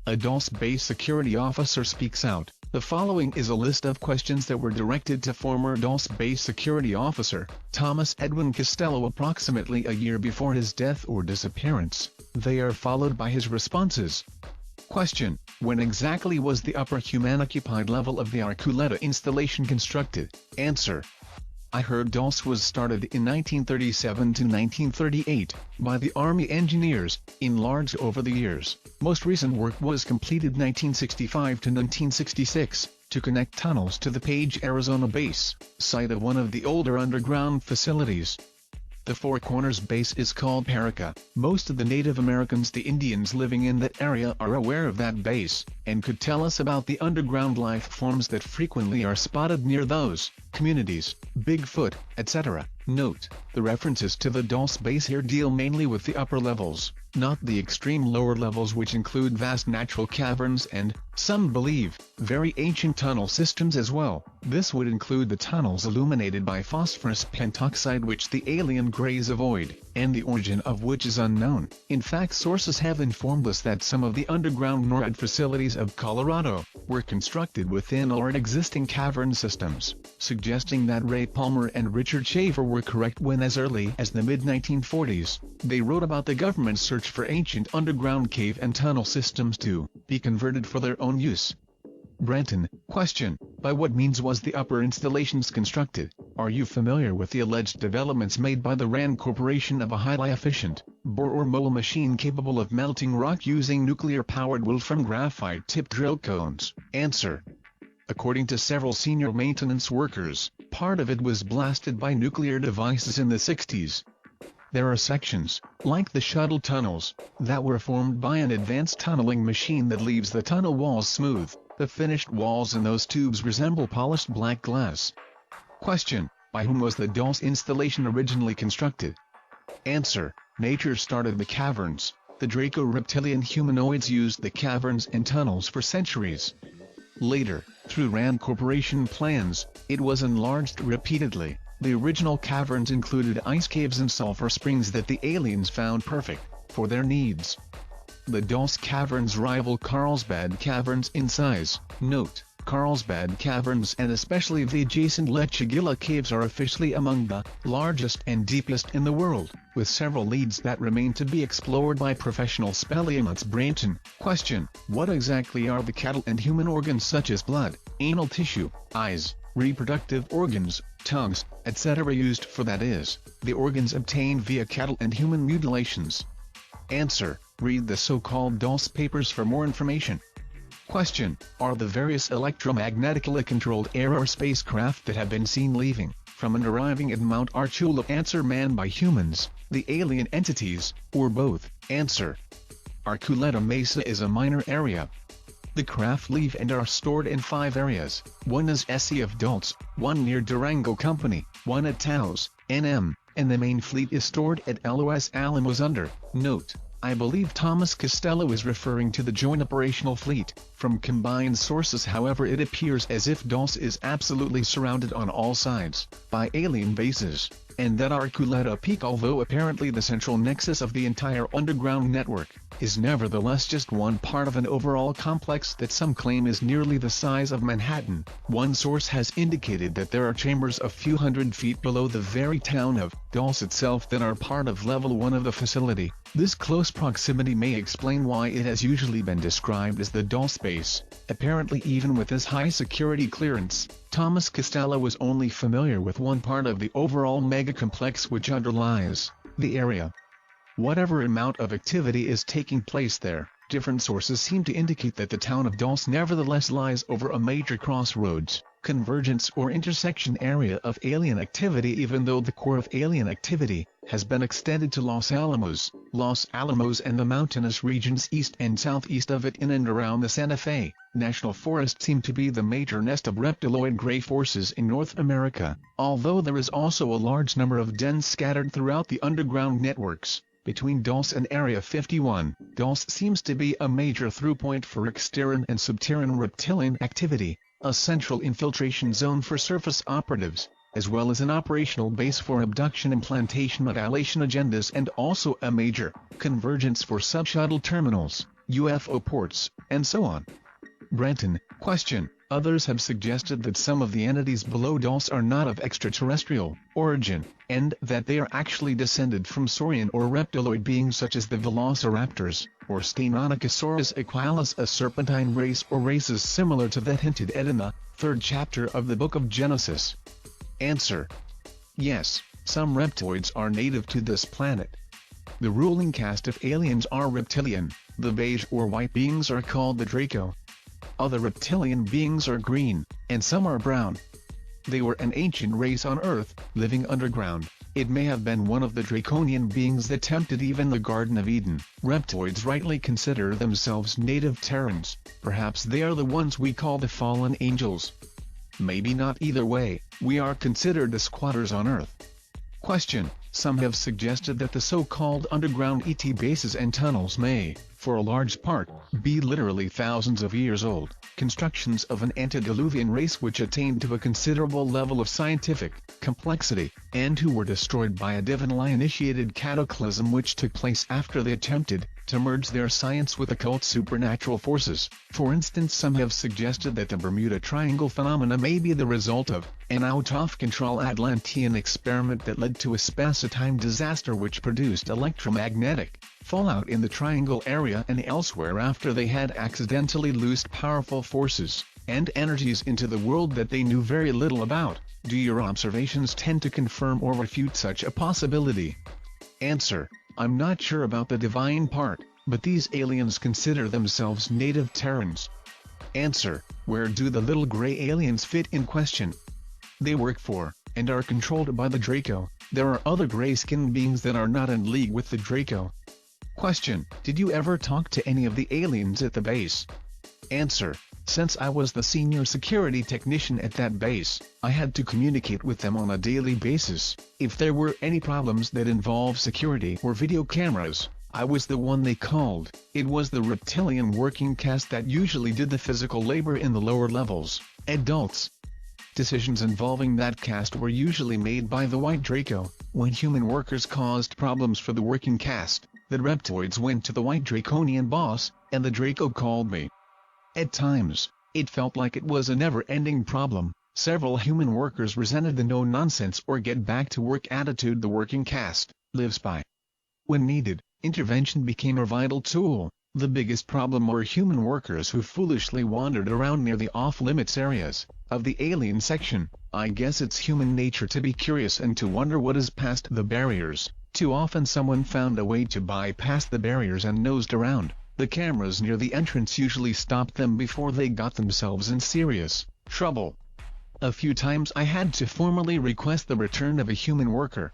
A Dulce base security officer speaks out. The following is a list of questions that were directed to former Dulce base security officer, Thomas Edwin Castello, approximately a year before his death or disappearance. They are followed by his responses. Question: when exactly was the upper human-occupied level of the Arculeta installation constructed? Answer: I heard Dulce was started in 1937 to 1938, by the Army engineers, enlarged over the years. Most recent work was completed 1965 to 1966, to connect tunnels to the Page, Arizona base, site of one of the older underground facilities. The Four Corners base is called Paraca. Most of the Native Americans, the Indians living in that area, are aware of that base, and could tell us about the underground life forms that frequently are spotted near those communities, Bigfoot, etc. Note: the references to the Dulce base here deal mainly with the upper levels, not the extreme lower levels, which include vast natural caverns and, some believe, very ancient tunnel systems as well. This would include the tunnels illuminated by phosphorus pentoxide, which the alien greys avoid, and the origin of which is unknown. In fact, sources have informed us that some of the underground NORAD facilities of Colorado were constructed within already existing cavern systems, suggesting that Ray Palmer and Richard Shaver were correct when, as early as the mid-1940s, they wrote about the government's search for ancient underground cave and tunnel systems to be converted for their own use. Brenton: question: by what means was the upper installations constructed? Are you familiar with the alleged developments made by the RAND Corporation of a highly efficient bore or mold machine capable of melting rock using nuclear-powered Wolfram graphite-tipped drill cones? Answer: according to several senior maintenance workers, part of it was blasted by nuclear devices in the 60s. There are sections, like the shuttle tunnels, that were formed by an advanced tunneling machine that leaves the tunnel walls smooth. The finished walls in those tubes resemble polished black glass. Question: by whom was the Dulce installation originally constructed? Answer: nature started the caverns. The Draco-reptilian humanoids used the caverns and tunnels for centuries. Later, through RAND Corporation plans, it was enlarged repeatedly. The original caverns included ice caves and sulfur springs that the aliens found perfect for their needs. The Dulce caverns rival Carlsbad caverns in size. Note: Carlsbad caverns and especially the adjacent Lechagilla caves are officially among the largest and deepest in the world, with several leads that remain to be explored by professional speleologists. Brenton: question: what exactly are the cattle and human organs such as blood, anal tissue, eyes, reproductive organs, tongues, etc. used for? That is, the organs obtained via cattle and human mutilations. Answer: read the so-called Dulce papers for more information. Question: are the various electromagnetically controlled air or spacecraft that have been seen leaving from and arriving at Mount Archuleta manned by humans, the alien entities, or both? Answer: Arculeta Mesa is a minor area. The craft leave and are stored in 5 areas. One is SE of Dulce, one near Durango Company, one at Taos, NM, and the main fleet is stored at Los Alamos under. Note: I believe Thomas Castello is referring to the Joint Operational Fleet. From combined sources, however, it appears as if Dulce is absolutely surrounded on all sides by alien bases, and that Arculeta Peak, although apparently the central nexus of the entire underground network, is nevertheless just one part of an overall complex that some claim is nearly the size of Manhattan. One source has indicated that there are chambers a few hundred feet below the very town of Dulce itself that are part of level 1 of the facility. This close proximity may explain why it has usually been described as the Dulce base. Apparently, even with this high security clearance, Thomas Castello was only familiar with one part of the overall mega-complex which underlies the area. Whatever amount of activity is taking place there, different sources seem to indicate that the town of Dulce nevertheless lies over a major crossroads, convergence or intersection area of alien activity, even though the core of alien activity has been extended to Los Alamos and the mountainous regions east and southeast of it. In and around the Santa Fe National Forest seem to be the major nest of reptiloid gray forces in North America, although there is also a large number of dens scattered throughout the underground networks. Between Dulce and Area 51, Dulce seems to be a major through-point for exterran and subterran reptilian activity, a central infiltration zone for surface operatives, as well as an operational base for abduction implantation annihilation agendas, and also a major convergence for sub-shuttle terminals. UFO ports, and so on. Brenton, question. Others have suggested that some of the entities below Dulce are not of extraterrestrial origin, and that they are actually descended from saurian or reptiloid beings such as the velociraptors, or Stenonychosaurus equalis, a serpentine race or races similar to that hinted at in the 3rd chapter of the Book of Genesis. Answer. Yes, some reptoids are native to this planet. The ruling caste of aliens are reptilian, the beige or white beings are called the Draco. Other reptilian beings are green, and some are brown. They were an ancient race on Earth, living underground. It may have been one of the draconian beings that tempted even the Garden of Eden. Reptoids rightly consider themselves native Terrans. Perhaps they are the ones we call the fallen angels. Maybe not. Either way, we are considered the squatters on Earth. Question. Some have suggested that the so-called underground ET bases and tunnels may, for a large part, be literally thousands of years old, constructions of an antediluvian race which attained to a considerable level of scientific complexity, and who were destroyed by a divinely-initiated cataclysm which took place after they attempted to merge their science with occult supernatural forces. For instance, some have suggested that the Bermuda Triangle phenomena may be the result of an out-of-control Atlantean experiment that led to a space-time disaster which produced electromagnetic fallout in the Triangle area and elsewhere after they had accidentally loosed powerful forces and energies into the world that they knew very little about. Do your observations tend to confirm or refute such a possibility? Answer. I'm not sure about the divine part, but these aliens consider themselves native Terrans. Answer. Where do the little gray aliens fit in question? They work for, and are controlled by the Draco. There are other gray-skinned beings that are not in league with the Draco. Question. Did you ever talk to any of the aliens at the base? Answer. Since I was the senior security technician at that base, I had to communicate with them on a daily basis. If there were any problems that involved security or video cameras, I was the one they called. It was the reptilian working caste that usually did the physical labor in the lower levels. Adults. Decisions involving that caste were usually made by the White Draco. When human workers caused problems for the working caste, the reptoids went to the White Draconian boss, and the Draco called me. At times, it felt like it was a never-ending problem. Several human workers resented the no-nonsense or get-back-to-work attitude the working caste lives by. When needed, intervention became a vital tool. The biggest problem were human workers who foolishly wandered around near the off-limits areas of the alien section. I guess it's human nature to be curious and to wonder what is past the barriers. Too often someone found a way to bypass the barriers and nosed around. The cameras near the entrance usually stopped them before they got themselves in serious trouble. A few times I had to formally request the return of a human worker.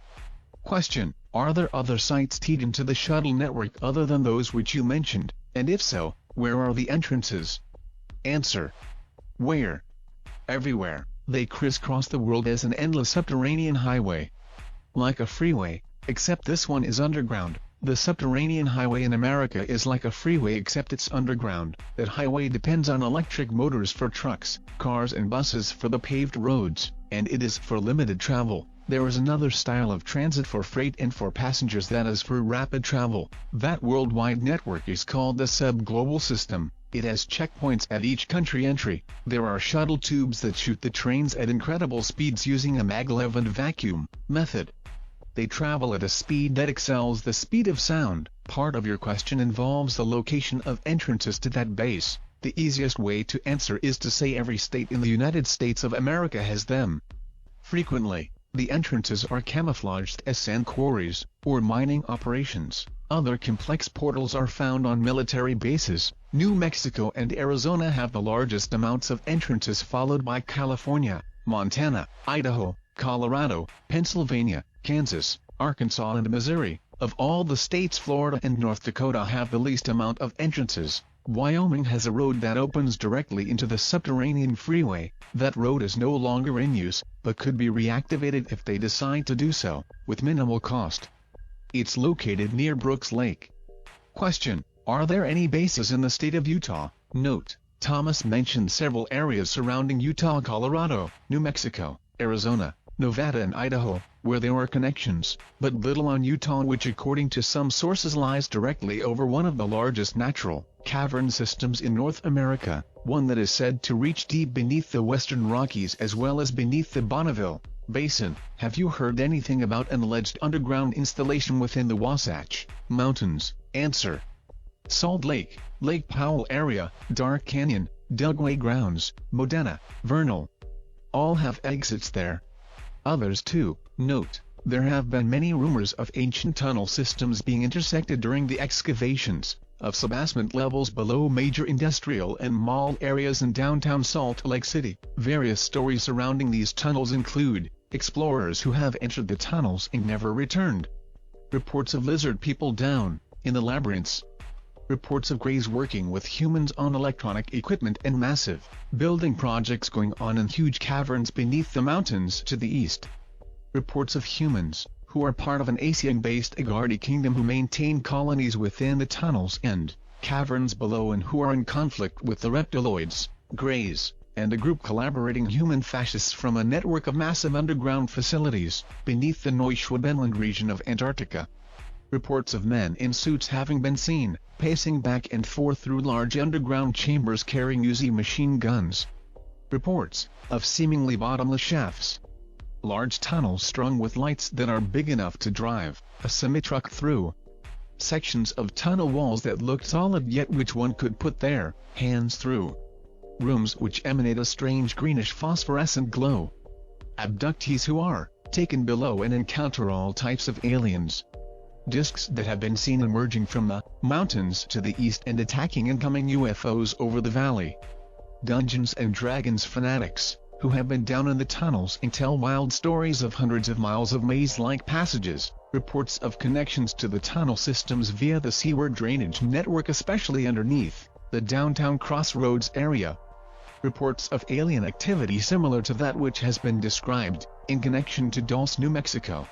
Question. Are there other sites tied into the shuttle network other than those which you mentioned, and if so, where are the entrances? Answer. Where? Everywhere. They crisscross the world as an endless subterranean highway. Like a freeway, except this one is underground. The subterranean highway in America is like a freeway except it's underground. That highway depends on electric motors for trucks, cars and buses for the paved roads, and it is for limited travel. There is another style of transit for freight and for passengers that is for rapid travel. That worldwide network is called the sub-global system. It has checkpoints at each country entry. There are shuttle tubes that shoot the trains at incredible speeds using a maglev and vacuum method. They travel at a speed that excels the speed of sound. Part of your question involves the location of entrances to that base. The easiest way to answer is to say every state in the United States of America has them. Frequently, the entrances are camouflaged as sand quarries or mining operations. Other complex portals are found on military bases. New Mexico and Arizona have the largest amounts of entrances, followed by California, Montana, Idaho, Colorado, Pennsylvania, Kansas, Arkansas and Missouri. Of all the states, Florida and North Dakota have the least amount of entrances. Wyoming has a road that opens directly into the subterranean freeway. That road is no longer in use, but could be reactivated if they decide to do so, with minimal cost. It's located near Brooks Lake. Question. Are there any bases in the state of Utah? Note. Thomas mentioned several areas surrounding Utah, Colorado, New Mexico, Arizona, Nevada and Idaho, where there are connections, but little on Utah, which according to some sources lies directly over one of the largest natural cavern systems in North America, one that is said to reach deep beneath the Western Rockies as well as beneath the Bonneville Basin. Have you heard anything about an alleged underground installation within the Wasatch Mountains? Answer: Salt Lake, Lake Powell area, Dark Canyon, Dugway Grounds, Modena, Vernal. All have exits there. Others too. Note: there have been many rumors of ancient tunnel systems being intersected during the excavations of subasement levels below major industrial and mall areas in downtown Salt Lake City. Various stories surrounding these tunnels include explorers who have entered the tunnels and never returned, reports of lizard people down in the labyrinths, reports of greys working with humans on electronic equipment, and massive building projects going on in huge caverns beneath the mountains to the east. Reports of humans who are part of an Asian-based Agadi kingdom who maintain colonies within the tunnels and caverns below and who are in conflict with the reptiloids, greys, and a group collaborating human fascists from a network of massive underground facilities beneath the Neuschwabenland region of Antarctica. Reports of men in suits having been seen pacing back and forth through large underground chambers carrying Uzi machine guns. Reports of seemingly bottomless shafts, large tunnels strung with lights that are big enough to drive a semi-truck through. Sections of tunnel walls that look solid yet which one could put their hands through. Rooms which emanate a strange greenish phosphorescent glow. Abductees who are taken below and encounter all types of aliens. Discs that have been seen emerging from the mountains to the east and attacking incoming UFOs over the valley. Dungeons and Dragons fanatics who have been down in the tunnels and tell wild stories of hundreds of miles of maze-like passages, reports of connections to the tunnel systems via the seaward drainage network especially underneath the downtown Crossroads area. Reports of alien activity similar to that which has been described in connection to Dulce, New Mexico.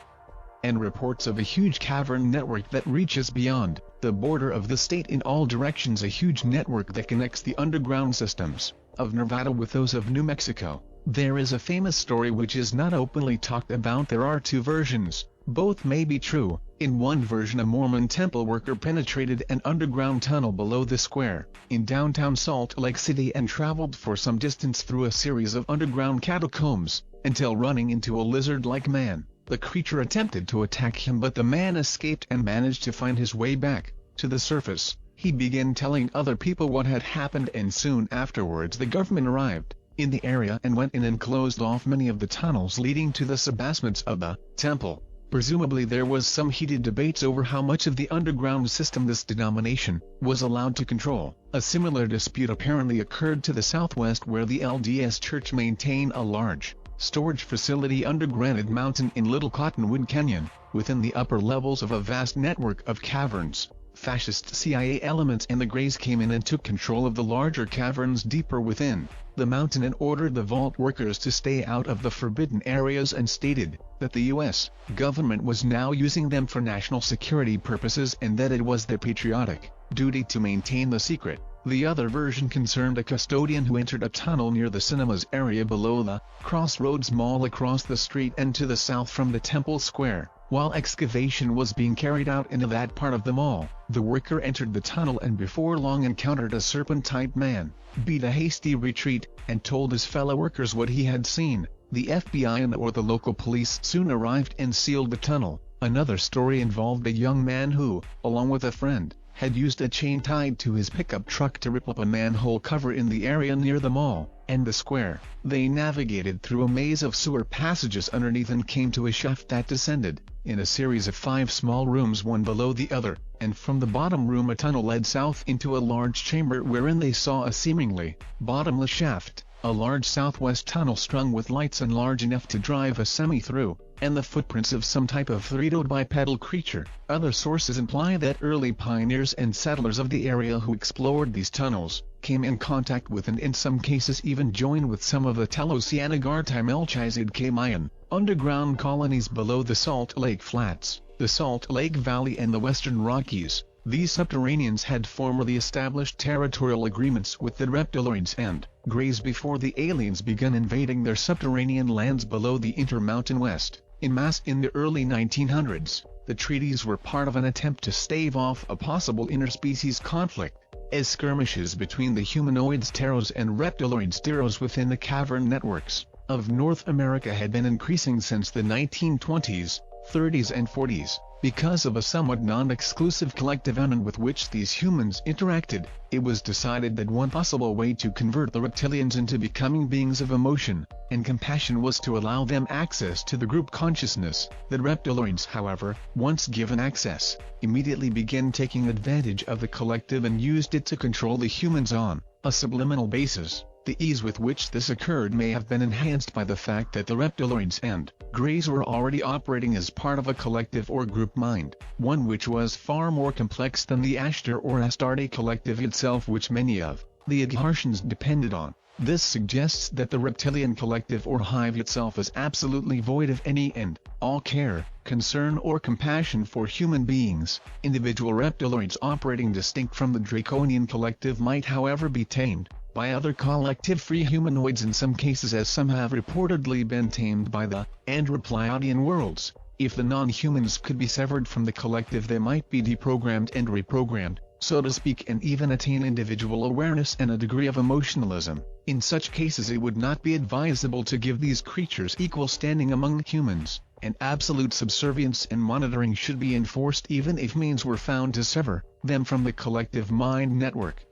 And reports of a huge cavern network that reaches beyond the border of the state in all directions, a huge network that connects the underground systems of Nevada with those of New Mexico. There is a famous story which is not openly talked about. There are two versions, both may be true. In one version, a Mormon temple worker penetrated an underground tunnel below the square in downtown Salt Lake City and traveled for some distance through a series of underground catacombs, until running into a lizard-like man. The creature attempted to attack him, but the man escaped and managed to find his way back to the surface. He began telling other people what had happened, and soon afterwards the government arrived in the area and went in and closed off many of the tunnels leading to the subbasements of the temple. Presumably there was some heated debates over how much of the underground system this denomination was allowed to control. A similar dispute apparently occurred to the southwest, where the LDS Church maintained a large storage facility under Granite Mountain in Little Cottonwood Canyon, within the upper levels of a vast network of caverns. Fascist CIA elements and the Greys came in and took control of the larger caverns deeper within the mountain and ordered the vault workers to stay out of the forbidden areas, and stated that the U.S. government was now using them for national security purposes and that it was their patriotic duty to maintain the secret. The other version concerned a custodian who entered a tunnel near the cinemas area below the Crossroads Mall across the street and to the south from the Temple Square. While excavation was being carried out into that part of the mall, the worker entered the tunnel and before long encountered a serpent-type man, beat a hasty retreat, and told his fellow workers what he had seen. The FBI and or the local police soon arrived and sealed the tunnel. Another story involved a young man who, along with a friend, had used a chain tied to his pickup truck to rip up a manhole cover in the area near the mall and the square. They navigated through a maze of sewer passages underneath and came to a shaft that descended in a series of 5 small rooms, one below the other, and from the bottom room a tunnel led south into a large chamber wherein they saw a seemingly bottomless shaft, a large southwest tunnel strung with lights and large enough to drive a semi through, and the footprints of some type of three-toed bipedal creature. Other sources imply that early pioneers and settlers of the area who explored these tunnels came in contact with and in some cases even joined with some of the Telosianagartai Mayan underground colonies below the Salt Lake Flats, the Salt Lake Valley and the Western Rockies. These subterraneans had formerly established territorial agreements with the reptiloids and Greys before the aliens began invading their subterranean lands below the Intermountain West in mass in the early 1900s. The treaties were part of an attempt to stave off a possible interspecies conflict. as skirmishes between the humanoids Teros and reptiloids Teros within the cavern networks of North America had been increasing since the 1920s, 30s and 40s. Because of a somewhat non-exclusive collective element with which these humans interacted, it was decided that one possible way to convert the reptilians into becoming beings of emotion and compassion was to allow them access to the group consciousness. The reptiloids, however, once given access, immediately began taking advantage of the collective and used it to control the humans on a subliminal basis. The ease with which this occurred may have been enhanced by the fact that the reptiloids and greys were already operating as part of a collective or group mind, one which was far more complex than the Ashtar or Astarte collective itself, which many of the Adhartians depended on. This suggests that the reptilian collective or hive itself is absolutely void of any and all care, concern or compassion for human beings. Individual reptiloids operating distinct from the draconian collective might however be tamed by other collective-free humanoids in some cases, as some have reportedly been tamed by the Andropleiadian worlds. If the non-humans could be severed from the collective, they might be deprogrammed and reprogrammed, so to speak, and even attain individual awareness and a degree of emotionalism. In such cases it would not be advisable to give these creatures equal standing among humans, and absolute subservience and monitoring should be enforced even if means were found to sever them from the collective mind network.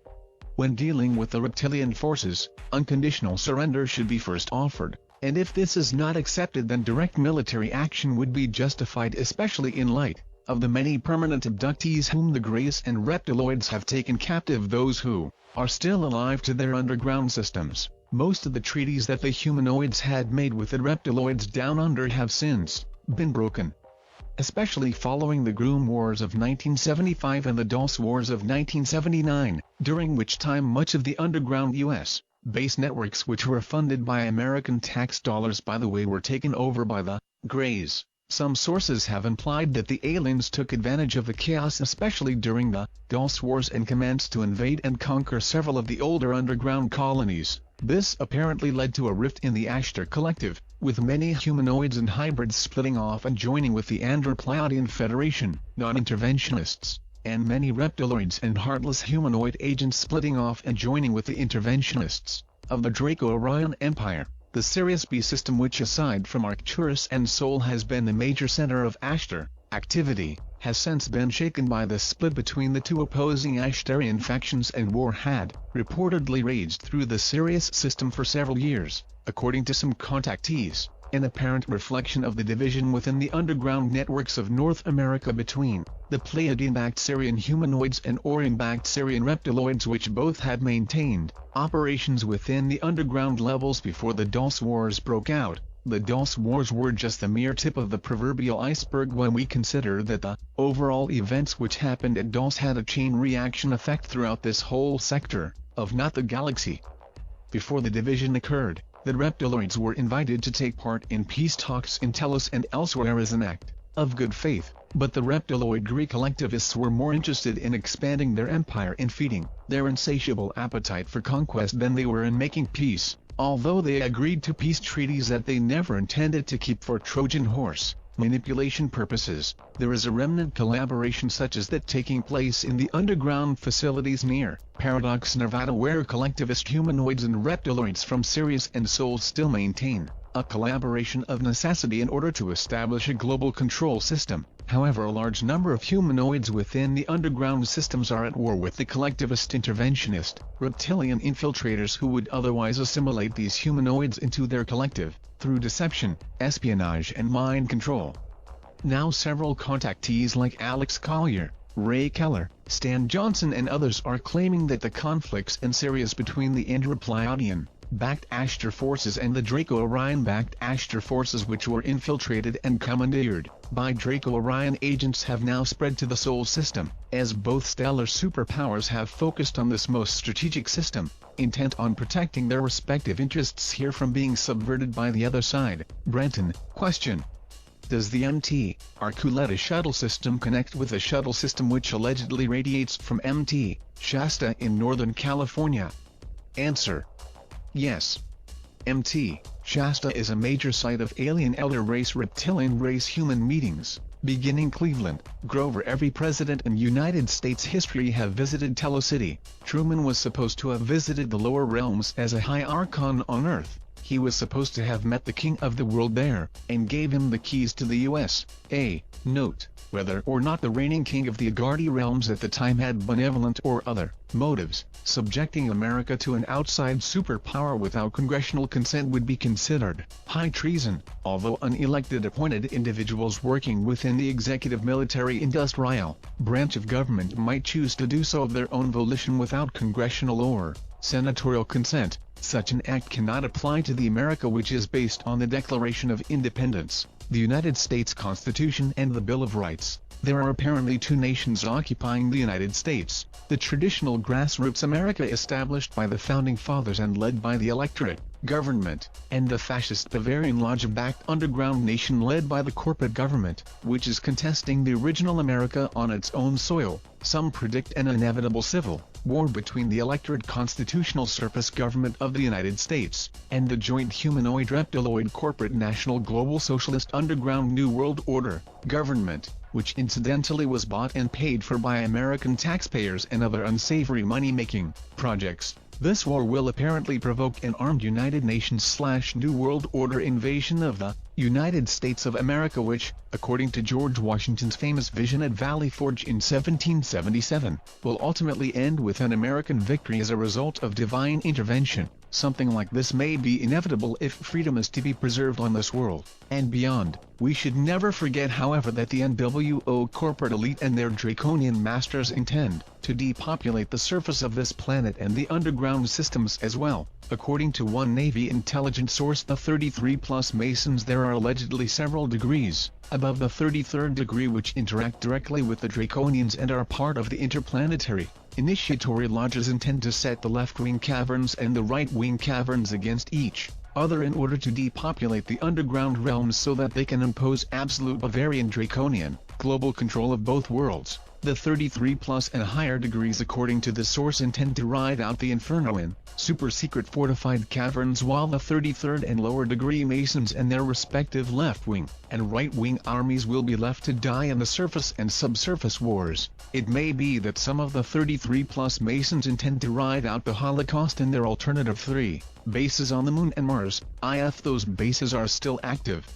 When dealing with the reptilian forces, unconditional surrender should be first offered, and if this is not accepted, then direct military action would be justified, especially in light of the many permanent abductees whom the Greys and reptiloids have taken captive, those who are still alive to their underground systems. Most of the treaties that the humanoids had made with the reptiloids down under have since been broken, especially following the Groom Wars of 1975 and the Dulce Wars of 1979, during which time much of the underground U.S.-based networks which were funded by American tax dollars, by the way, were taken over by the Greys. Some sources have implied that the aliens took advantage of the chaos, especially during the Dulce Wars, and commenced to invade and conquer several of the older underground colonies. This apparently led to a rift in the Ashtar collective, with many humanoids and hybrids splitting off and joining with the Andropleiadian Federation, non-interventionists, and many reptiloids and heartless humanoid agents splitting off and joining with the interventionists of the Draco-Orion Empire. The Sirius B system, which aside from Arcturus and Sol has been the major center of Ashtar activity, has since been shaken by the split between the two opposing Ashtarian factions, and war had reportedly raged through the Sirius system for several years. According to some contactees, an apparent reflection of the division within the underground networks of North America between the Pleiadian-backed Sirian humanoids and Orion-backed Sirian reptiloids, which both had maintained operations within the underground levels before the Dulce Wars broke out. The Dulce Wars were just the mere tip of the proverbial iceberg when we consider that the overall events which happened at Dulce had a chain reaction effect throughout this whole sector, of not the galaxy. Before the division occurred, the reptiloids were invited to take part in peace talks in Telos and elsewhere as an act of good faith, but the reptiloid Greek collectivists were more interested in expanding their empire and feeding their insatiable appetite for conquest than they were in making peace. Although they agreed to peace treaties that they never intended to keep for Trojan horse manipulation purposes, there is a remnant collaboration such as that taking place in the underground facilities near Paradox, Nevada, where collectivist humanoids and reptiloids from Sirius and Sol still maintain a collaboration of necessity in order to establish a global control system. However, a large number of humanoids within the underground systems are at war with the collectivist interventionist, reptilian infiltrators who would otherwise assimilate these humanoids into their collective, through deception, espionage and mind control. Now several contactees like Alex Collier, Ray Keller, Stan Johnson and others are claiming that the conflicts in Sirius between the Andropleiadian-backed Ashtar forces and the Draco-Orion-backed Ashtar forces, which were infiltrated and commandeered by Draco-Orion agents, have now spread to the Sol system, as both stellar superpowers have focused on this most strategic system, intent on protecting their respective interests here from being subverted by the other side. Brenton, question: does the MT Arculeta shuttle system connect with a shuttle system which allegedly radiates from MT Shasta in Northern California? Answer: yes. MT Shasta is a major site of alien elder race reptilian race human meetings, beginning Cleveland, Grover. Every president in United States history have visited Telos City. Truman was supposed to have visited the lower realms as a high archon on Earth. He was supposed to have met the king of the world there, and gave him the keys to the U.S.A. Note: whether or not the reigning king of the Agadi realms at the time had benevolent or other motives, subjecting America to an outside superpower without congressional consent would be considered high treason, although unelected appointed individuals working within the executive military-industrial branch of government might choose to do so of their own volition without congressional or senatorial consent. Such an act cannot apply to the America which is based on the Declaration of Independence, the United States Constitution and the Bill of Rights. There are apparently two nations occupying the United States: the traditional grassroots America established by the Founding Fathers and led by the electorate, government, and the fascist Bavarian Lodge-backed underground nation led by the corporate government, which is contesting the original America on its own soil. Some predict an inevitable civil war between the electorate constitutional surface government of the United States, and the joint humanoid reptiloid corporate national global socialist underground New World Order government, which incidentally was bought and paid for by American taxpayers and other unsavory money-making projects. This war will apparently provoke an armed United Nations/New World Order invasion of the United States of America which, according to George Washington's famous vision at Valley Forge in 1777, will ultimately end with an American victory as a result of divine intervention. Something like this may be inevitable if freedom is to be preserved on this world and beyond. We should never forget, however, that the NWO corporate elite and their draconian masters intend to depopulate the surface of this planet and the underground systems as well. According to one Navy intelligence source, the 33+ Masons, there are allegedly several degrees above the 33rd degree which interact directly with the Draconians and are part of the interplanetary initiatory lodges intend to set the left-wing caverns and the right-wing caverns against each other in order to depopulate the underground realms so that they can impose absolute Bavarian Draconian global control of both worlds. The 33+ and higher degrees, according to the source, intend to ride out the inferno in super-secret fortified caverns, while the 33rd and lower degree Masons and their respective left-wing and right-wing armies will be left to die in the surface and subsurface wars. It may be that some of the 33+ Masons intend to ride out the Holocaust in their alternative 3 bases on the Moon and Mars, if those bases are still active.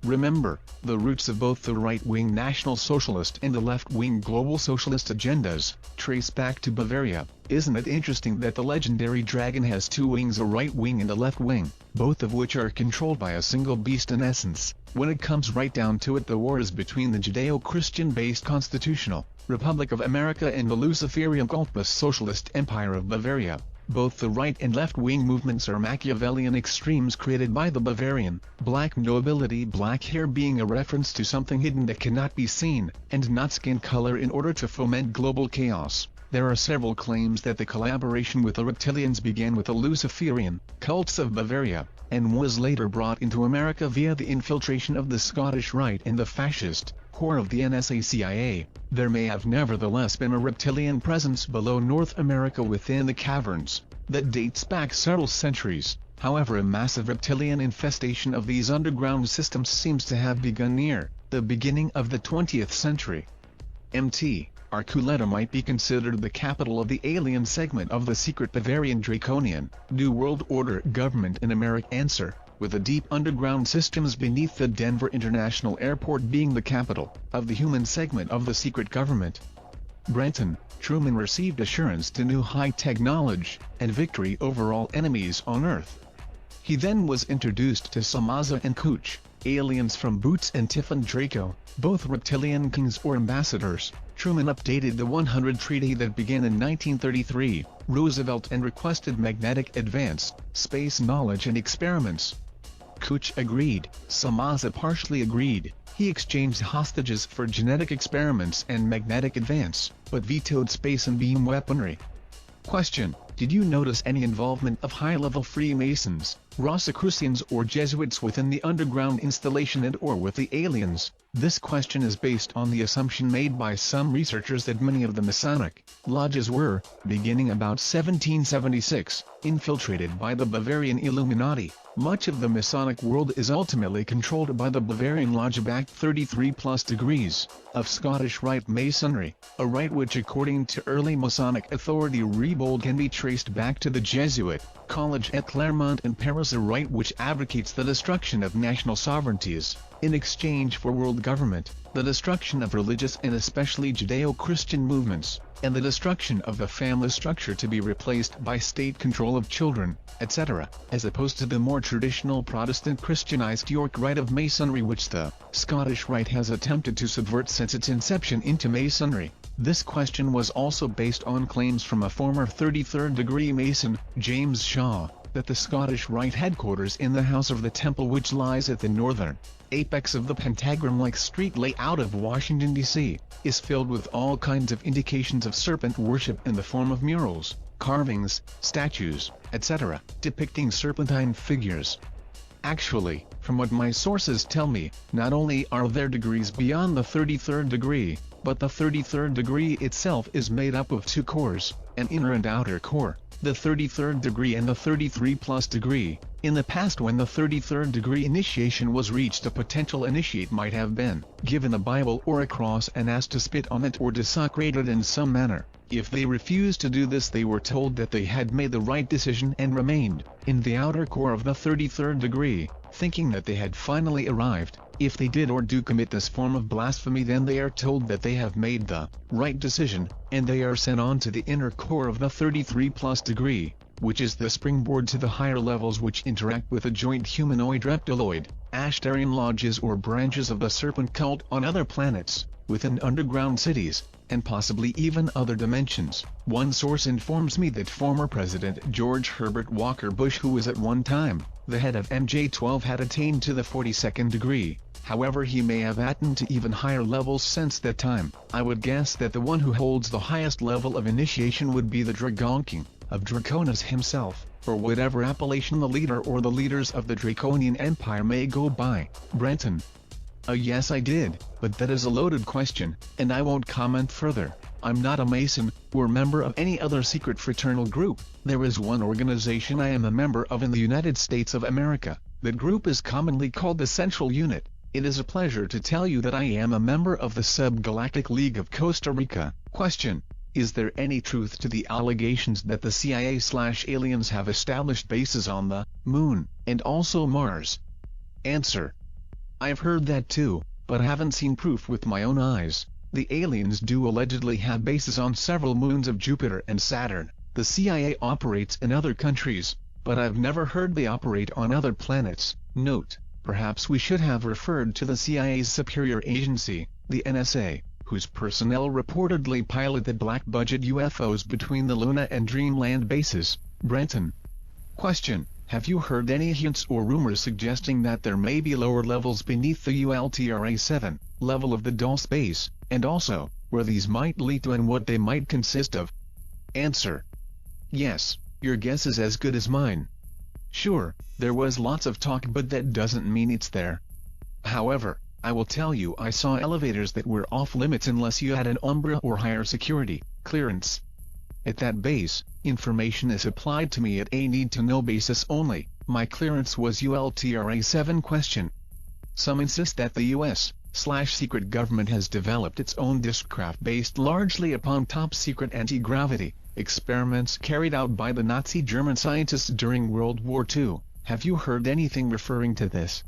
Remember, the roots of both the right-wing National Socialist and the left-wing Global Socialist agendas trace back to Bavaria. Isn't it interesting that the legendary dragon has two wings, a right wing and a left wing, both of which are controlled by a single beast in essence? When it comes right down to it, the war is between the Judeo-Christian-based Constitutional Republic of America and the Luciferian cultist Socialist Empire of Bavaria. Both the right and left-wing movements are Machiavellian extremes created by the Bavarian black nobility, black hair being a reference to something hidden that cannot be seen, and not skin color, in order to foment global chaos. There are several claims that the collaboration with the reptilians began with the Luciferian cults of Bavaria, and was later brought into America via the infiltration of the Scottish Rite and the fascist core of the NSA-CIA. There may have nevertheless been a reptilian presence below North America within the caverns that dates back several centuries. However, a massive reptilian infestation of these underground systems seems to have begun near the beginning of the 20th century. Mt. Arculeta might be considered the capital of the alien segment of the secret Bavarian Draconian New World Order government in America. Answer: with the deep underground systems beneath the Denver International Airport being the capital of the human segment of the secret government. Brenton, Truman received assurance to new high-tech knowledge and victory over all enemies on Earth. He then was introduced to Samaza and Cooch, aliens from Boots and Tiffin Draco, both reptilian kings or ambassadors. Truman updated the 100 Treaty that began in 1933, Roosevelt, and requested magnetic advance, space knowledge and experiments. Cooch agreed, Samaza partially agreed. He exchanged hostages for genetic experiments and magnetic advance, but vetoed space and beam weaponry. Question: did you notice any involvement of high-level Freemasons, Rosicrucians or Jesuits within the underground installation and or with the aliens? This question is based on the assumption made by some researchers that many of the Masonic lodges were, beginning about 1776, infiltrated by the Bavarian Illuminati. Much of the Masonic world is ultimately controlled by the Bavarian Lodge-backed 33+ degrees of Scottish Rite Masonry, a rite which according to early Masonic authority Rebold can be traced back to the Jesuit College at Claremont in Paris, a rite which advocates the destruction of national sovereignties in exchange for world government, the destruction of religious and especially Judeo-Christian movements, and the destruction of the family structure to be replaced by state control of children, etc., as opposed to the more traditional Protestant Christianized York Rite of Masonry which the Scottish Rite has attempted to subvert since its inception into Masonry. This question was also based on claims from a former 33rd degree Mason, James Shaw, that the Scottish Rite headquarters in the House of the Temple, which lies at the northern apex of the pentagram-like street layout of Washington, D.C., is filled with all kinds of indications of serpent worship in the form of murals, carvings, statues, etc., depicting serpentine figures. Actually, from what my sources tell me, not only are there degrees beyond the 33rd degree, but the 33rd degree itself is made up of two cores, an inner and outer core, the 33rd degree and the 33+ degree. In the past, when the 33rd degree initiation was reached, a potential initiate might have been given a Bible or a cross and asked to spit on it or desecrate it in some manner. If they refused to do this, they were told that they had made the right decision and remained in the outer core of the 33rd degree, thinking that they had finally arrived. If they did or do commit this form of blasphemy, then they are told that they have made the right decision, and they are sent on to the inner core of the 33+ degree, which is the springboard to the higher levels which interact with the joint humanoid reptiloid, Ashtarian lodges or branches of the serpent cult on other planets, within underground cities, and possibly even other dimensions. One source informs me that former President George Herbert Walker Bush, who was at one time the head of MJ-12, had attained to the 42nd degree. However, he may have attained to even higher levels since that time. I would guess that the one who holds the highest level of initiation would be the Dragon King of Draconis himself, or whatever appellation the leader or the leaders of the Draconian Empire may go by. Brenton: yes, I did, but that is a loaded question, and I won't comment further. I'm not a Mason, or member of any other secret fraternal group. There is one organization I am a member of in the United States of America. That group is commonly called the Central Unit. It is a pleasure to tell you that I am a member of the Subgalactic League of Costa Rica. Question: is there any truth to the allegations that the CIA/aliens have established bases on the Moon, and also Mars? Answer: I've heard that too, but haven't seen proof with my own eyes. The aliens do allegedly have bases on several moons of Jupiter and Saturn. The CIA operates in other countries, but I've never heard they operate on other planets. Note: perhaps we should have referred to the CIA's superior agency, the NSA, whose personnel reportedly piloted black-budget UFOs between the Luna and Dreamland bases. Brenton: question: have you heard any hints or rumors suggesting that there may be lower levels beneath the ULTRA-7 level of the Dulce base, and also, where these might lead to and what they might consist of? Answer: yes, your guess is as good as mine. Sure, there was lots of talk, but that doesn't mean it's there. However, I will tell you, I saw elevators that were off limits unless you had an Umbra or higher security clearance. At that base, information is supplied to me at a need-to-know basis only. My clearance was ULTRA-7. Question: some insist that the U.S./secret government has developed its own discraft based largely upon top-secret anti-gravity experiments carried out by the Nazi German scientists during World War II. Have you heard anything referring to this?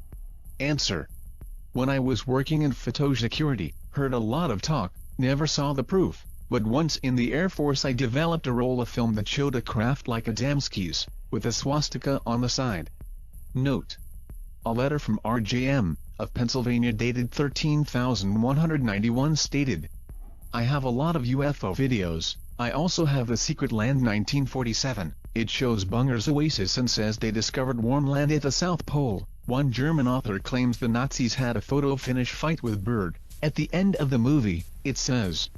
Answer: when I was working in photosecurity, heard a lot of talk, never saw the proof, but once in the Air Force I developed a roll of film that showed a craft like Adamski's, with a swastika on the side. Note: a letter from RJM, of Pennsylvania dated 13,191 stated, I have a lot of UFO videos. I also have the Secret Land 1947. It shows Bunger's Oasis and says they discovered warm land at the South Pole. One German author claims the Nazis had a photo finish fight with Bird. At the end of the movie, it says,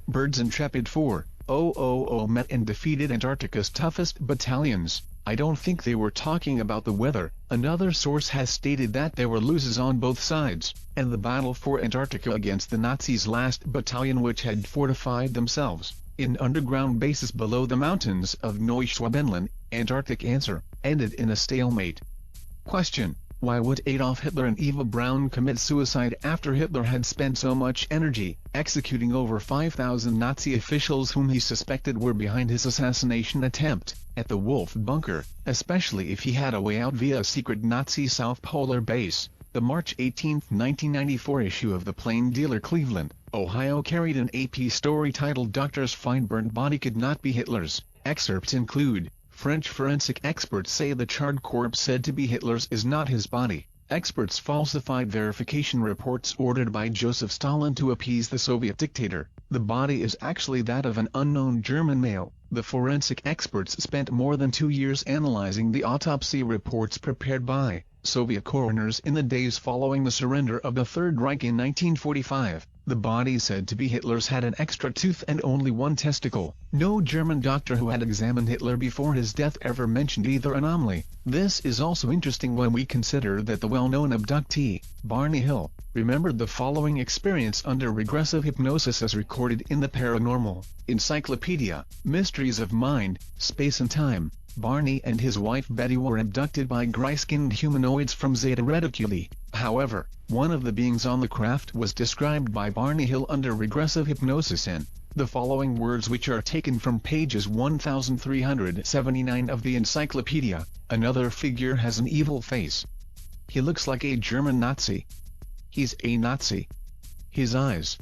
Bird's intrepid 4, met and defeated Antarctica's toughest battalions. I don't think they were talking about the weather. Another source has stated that there were losses on both sides, and the battle for Antarctica against the Nazis' last battalion, which had fortified themselves in underground bases below the mountains of Neuschwabenland, Antarctic answer, ended in a stalemate. Question: why would Adolf Hitler and Eva Braun commit suicide after Hitler had spent so much energy executing over 5,000 Nazi officials whom he suspected were behind his assassination attempt at the Wolf Bunker, especially if he had a way out via a secret Nazi South Polar base? The March 18, 1994 issue of the Plain Dealer Cleveland, Ohio carried an AP story titled "Doctors Find Burnt Body Could Not Be Hitler's." Excerpts include: French forensic experts say the charred corpse said to be Hitler's is not his body. Experts falsified verification reports ordered by Joseph Stalin to appease the Soviet dictator. The body is actually that of an unknown German male. The forensic experts spent more than 2 years analyzing the autopsy reports prepared by Soviet coroners in the days following the surrender of the Third Reich in 1945. The body said to be Hitler's had an extra tooth and only one testicle. No German doctor who had examined Hitler before his death ever mentioned either anomaly. This is also interesting when we consider that the well-known abductee, Barney Hill, remembered the following experience under regressive hypnosis as recorded in the Paranormal Encyclopedia, Mysteries of Mind, Space and Time. Barney and his wife Betty were abducted by gray-skinned humanoids from Zeta Reticuli. However, one of the beings on the craft was described by Barney Hill under regressive hypnosis in the following words, which are taken from pages 1379 of the encyclopedia: "Another figure has an evil face. He looks like a German Nazi. He's a Nazi. His eyes.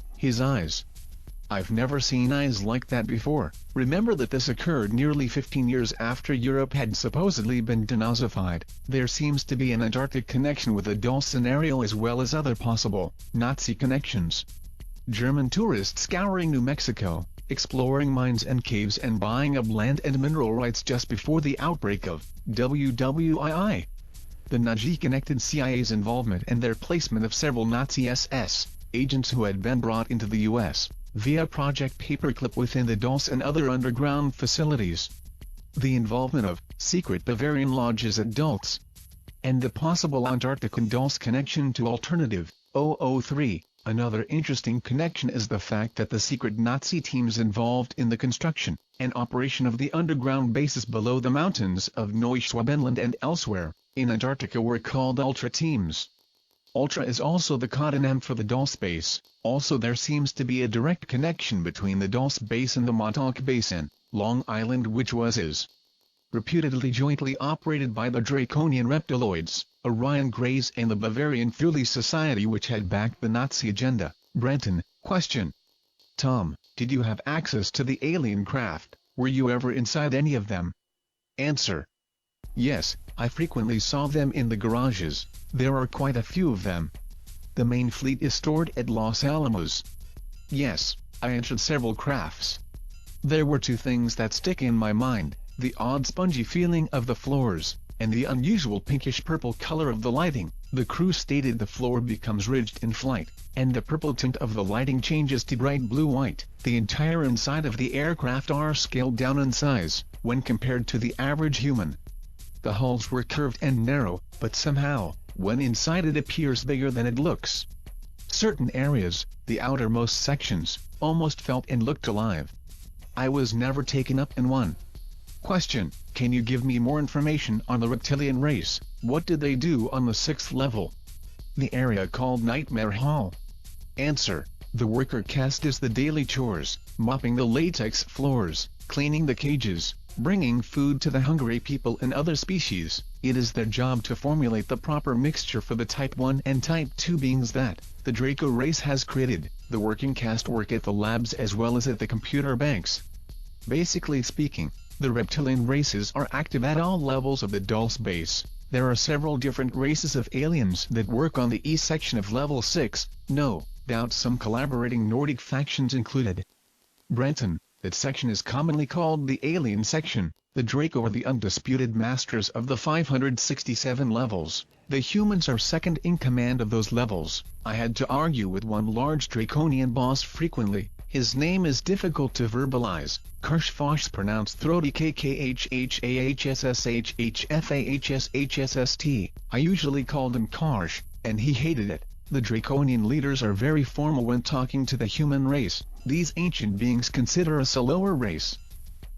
I've never seen eyes like that before." Remember that this occurred nearly 15 years after Europe had supposedly been denazified. There seems to be an Antarctic connection with the Dulce scenario as well as other possible Nazi connections. German tourists scouring New Mexico, exploring mines and caves and buying up land and mineral rights just before the outbreak of WWII. The Nazi connected CIA's involvement and their placement of several Nazi SS agents who had been brought into the U.S. via Project Paperclip within the Dulce and other underground facilities. The involvement of secret Bavarian lodges at Dulce, and the possible Antarctic Dulce connection to Alternative 003. Another interesting connection is the fact that the secret Nazi teams involved in the construction and operation of the underground bases below the mountains of Neuschwabenland and elsewhere in Antarctica were called Ultra teams. Ultra is also the codenym for the Dulce base. Also, there seems to be a direct connection between the Dulce base and the Montauk base in Long Island, which is reputedly jointly operated by the Draconian Reptiloids, Orion Greys and the Bavarian Thule Society, which had backed the Nazi agenda. Brenton: question. Tom, did you have access to the alien craft? Were you ever inside any of them? Answer: yes, I frequently saw them in the garages. There are quite a few of them. The main fleet is stored at Los Alamos. Yes, I entered several crafts. There were two things that stick in my mind: the odd spongy feeling of the floors, and the unusual pinkish-purple color of the lighting. The crew stated the floor becomes ridged in flight, and the purple tint of the lighting changes to bright blue-white. The entire inside of the aircraft are scaled down in size, when compared to the average human. The hulls were curved and narrow, but somehow, when inside it appears bigger than it looks. Certain areas, the outermost sections, almost felt and looked alive. I was never taken up in one. Question: can you give me more information on the reptilian race? What did they do on the 6th level? The area called Nightmare Hall. Answer: the worker caste is the daily chores, mopping the latex floors, cleaning the cages, bringing food to the hungry people and other species. It is their job to formulate the proper mixture for the Type 1 and Type 2 beings that the Draco race has created. The working caste work at the labs as well as at the computer banks. Basically speaking, the reptilian races are active at all levels of the Dulce base. There are several different races of aliens that work on the east section of level 6, no doubt some collaborating Nordic factions included. Brenton: that section is commonly called the alien section. The Draco are the undisputed masters of the 567 levels. The humans are second in command of those levels. I had to argue with one large Draconian boss frequently. His name is difficult to verbalize. Karshfahs pronounced throaty KKHHAHSSHHFAHSHSST. I usually called him Karsh, and he hated it. The Draconian leaders are very formal when talking to the human race. These ancient beings consider us a lower race.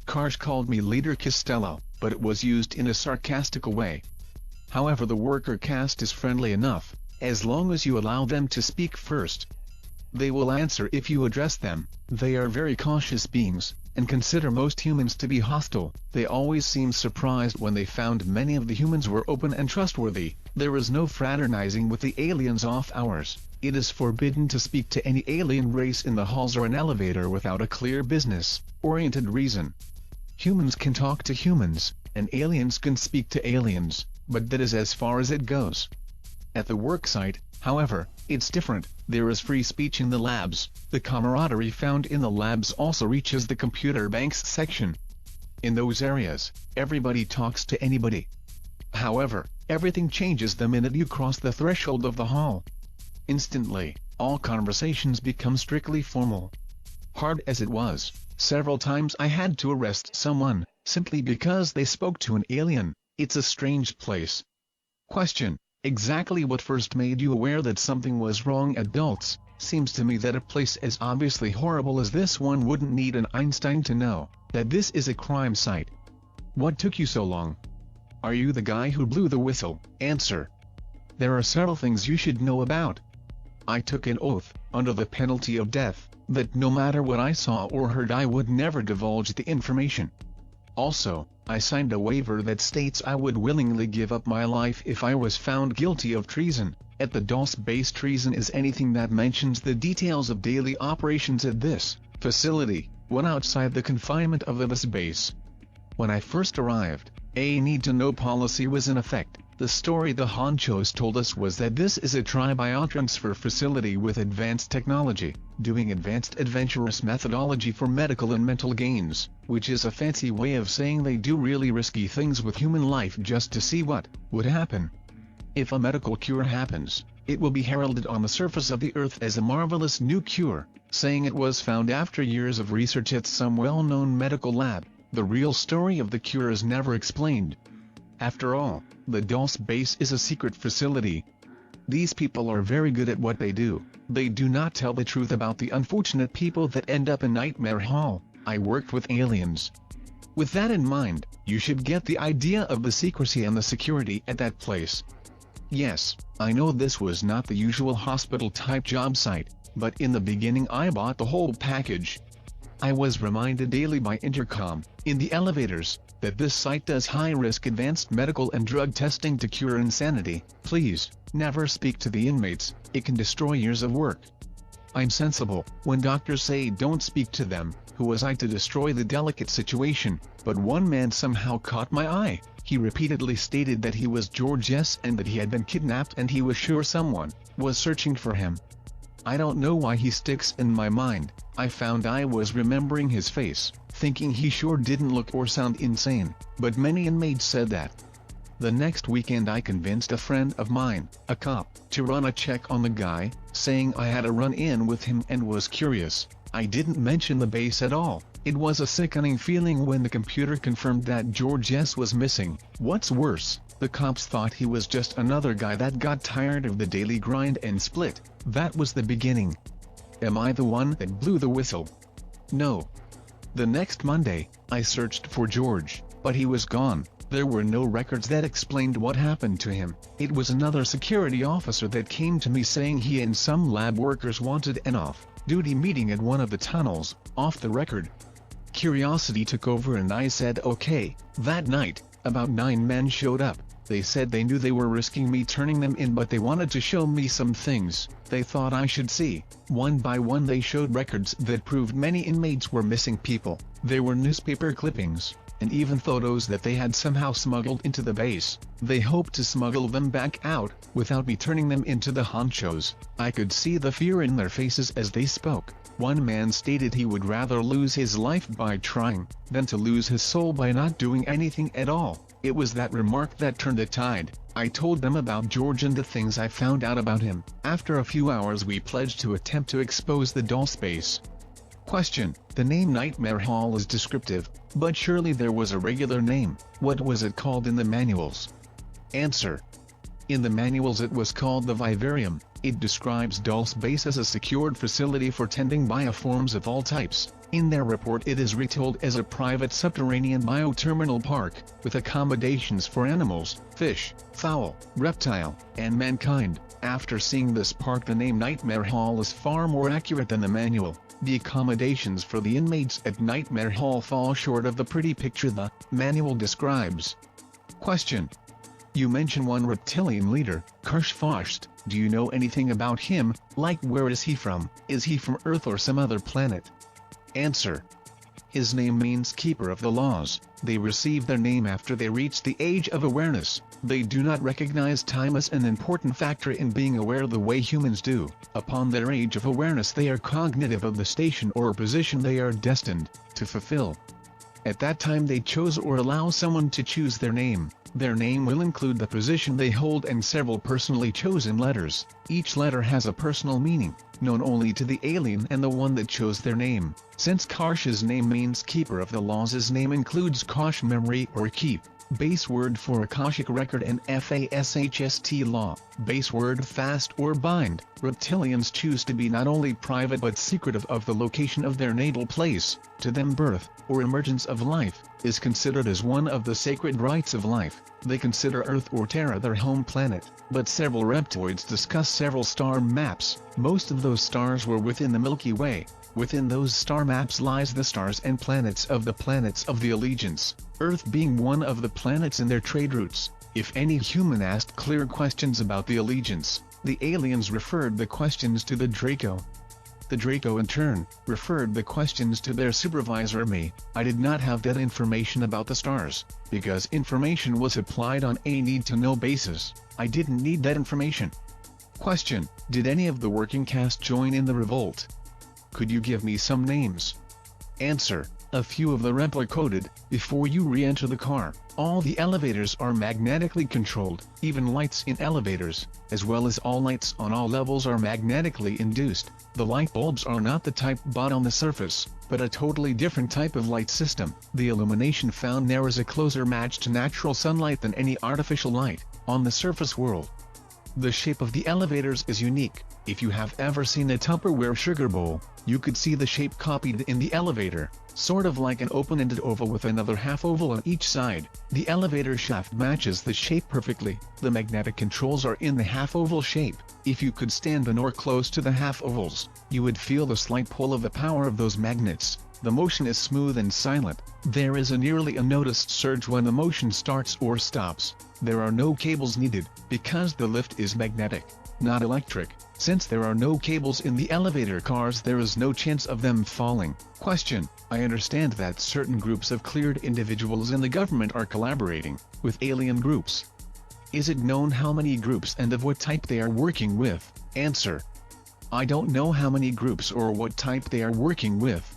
Karsh called me Leader Castello, but it was used in a sarcastic way. However, the worker caste is friendly enough, as long as you allow them to speak first. They will answer if you address them. They are very cautious beings, and consider most humans to be hostile. They always seemed surprised when they found many of the humans were open and trustworthy. There is no fraternizing with the aliens off hours. It is forbidden to speak to any alien race in the halls or an elevator without a clear business-oriented reason. Humans can talk to humans, and aliens can speak to aliens, but that is as far as it goes. At the worksite, however, it's different. There is free speech in the labs. The camaraderie found in the labs also reaches the computer banks section. In those areas, everybody talks to anybody. However, everything changes the minute you cross the threshold of the hall. Instantly, all conversations become strictly formal. Hard as it was, several times I had to arrest someone, simply because they spoke to an alien. It's a strange place. Question: exactly what first made you aware that something was wrong at Dulce? Seems to me that a place as obviously horrible as this one wouldn't need an Einstein to know that this is a crime site. What took you so long? Are you the guy who blew the whistle? Answer: there are several things you should know about. I took an oath, under the penalty of death, that no matter what I saw or heard I would never divulge the information. Also, I signed a waiver that states I would willingly give up my life if I was found guilty of treason. At the Dulce base, treason is anything that mentions the details of daily operations at this facility, when outside the confinement of this base. When I first arrived, a need-to-know policy was in effect. The story the honchos told us was that this is a tri-biotransfer facility with advanced technology, doing advanced adventurous methodology for medical and mental gains, which is a fancy way of saying they do really risky things with human life just to see what would happen. If a medical cure happens, it will be heralded on the surface of the earth as a marvelous new cure, saying it was found after years of research at some well-known medical lab. The real story of the cure is never explained. After all, the Dulce base is a secret facility. These people are very good at what they do. They do not tell the truth about the unfortunate people that end up in Nightmare Hall. I worked with aliens. With that in mind, you should get the idea of the secrecy and the security at that place. Yes, I know this was not the usual hospital-type job site, but in the beginning I bought the whole package. I was reminded daily by intercom, in the elevators, that this site does high-risk advanced medical and drug testing to cure insanity. Please, never speak to the inmates, it can destroy years of work. I'm sensible. When doctors say don't speak to them, who was I to destroy the delicate situation? But one man somehow caught my eye. He repeatedly stated that he was George S. and that he had been kidnapped and he was sure someone was searching for him. I don't know why he sticks in my mind. I found I was remembering his face, thinking he sure didn't look or sound insane, but many inmates said that. The next weekend I convinced a friend of mine, a cop, to run a check on the guy, saying I had a run-in with him and was curious. I didn't mention the base at all. It was a sickening feeling when the computer confirmed that George S. was missing. What's worse, the cops thought he was just another guy that got tired of the daily grind and split. That was the beginning. Am I the one that blew the whistle? No. The next Monday, I searched for George, but he was gone. There were no records that explained what happened to him. It was another security officer that came to me saying he and some lab workers wanted an off-duty meeting at one of the tunnels, off the record. Curiosity took over and I said okay. That night, about 9 men showed up. They said they knew they were risking me turning them in, but they wanted to show me some things they thought I should see. One by one they showed records that proved many inmates were missing people. There were newspaper clippings, and even photos that they had somehow smuggled into the base. They hoped to smuggle them back out, without me turning them into the honchos. I could see the fear in their faces as they spoke. One man stated he would rather lose his life by trying, than to lose his soul by not doing anything at all. It was that remark that turned the tide. I told them about George and the things I found out about him. After a few hours we pledged to attempt to expose the Dulce base. Question: the name Nightmare Hall is descriptive, but surely there was a regular name. What was it called in the manuals? Answer: in the manuals it was called the Vivarium. It describes Dulce Base as a secured facility for tending bioforms of all types. In their report it is retold as a private subterranean bioterminal park, with accommodations for animals, fish, fowl, reptile, and mankind. After seeing this park, the name Nightmare Hall is far more accurate than the manual. The accommodations for the inmates at Nightmare Hall fall short of the pretty picture the manual describes. Question: you mention one reptilian leader, Karsh. Do you know anything about him, like where is he from? Is he from Earth or some other planet? Answer: his name means Keeper of the Laws. They receive their name after they reach the age of awareness. They do not recognize time as an important factor in being aware the way humans do. Upon their age of awareness they are cognitive of the station or position they are destined to fulfill. At that time they chose or allow someone to choose their name. Their name will include the position they hold and several personally chosen letters. Each letter has a personal meaning, known only to the alien and the one that chose their name. Since Karsh's name means Keeper of the Laws, his name includes Kash, memory or keep, base word for Akashic record, and FASHST law, base word fast or bind. Reptilians choose to be not only private but secretive of the location of their natal place. To them birth, or emergence of life, is considered as one of the sacred rites of life. They consider Earth or Terra their home planet, but several reptoids discuss several star maps. Most of those stars were within the Milky Way. Within those star maps lies the stars and planets of the allegiance, Earth being one of the planets in their trade routes. If any human asked clear questions about the allegiance, the aliens referred the questions to the Draco. The Draco in turn referred the questions to their supervisor, me. I did not have that information about the stars, because information was applied on a need-to-know basis. I didn't need that information. Question: did any of the working cast join in the revolt? Could you give me some names? Answer: a few of the rep are coded. Before you re-enter the car, all the elevators are magnetically controlled. Even lights in elevators, as well as all lights on all levels, are magnetically induced. The light bulbs are not the type bought on the surface, but a totally different type of light system. The illumination found there is a closer match to natural sunlight than any artificial light on the surface world. The shape of the elevators is unique. If you have ever seen a Tupperware sugar bowl, you could see the shape copied in the elevator, sort of like an open-ended oval with another half-oval on each side. The elevator shaft matches the shape perfectly. The magnetic controls are in the half-oval shape. If you could stand on or close to the half-ovals, you would feel the slight pull of the power of those magnets. The motion is smooth and silent. There is a nearly unnoticed surge when the motion starts or stops. There are no cables needed, because the lift is magnetic, not electric. Since there are no cables in the elevator cars, there is no chance of them falling. Question: I understand that certain groups of cleared individuals in the government are collaborating with alien groups. Is it known how many groups and of what type they are working with? Answer: I don't know how many groups or what type they are working with.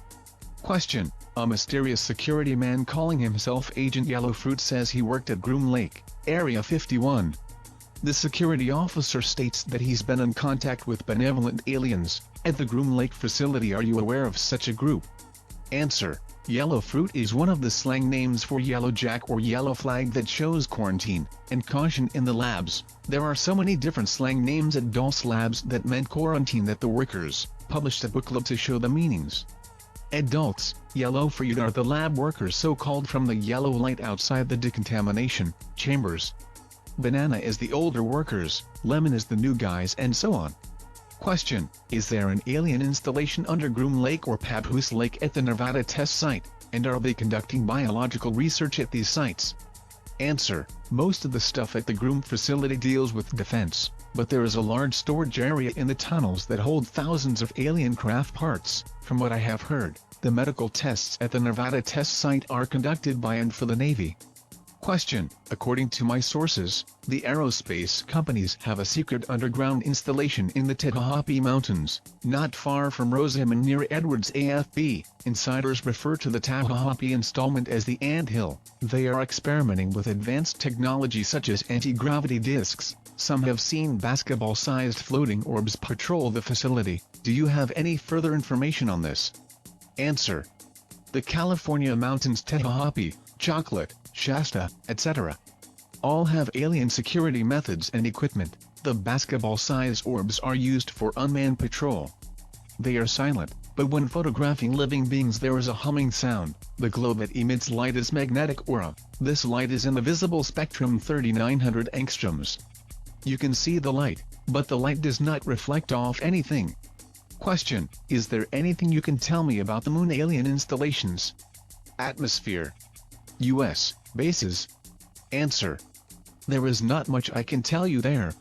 Question: a mysterious security man calling himself Agent Yellowfruit says he worked at Groom Lake, Area 51. The security officer states that he's been in contact with benevolent aliens at the Groom Lake facility. Are you aware of such a group? Answer: Yellowfruit is one of the slang names for yellow jack or yellow flag that shows quarantine and caution in the labs. There are so many different slang names at Dulce Labs that meant quarantine that the workers published a booklet to show the meanings. At Dulce, Yellowfruit are the lab workers, so called from the yellow light outside the decontamination chambers. Banana is the older workers, lemon is the new guys, and so on. Question: is there an alien installation under Groom Lake or Papoose Lake at the Nevada test site, and are they conducting biological research at these sites? Answer: most of the stuff at the Groom facility deals with defense, but there is a large storage area in the tunnels that hold thousands of alien craft parts. From what I have heard, the medical tests at the Nevada test site are conducted by and for the Navy. Question: according to my sources, the aerospace companies have a secret underground installation in the Tehachapi Mountains, not far from Rosamond near Edwards AFB. Insiders refer to the Tehachapi installment as the Ant Hill. They are experimenting with advanced technology such as anti-gravity discs. Some have seen basketball-sized floating orbs patrol the facility. Do you have any further information on this? Answer. The California mountains Tehachapi, Chocolate, Shasta, etc. all have alien security methods and equipment. The basketball-sized orbs are used for unmanned patrol. They are silent, but when photographing living beings there is a humming sound. The glow that emits light is magnetic aura. This light is in the visible spectrum 3900 angstroms. You can see the light, but the light does not reflect off anything. Question: is there anything you can tell me about the moon alien installations? Atmosphere. U.S. bases. Answer. There is not much I can tell you there.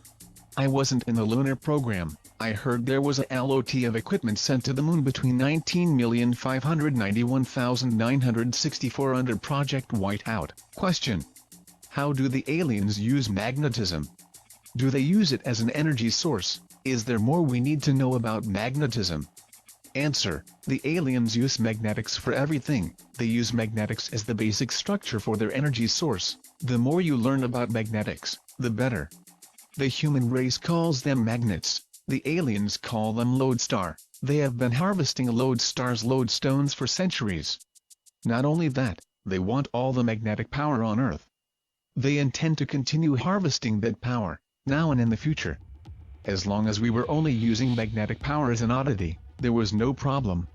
I wasn't in the lunar program. I heard there was a lot of equipment sent to the moon between 19,591,964 under Project Whiteout. Question: how do the aliens use magnetism? Do they use it as an energy source? Is there more we need to know about magnetism? Answer: the aliens use magnetics for everything. They use magnetics as the basic structure for their energy source. The more you learn about magnetics, the better. The human race calls them magnets. The aliens call them lodestar. They have been harvesting lodestar's lodestones for centuries. Not only that, they want all the magnetic power on Earth. They intend to continue harvesting that power, now and in the future. As long as we were only using magnetic power as an oddity, there was no problem.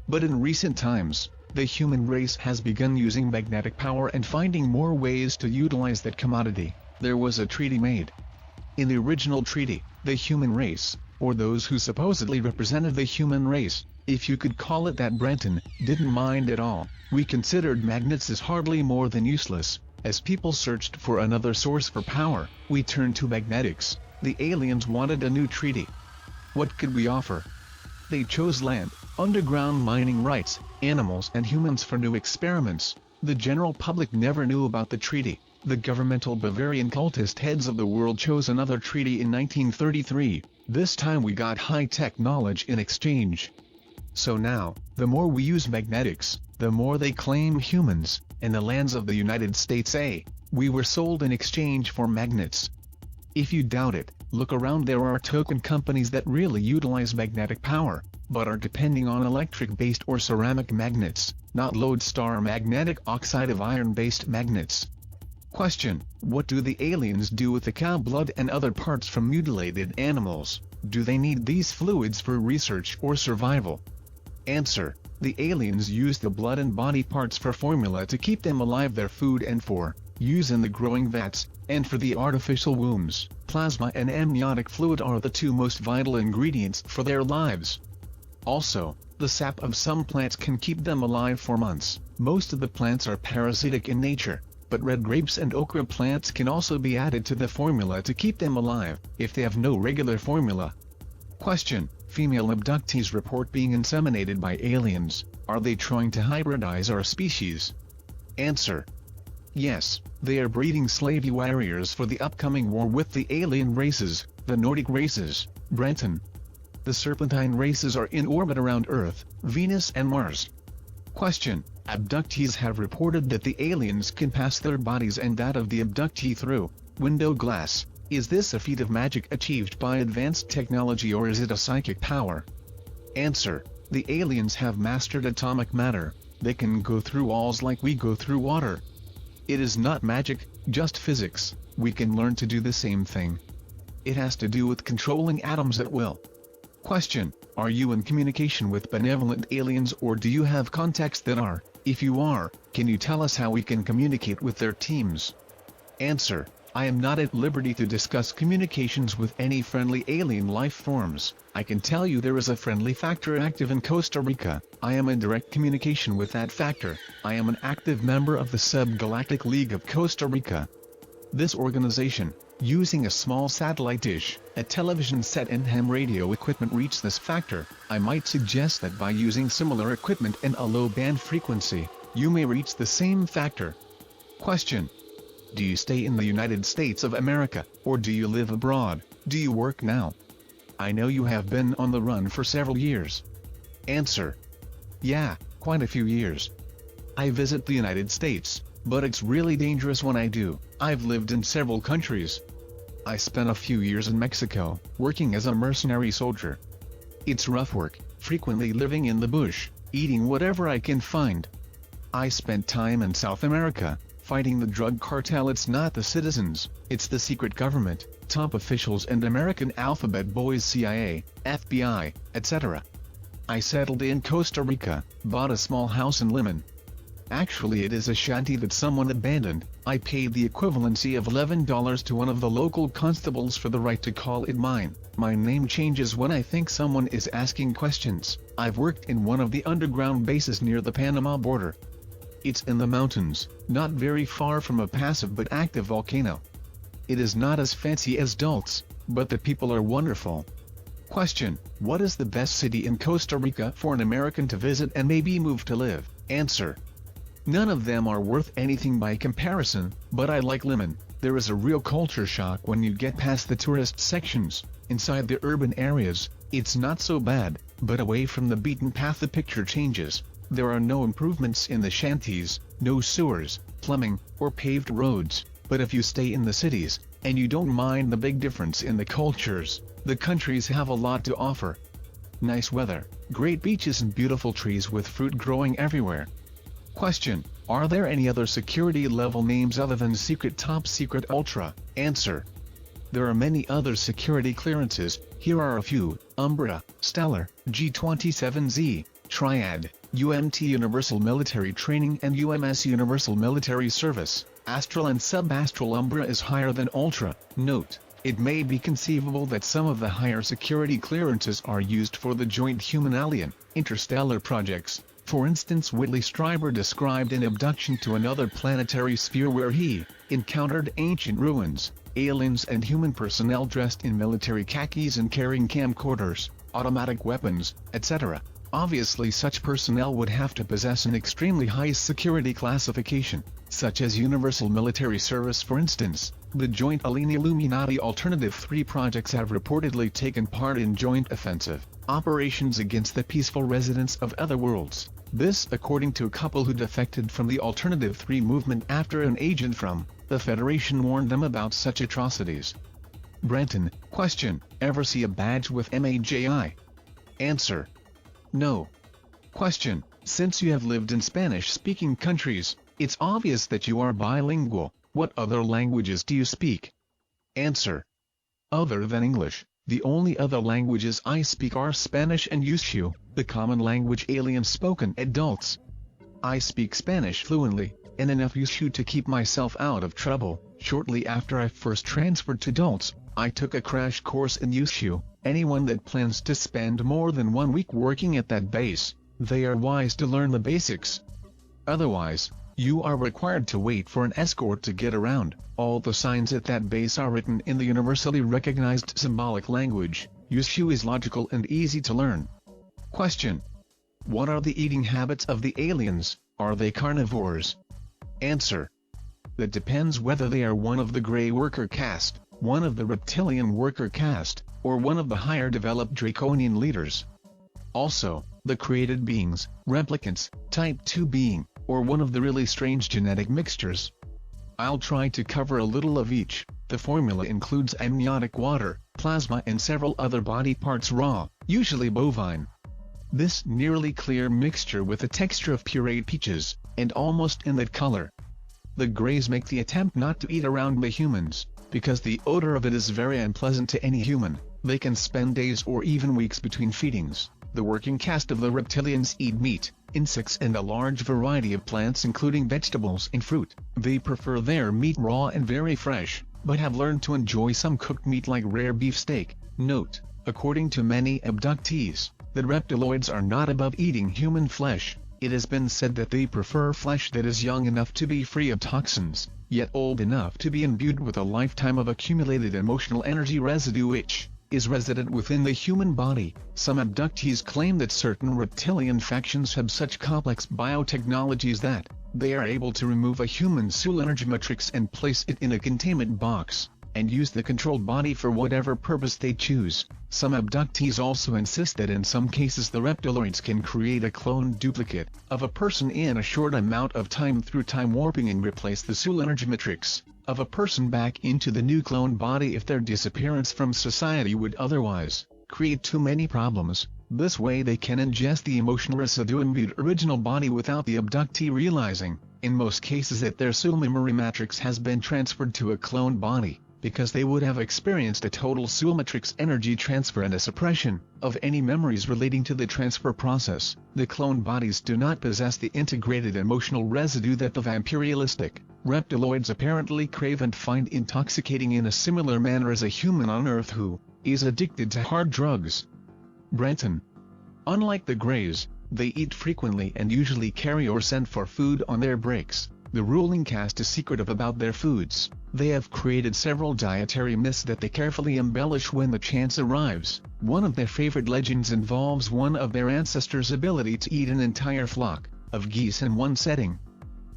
But in recent times, the human race has begun using magnetic power and finding more ways to utilize that commodity. There was a treaty made. In the original treaty, the human race, or those who supposedly represented the human race, if you could call it that, Brenton, didn't mind at all. We considered magnets as hardly more than useless. As people searched for another source for power, we turned to magnetics. The aliens wanted a new treaty. What could we offer? They chose land, underground mining rights, animals and humans for new experiments. The general public never knew about the treaty. The governmental Bavarian cultist heads of the world chose another treaty in 1933. This time we got high-tech knowledge in exchange. So now, the more we use magnetics, the more they claim humans, and the lands of the United States. We were sold in exchange for magnets. If you doubt it, look around. There are token companies that really utilize magnetic power, but are depending on electric-based or ceramic magnets, not lodestar magnetic oxide of iron-based magnets. Question: what do the aliens do with the cow blood and other parts from mutilated animals? Do they need these fluids for research or survival? Answer: the aliens use the blood and body parts for formula to keep them alive, their food, and for use in the growing vats, and for the artificial wombs. Plasma and amniotic fluid are the two most vital ingredients for their lives. Also, the sap of some plants can keep them alive for months. Most of the plants are parasitic in nature, but red grapes and okra plants can also be added to the formula to keep them alive, if they have no regular formula. Question: female abductees report being inseminated by aliens. Are they trying to hybridize our species? Answer: yes, they are breeding slave warriors for the upcoming war with the alien races, the Nordic races, Brenton. The Serpentine races are in orbit around Earth, Venus and Mars. Question: abductees have reported that the aliens can pass their bodies and that of the abductee through window glass. Is this a feat of magic achieved by advanced technology, or is it a psychic power? Answer: the aliens have mastered atomic matter. They can go through walls like we go through water. It is not magic, just physics. We can learn to do the same thing. It has to do with controlling atoms at will. Question: are you in communication with benevolent aliens, or do you have contacts that are? If you are, can you tell us how we can communicate with their teams? Answer: I am not at liberty to discuss communications with any friendly alien life forms. I can tell you there is a friendly factor active in Costa Rica. I am in direct communication with that factor. I am an active member of the Subgalactic League of Costa Rica. This organization, using a small satellite dish, a television set and ham radio equipment, reach this factor. I might suggest that by using similar equipment and a low band frequency, you may reach the same factor. Question: do you stay in the United States of America, or do you live abroad? Do you work now? I know you have been on the run for several years. Answer: yeah, quite a few years. I visit the United States, but it's really dangerous when I do. I've lived in several countries. I spent a few years in Mexico, working as a mercenary soldier. It's rough work, frequently living in the bush. eating whatever I can find. I spent time in South America, fighting the drug cartel. It's not the citizens, it's the secret government, top officials and American alphabet boys, CIA, FBI, etc. I settled in Costa Rica, bought a small house in Limon. Actually it is a shanty that someone abandoned. I paid the equivalency of $11 to one of the local constables for the right to call it mine. My name changes when I think someone is asking questions. I've worked in one of the underground bases near the Panama border. It's in the mountains, not very far from a passive but active volcano. It is not as fancy as Dulce, but the people are wonderful. Question: what is the best city in Costa Rica for an American to visit and maybe move to live? Answer: none of them are worth anything by comparison, but I like Limon. There is a real culture shock when you get past the tourist sections. Inside the urban areas, it's not so bad, but away from the beaten path the picture changes. There are no improvements in the shanties, no sewers, plumbing, or paved roads, but if you stay in the cities, and you don't mind the big difference in the cultures, the countries have a lot to offer. Nice weather, great beaches and beautiful trees with fruit growing everywhere. Question: are there any other security level names other than Secret, Top Secret, Ultra? Answer: there are many other security clearances. Here are a few: Umbra, Stellar, G27Z, Triad, UMT Universal Military Training and UMS Universal Military Service. Astral and Sub-Astral. Umbra is higher than Ultra. Note: it may be conceivable that some of the higher security clearances are used for the joint human-alien, interstellar projects. For instance, Whitley Strieber described an abduction to another planetary sphere where he encountered ancient ruins, aliens and human personnel dressed in military khakis and carrying camcorders, automatic weapons, etc. Obviously such personnel would have to possess an extremely high security classification, such as Universal Military Service for instance. The joint Alien-Illuminati Alternative 3 projects have reportedly taken part in joint offensive operations against the peaceful residents of other worlds. This according to a couple who defected from the Alternative 3 movement after an agent from the Federation warned them about such atrocities. Brenton: question: ever see a badge with MAJI? Answer: no. Question: since you have lived in Spanish-speaking countries, it's obvious that you are bilingual. What other languages do you speak? Answer: other than English, the only other languages I speak are Spanish and Yushu, the common language aliens spoken at Dulce. I speak Spanish fluently, and enough Yushu to keep myself out of trouble. Shortly after I first transferred to Dulce, I took a crash course in Yushu. Anyone that plans to spend more than 1 week working at that base, they are wise to learn the basics. Otherwise, you are required to wait for an escort to get around. All the signs at that base are written in the universally recognized symbolic language. Yushu is logical and easy to learn. Question: what are the eating habits of the aliens? Are they carnivores? Answer: that depends whether they are one of the gray worker caste, one of the reptilian worker caste, or one of the higher developed draconian leaders. Also, the created beings, replicants, type 2 being, or one of the really strange genetic mixtures. I'll try to cover a little of each. The formula includes amniotic water, plasma and several other body parts raw, usually bovine. This nearly clear mixture with a texture of pureed peaches, and almost in that color. The grays make the attempt not to eat around the humans, because the odor of it is very unpleasant to any human. They can spend days or even weeks between feedings. The working caste of the reptilians eat meat, insects and a large variety of plants including vegetables and fruit. They prefer their meat raw and very fresh, but have learned to enjoy some cooked meat like rare beefsteak. Note: according to many abductees, the reptiloids are not above eating human flesh. It has been said that they prefer flesh that is young enough to be free of toxins, yet old enough to be imbued with a lifetime of accumulated emotional energy residue which is resident within the human body. Some abductees claim that certain reptilian factions have such complex biotechnologies that they are able to remove a human's soul energy matrix and place it in a containment box, and use the controlled body for whatever purpose they choose. Some abductees also insist that in some cases the reptiloids can create a clone duplicate of a person in a short amount of time through time warping and replace the soul energy matrix of a person back into the new clone body if their disappearance from society would otherwise create too many problems. This way they can ingest the emotional residue-imbued original body without the abductee realizing, in most cases, that their soul memory matrix has been transferred to a cloned body, because they would have experienced a total soul matrix energy transfer and a suppression of any memories relating to the transfer process. The cloned bodies do not possess the integrated emotional residue that the vampirialistic reptiloids apparently crave and find intoxicating in a similar manner as a human on Earth who is addicted to hard drugs. Brenton. Unlike the Greys, they eat frequently and usually carry or send for food on their breaks. The ruling caste is secretive about their foods. They have created several dietary myths that they carefully embellish when the chance arrives. One of their favorite legends involves one of their ancestors' ability to eat an entire flock of geese in one setting.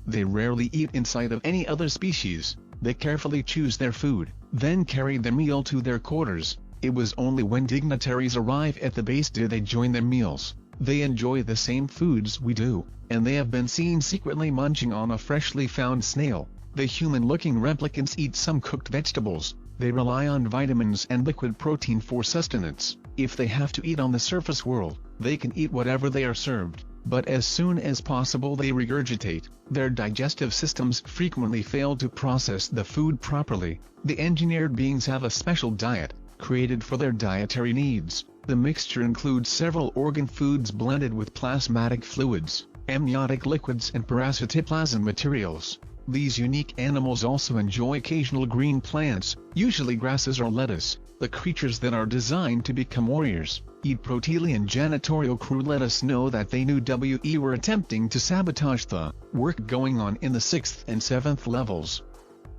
They rarely eat in sight of any other species. They carefully choose their food, then carry their meal to their quarters. It was only when dignitaries arrive at the base do they join their meals. They enjoy the same foods we do, and they have been seen secretly munching on a freshly found snail. The human-looking replicants eat some cooked vegetables. They rely on vitamins and liquid protein for sustenance. If they have to eat on the surface world, they can eat whatever they are served, but as soon as possible they regurgitate. Their digestive systems frequently fail to process the food properly. The engineered beings have a special diet, created for their dietary needs. The mixture includes several organ foods blended with plasmatic fluids, amniotic liquids and parasitoplasm materials. These unique animals also enjoy occasional green plants, usually grasses or lettuce. The creatures that are designed to become warriors eat Protelian janitorial crew. Let us know that they knew we were attempting to sabotage the work going on in the 6th and 7th levels.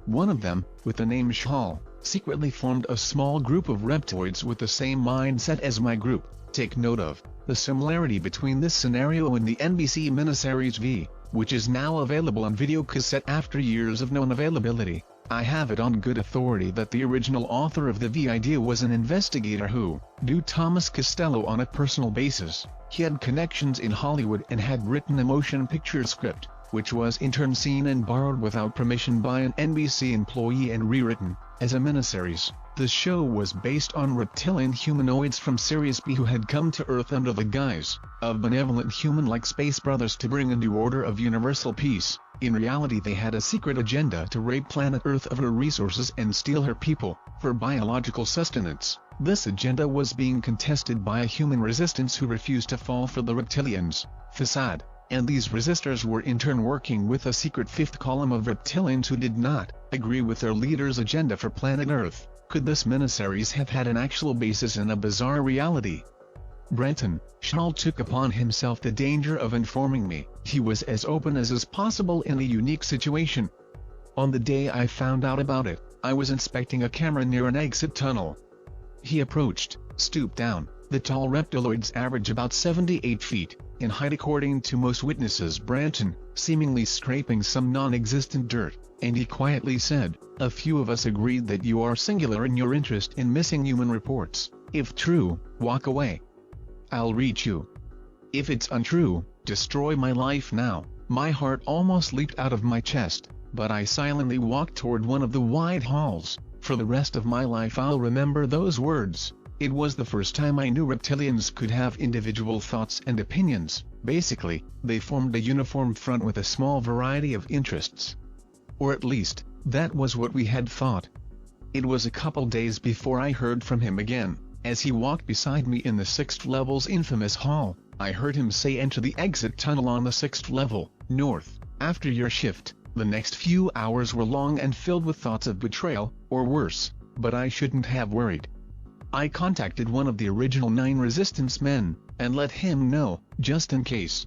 One of them, with the name Shal, secretly formed a small group of reptoids with the same mindset as my group. Take note of the similarity between this scenario and the NBC miniseries V, which is now available on videocassette after years of known availability. I have it on good authority that the original author of the V idea was an investigator who knew Thomas Castello on a personal basis. He had connections in Hollywood and had written a motion picture script, which was in turn seen and borrowed without permission by an NBC employee and rewritten as a miniseries. The show was based on reptilian humanoids from Sirius B who had come to Earth under the guise of benevolent human-like space brothers to bring a new order of universal peace. In reality they had a secret agenda to rape planet Earth of her resources and steal her people for biological sustenance. This agenda was being contested by a human resistance who refused to fall for the reptilians' facade, and these resistors were in turn working with a secret fifth column of reptilians who did not agree with their leader's agenda for planet Earth. Could this miniseries have had an actual basis in a bizarre reality? Brenton. Shal took upon himself the danger of informing me. He was as open as is possible in a unique situation. On the day I found out about it, I was inspecting a camera near an exit tunnel. He approached, stooped down. The tall reptiloids average about 78 feet in height according to most witnesses. Brenton, seemingly scraping some non-existent dirt, and he quietly said, "A few of us agreed that you are singular in your interest in missing human reports. If true, walk away. I'll reach you. If it's untrue, destroy my life now." My heart almost leaped out of my chest, but I silently walked toward one of the wide halls. For the rest of my life I'll remember those words. It was the first time I knew reptilians could have individual thoughts and opinions. Basically, they formed a uniform front with a small variety of interests. Or at least, that was what we had thought. It was a couple days before I heard from him again. As he walked beside me in the 6th level's infamous hall, I heard him say, "Enter the exit tunnel on the 6th level, north, after your shift." The next few hours were long and filled with thoughts of betrayal, or worse, but I shouldn't have worried. I contacted one of the original 9 resistance men, and let him know, just in case.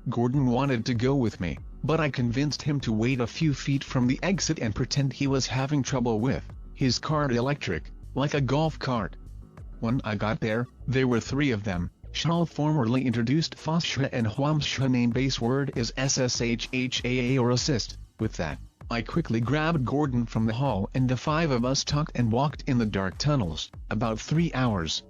Gordon wanted to go with me, but I convinced him to wait a few feet from the exit and pretend he was having trouble with his car electric, like a golf cart. When I got there, there were 3 of them. Shal formerly introduced Foshha and Huamsha. Name base word is SSHHAA or assist. With that, I quickly grabbed Gordon from the hall and the 5 of us talked and walked in the dark tunnels, about 3 hours.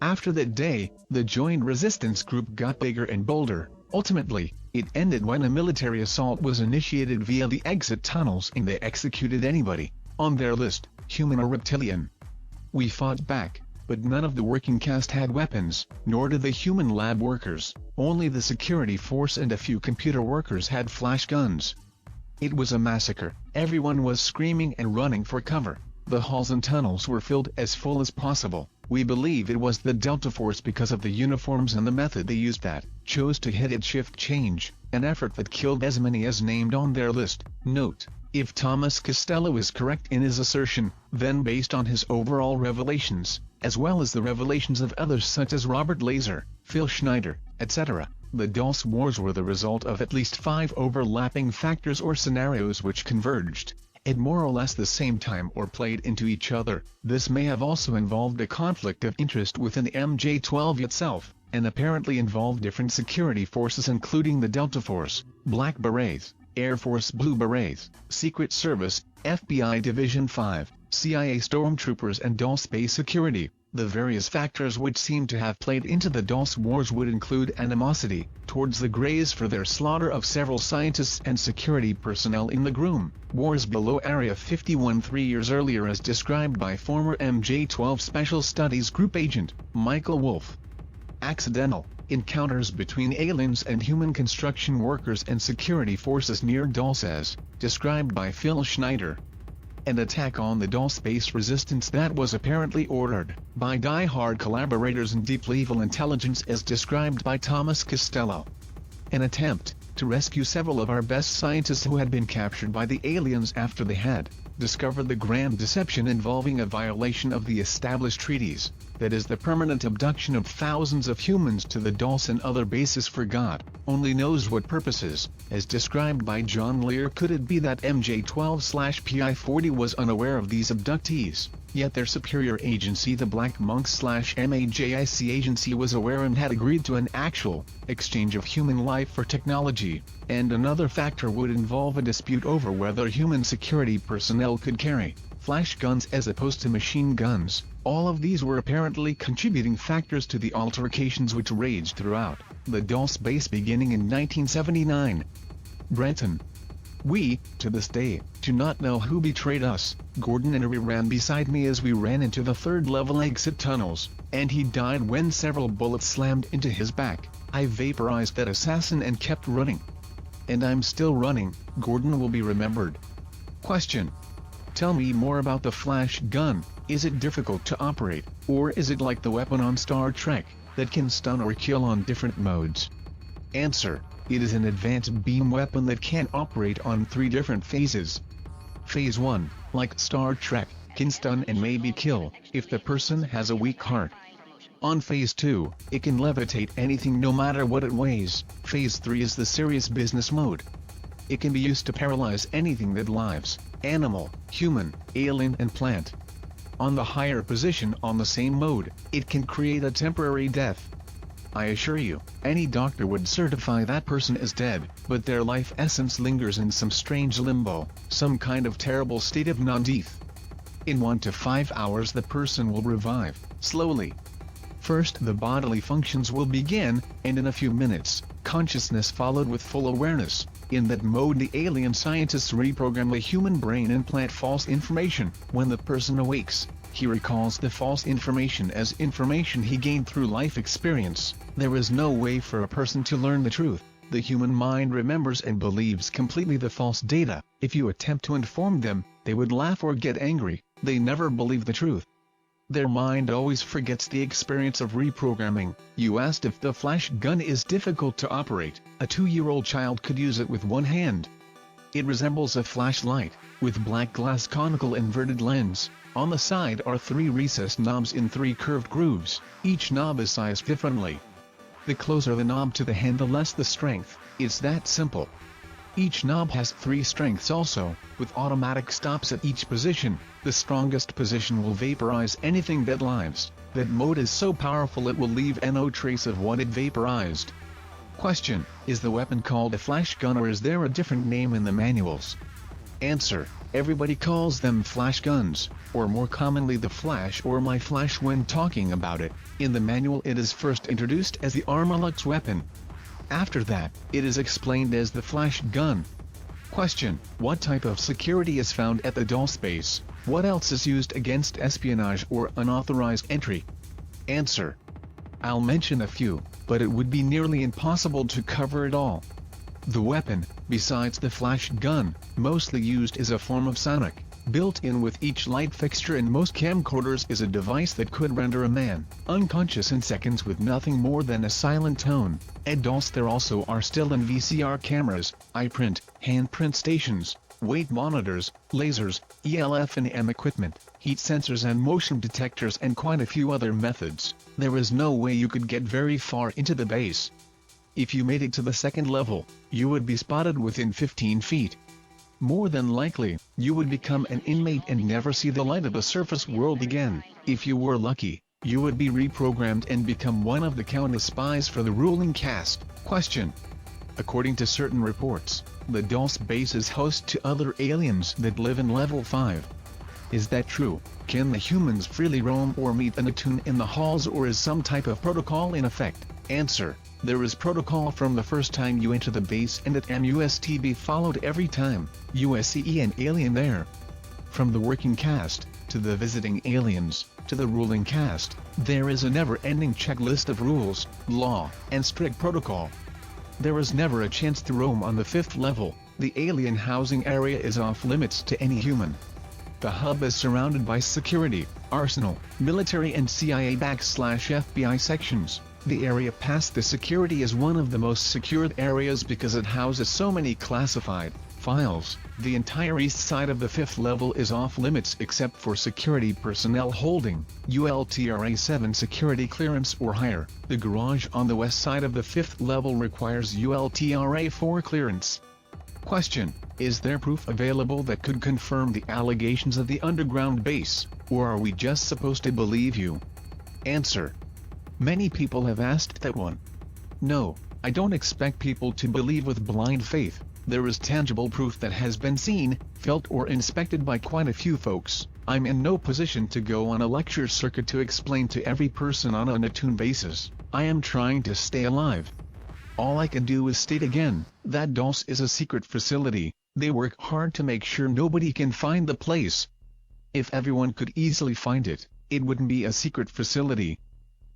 After that day, the joined resistance group got bigger and bolder. Ultimately, it ended when a military assault was initiated via the exit tunnels and they executed anybody on their list, human or reptilian. We fought back. but none of the working cast had weapons, nor did the human lab workers. Only the security force and a few computer workers had flash guns. It was a massacre. Everyone was screaming and running for cover. The halls and tunnels were filled as full as possible. We believe it was the Delta Force because of the uniforms and the method they used that chose to hit at shift change, an effort that killed as many as named on their list. Note: if Thomas Castello is correct in his assertion, then based on his overall revelations, as well as the revelations of others such as Robert Laser, Phil Schneider, etc., the Dulce Wars were the result of at least 5 overlapping factors or scenarios which converged at more or less the same time or played into each other. This may have also involved a conflict of interest within the MJ-12 itself, and apparently involved different security forces including the Delta Force, Black Berets, Air Force Blue Berets, Secret Service, FBI Division 5, CIA Stormtroopers and Dulce Base Security. The various factors which seem to have played into the Dulce Wars would include animosity towards the Greys for their slaughter of several scientists and security personnel in the Groom Wars below Area 51 3 years earlier as described by former MJ-12 Special Studies Group agent Michael Wolff. Accidental encounters between aliens and human construction workers and security forces near Dulce as described by Phil Schneider. An attack on the Dulce base resistance that was apparently ordered by die-hard collaborators and deeply evil intelligence as described by Thomas Castello. An attempt to rescue several of our best scientists who had been captured by the aliens after they had discovered the grand deception involving a violation of the established treaties, that is the permanent abduction of thousands of humans to the Dulce and other bases for God only knows what purposes, as described by John Lear. Could it be that MJ-12/PI-40 was unaware of these abductees, yet their superior agency the Black Monks/MAJIC agency was aware and had agreed to an actual exchange of human life for technology? And another factor would involve a dispute over whether human security personnel could carry flash guns as opposed to machine guns. All of these were apparently contributing factors to the altercations which raged throughout the Dulce base beginning in 1979. Brenton. We, to this day, do not know who betrayed us. Gordon Enery ran beside me as we ran into the third-level exit tunnels, and he died when several bullets slammed into his back. I vaporized that assassin and kept running. And I'm still running. Gordon will be remembered. Question. Tell me more about the flash gun. Is it difficult to operate, or is it like the weapon on Star Trek, that can stun or kill on different modes? Answer. It is an advanced beam weapon that can operate on 3 different phases. Phase 1, like Star Trek, can stun and maybe kill, if the person has a weak heart. On Phase 2, it can levitate anything no matter what it weighs. Phase 3 is the serious business mode. It can be used to paralyze anything that lives, animal, human, alien and plant. On the higher position on the same mode, it can create a temporary death. I assure you, any doctor would certify that person is dead, but their life essence lingers in some strange limbo, some kind of terrible state of non-death. In 1 to 5 hours the person will revive, slowly. First the bodily functions will begin, and in a few minutes, consciousness followed with full awareness. In that mode the alien scientists reprogram the human brain and plant false information. When the person awakes, he recalls the false information as information he gained through life experience. There is no way for a person to learn the truth. The human mind remembers and believes completely the false data. If you attempt to inform them, they would laugh or get angry. They never believe the truth. Their mind always forgets the experience of reprogramming. You asked if the flash gun is difficult to operate. A 2-year-old child could use it with one hand. It resembles a flashlight, with black glass conical inverted lens. On the side are 3 recessed knobs in 3 curved grooves. Each knob is sized differently. The closer the knob to the hand, the less the strength. It's that simple. Each knob has 3 strengths also, with automatic stops at each position. The strongest position will vaporize anything that lives. That mode is so powerful it will leave no trace of what it vaporized. Question. Is the weapon called a flash gun or is there a different name in the manuals? Answer. Everybody calls them flash guns, or more commonly the flash or my flash when talking about it. In the manual it is first introduced as the Armalux weapon. After that, it is explained as the flash gun. Question. What type of security is found at the Dulce base? What else is used against espionage or unauthorized entry? Answer. I'll mention a few, but it would be nearly impossible to cover it all. The weapon, besides the flash gun, mostly used is a form of sonic. Built in with each light fixture in most camcorders is a device that could render a man unconscious in seconds with nothing more than a silent tone. Dulce. There also are still and VCR cameras, iPrint, handprint stations, weight monitors, lasers, ELF and EM equipment, heat sensors and motion detectors and quite a few other methods. There is no way you could get very far into the base. If you made it to the second level, you would be spotted within 15 feet. More than likely, you would become an inmate and never see the light of the surface world again. If you were lucky, you would be reprogrammed and become one of the countless spies for the ruling caste. Question. According to certain reports, the Dulce base is host to other aliens that live in level 5. Is that true? Can the humans freely roam or meet an attune in the halls, or is some type of protocol in effect? Answer. There is protocol from the first time you enter the base, and it must be followed every time you see an alien there. From the working caste, to the visiting aliens, to the ruling caste, there is a never-ending checklist of rules, law, and strict protocol. There is never a chance to roam on the 5th level. The alien housing area is off limits to any human. The hub is surrounded by security, arsenal, military and CIA/FBI sections. The area past the security is one of the most secured areas because it houses so many classified files. The entire east side of the 5th level is off limits except for security personnel holding ULTRA 7 security clearance or higher. The garage on the west side of the 5th level requires ULTRA 4 clearance. Question. Is there proof available that could confirm the allegations of the underground base, or are we just supposed to believe you? Answer. Many people have asked that one. No, I don't expect people to believe with blind faith. There is tangible proof that has been seen, felt or inspected by quite a few folks. I'm in no position to go on a lecture circuit to explain to every person on an attune basis. I am trying to stay alive. All I can do is state again, that Dulce is a secret facility. They work hard to make sure nobody can find the place. If everyone could easily find it, it wouldn't be a secret facility.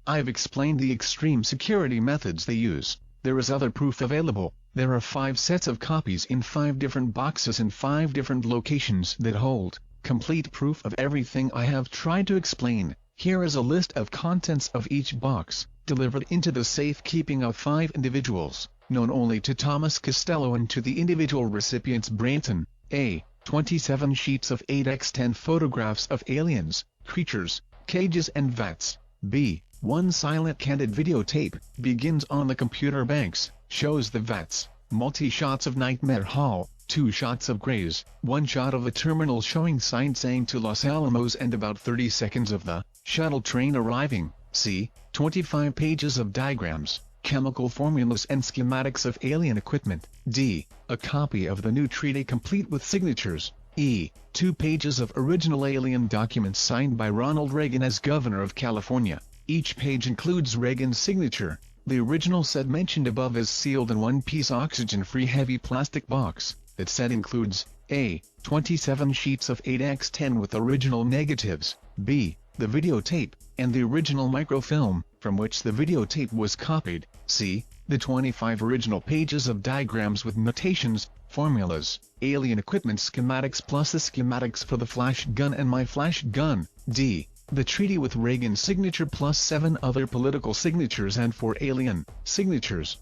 I've explained the extreme security methods they use. There is other proof available. There are 5 sets of copies in 5 different boxes in 5 different locations that hold complete proof of everything I have tried to explain. Here is a list of contents of each box, delivered into the safekeeping of 5 individuals, known only to Thomas Castello and to the individual recipients. Branton. A. 27 sheets of 8x10 photographs of aliens, creatures, cages and vats. B. 1 silent candid videotape, begins on the computer banks, shows the vats, multi-shots of Nightmare Hall, 2 shots of Grays, 1 shot of the terminal showing sign saying to Los Alamos and about 30 seconds of the shuttle train arriving. C. 25 pages of diagrams, chemical formulas and schematics of alien equipment. D. A copy of the new treaty complete with signatures. E. 2 pages of original alien documents signed by Ronald Reagan as Governor of California. Each page includes Reagan's signature. The original set mentioned above is sealed in one-piece oxygen-free heavy plastic box. That set includes A. 27 sheets of 8x10 with original negatives, B. The videotape, and the original microfilm, from which the videotape was copied, C. The 25 original pages of diagrams with notations, formulas, alien equipment schematics plus the schematics for the flash gun and my flash gun, D. The treaty with Reagan's signature plus 7 other political signatures and 4 alien signatures.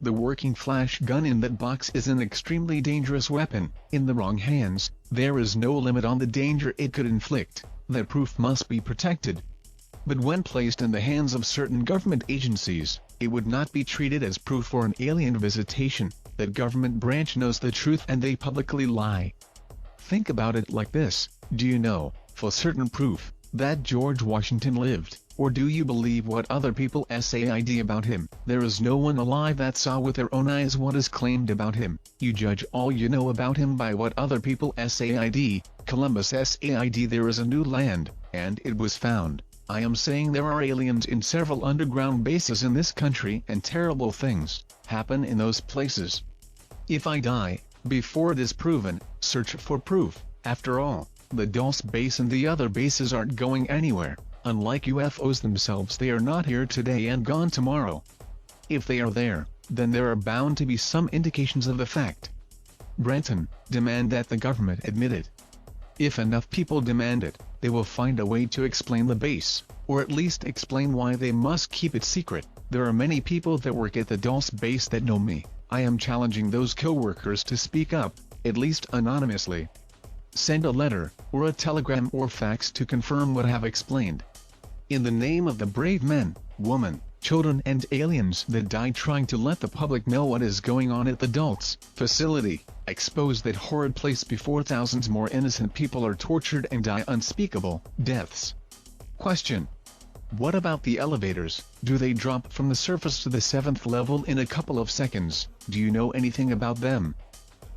The working flash gun in that box is an extremely dangerous weapon. In the wrong hands, there is no limit on the danger it could inflict. That proof must be protected. But when placed in the hands of certain government agencies, it would not be treated as proof for an alien visitation. That government branch knows the truth and they publicly lie. Think about it like this. Do you know, for certain proof, that George Washington lived, or do you believe what other people said about him? There is no one alive that saw with their own eyes what is claimed about him. You judge all you know about him by what other people said. Columbus said there is a new land, and it was found. I am saying there are aliens in several underground bases in this country and terrible things happen in those places. If I die before it is proven, search for proof. After all, the Dulce base and the other bases aren't going anywhere. Unlike UFOs themselves, they are not here today and gone tomorrow. If they are there, then there are bound to be some indications of the fact. Brenton, demand that the government admit it. If enough people demand it, they will find a way to explain the base, or at least explain why they must keep it secret. There are many people that work at the Dulce base that know me. I am challenging those co-workers to speak up, at least anonymously. Send a letter, or a telegram or fax to confirm what I have explained. In the name of the brave men, women, children and aliens that died trying to let the public know what is going on at the Dulce facility, expose that horrid place before thousands more innocent people are tortured and die unspeakable deaths. Question. What about the elevators? Do they drop from the surface to the 7th level in a couple of seconds? Do you know anything about them?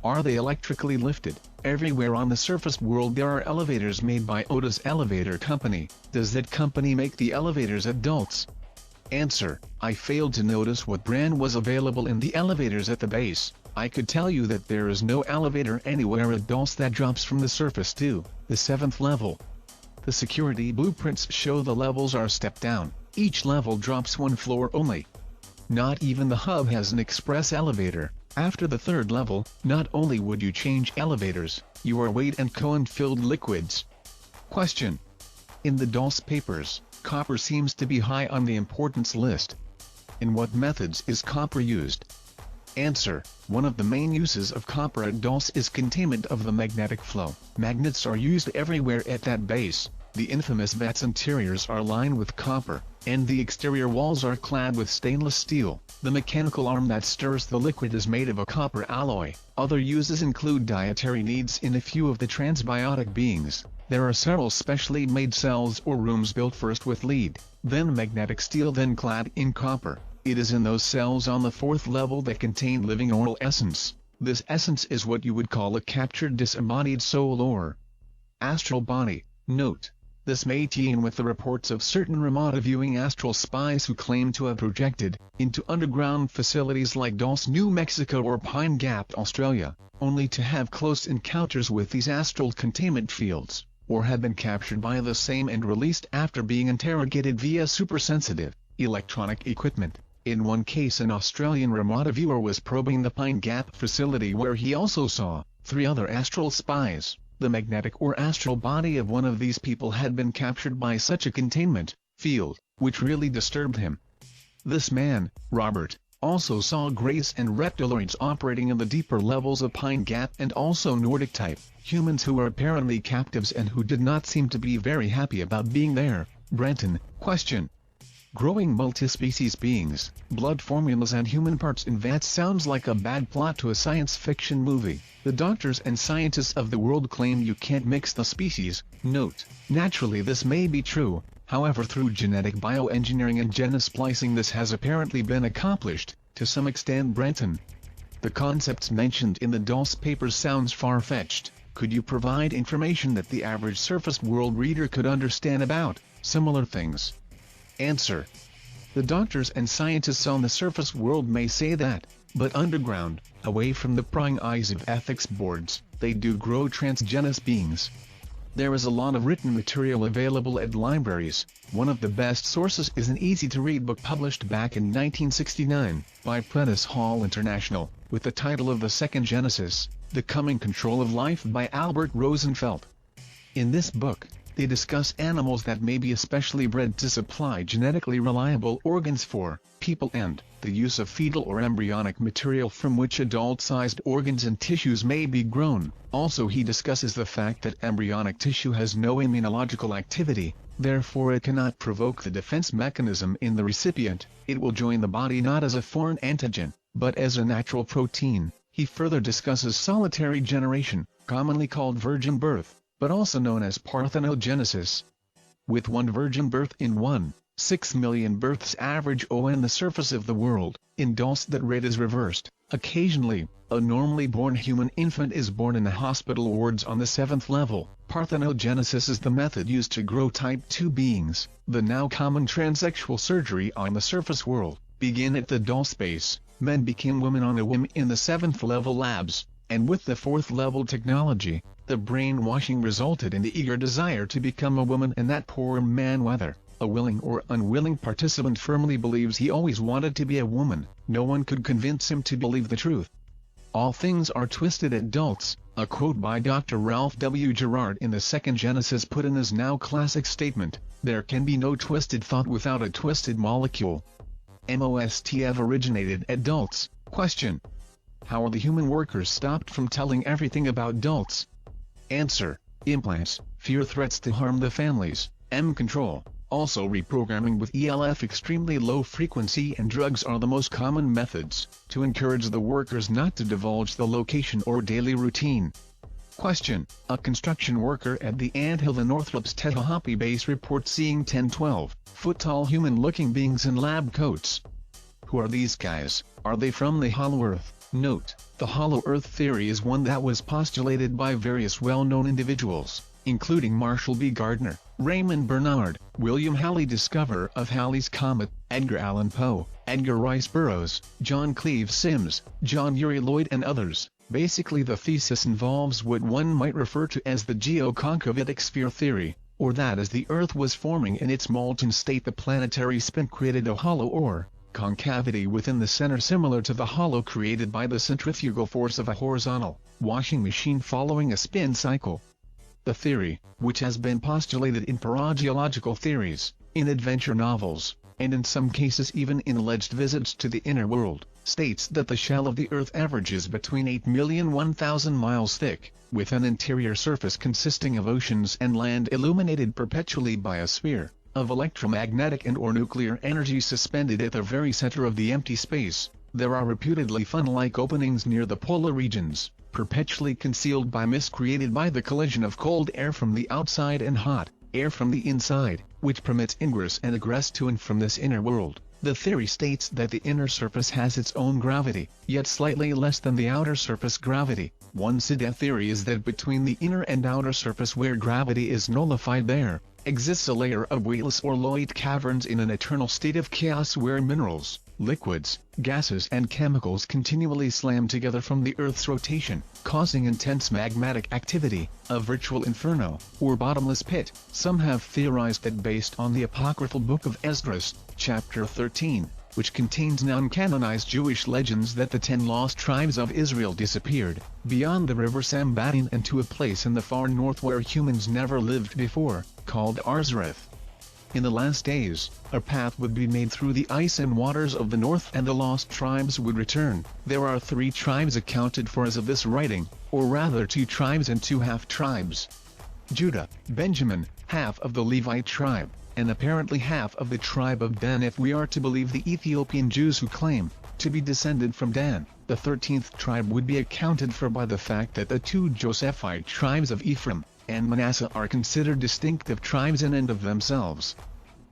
Are they electrically lifted? Everywhere on the surface world there are elevators made by Otis Elevator Company. Does that company make the elevators at Dulce? Answer. I failed to notice what brand was available in the elevators at the base. I could tell you that there is no elevator anywhere at Dulce that drops from the surface to the 7th level. The security blueprints show the levels are stepped down. Each level drops one floor only. Not even the hub has an express elevator. After the 3rd level, not only would you change elevators, you are weight and cone-filled liquids. Question. In the Dulce papers, copper seems to be high on the importance list. In what methods is copper used? Answer. One of the main uses of copper at Dulce is containment of the magnetic flow. Magnets are used everywhere at that base. The infamous vats interiors are lined with copper, and the exterior walls are clad with stainless steel. The mechanical arm that stirs the liquid is made of a copper alloy. Other uses include dietary needs in a few of the transbiotic beings. There are several specially made cells or rooms built first with lead, then magnetic steel, then clad in copper. It is in those cells on the 4th level that contain living oral essence. This essence is what you would call a captured disembodied soul or astral body. Note. This may tie in with the reports of certain remote viewing astral spies who claim to have projected into underground facilities like Dulce, New Mexico or Pine Gap, Australia, only to have close encounters with these astral containment fields, or have been captured by the same and released after being interrogated via supersensitive electronic equipment. In one case, an Australian remote viewer was probing the Pine Gap facility where he also saw 3 other astral spies. The magnetic or astral body of one of these people had been captured by such a containment field, which really disturbed him. This man, Robert, also saw Grace and reptiloids operating in the deeper levels of Pine Gap and also Nordic type humans who were apparently captives and who did not seem to be very happy about being there. Brenton. Question. Growing multi-species beings, blood formulas and human parts in vats sounds like a bad plot to a science fiction movie. The doctors and scientists of the world claim you can't mix the species. Note. Naturally this may be true, however through genetic bioengineering and genosplicing this has apparently been accomplished, to some extent. Brenton. The concepts mentioned in the Dulce papers sounds far-fetched. Could you provide information that the average surface world reader could understand about similar things? Answer. The doctors and scientists on the surface world may say that, but underground, away from the prying eyes of ethics boards, they do grow transgenous beings. There is a lot of written material available at libraries. One of the best sources is an easy-to-read book published back in 1969 by Prentice Hall International, with the title of The Second Genesis, The Coming Control of Life by Albert Rosenfeld. In this book, they discuss animals that may be especially bred to supply genetically reliable organs for people and the use of fetal or embryonic material from which adult-sized organs and tissues may be grown. Also he discusses the fact that embryonic tissue has no immunological activity, therefore it cannot provoke the defense mechanism in the recipient. It will join the body not as a foreign antigen, but as a natural protein. He further discusses solitary generation, commonly called virgin birth, but also known as parthenogenesis. With one virgin birth in 1.6 million births average on the surface of the world, in Dulce that rate is reversed. Occasionally, a normally born human infant is born in the hospital wards on the 7th level. Parthenogenesis is the method used to grow type 2 beings. The now common transsexual surgery on the surface world began at the Dulce base. Men became women on a whim in the 7th level labs, and with the 4th level technology, the brainwashing resulted in the eager desire to become a woman and that poor man, whether A willing or unwilling participant firmly believes he always wanted to be a woman. No one could convince him to believe the truth. All things are twisted at Dulce, a quote by Dr. Ralph W. Gerard in the second Genesis put in his now classic statement, "There can be no twisted thought without a twisted molecule." MOSTF originated at Dulce. Question: how are the human workers stopped from telling everything about Dulce? Answer: implants, fear threats to harm the families, control. Also reprogramming with ELF extremely low frequency and drugs are the most common methods, to encourage the workers not to divulge the location or daily routine. Question: a construction worker at the anthill in Northrop's Tehachapi base reports seeing 10-12-foot-tall human-looking beings in lab coats. Who are these guys? Are they from the Hollow Earth? Note: the Hollow Earth theory is one that was postulated by various well-known individuals, including Marshall B. Gardner, Raymond Bernard, William Halley, discoverer of Halley's Comet, Edgar Allan Poe, Edgar Rice Burroughs, John Cleve Sims, John Uri Lloyd and others. Basically the thesis involves what one might refer to as the geoconcavitic sphere theory, or that as the Earth was forming in its molten state the planetary spin created a hollow or concavity within the center similar to the hollow created by the centrifugal force of a horizontal washing machine following a spin cycle. The theory, which has been postulated in parageological theories, in adventure novels, and in some cases even in alleged visits to the inner world, states that the shell of the Earth averages between 8,001,000 miles thick, with an interior surface consisting of oceans and land illuminated perpetually by a sphere of electromagnetic and or nuclear energy suspended at the very center of the empty space. There are reputedly funnel-like openings near the polar regions, perpetually concealed by mist created by the collision of cold air from the outside and hot air from the inside, which permits ingress and egress to and from this inner world. The theory states that the inner surface has its own gravity, yet slightly less than the outer surface gravity. One side theory is that between the inner and outer surface where gravity is nullified there exists a layer of weightless or light caverns in an eternal state of chaos where minerals, liquids, gases and chemicals continually slam together from the Earth's rotation, causing intense magmatic activity, a virtual inferno, or bottomless pit. Some have theorized that based on the apocryphal book of Esdras, chapter 13, which contains non-canonized Jewish legends that the 10 lost tribes of Israel disappeared beyond the river Sambatine and to a place in the far north where humans never lived before, called Arzareth. In the last days, a path would be made through the ice and waters of the north and the lost tribes would return. There are 3 tribes accounted for as of this writing, or rather 2 tribes and 2 half-tribes. Judah, Benjamin, half of the Levite tribe, and apparently half of the tribe of Dan if we are to believe the Ethiopian Jews who claim to be descended from Dan. The 13th tribe would be accounted for by the fact that the 2 Josephite tribes of Ephraim and Manasseh are considered distinctive tribes in and of themselves.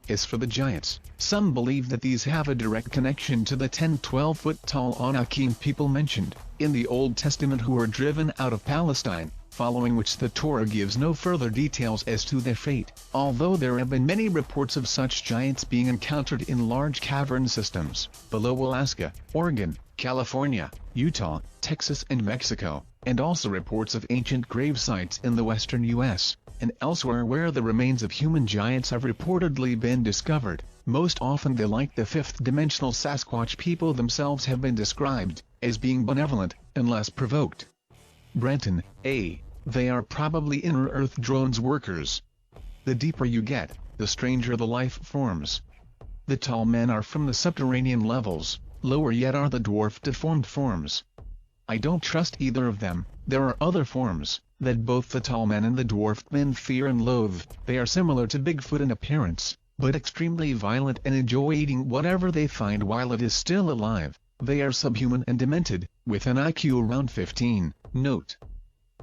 As for the giants, some believe that these have a direct connection to the 10-12-foot-tall Anakim people mentioned in the Old Testament who were driven out of Palestine, following which the Torah gives no further details as to their fate, although there have been many reports of such giants being encountered in large cavern systems below Alaska, Oregon, California, Utah, Texas and Mexico, and also reports of ancient grave sites in the western U.S. and elsewhere where the remains of human giants have reportedly been discovered. Most often they, like the fifth-dimensional Sasquatch people themselves, have been described as being benevolent, unless provoked. Brenton, A. They are probably inner Earth drones workers. The deeper you get, the stranger the life forms. The tall men are from the subterranean levels, lower yet are the dwarf deformed forms. I don't trust either of them. There are other forms that both the tall men and the dwarfed men fear and loathe. They are similar to Bigfoot in appearance, but extremely violent and enjoy eating whatever they find while it is still alive. They are subhuman and demented, with an IQ around 15. Note: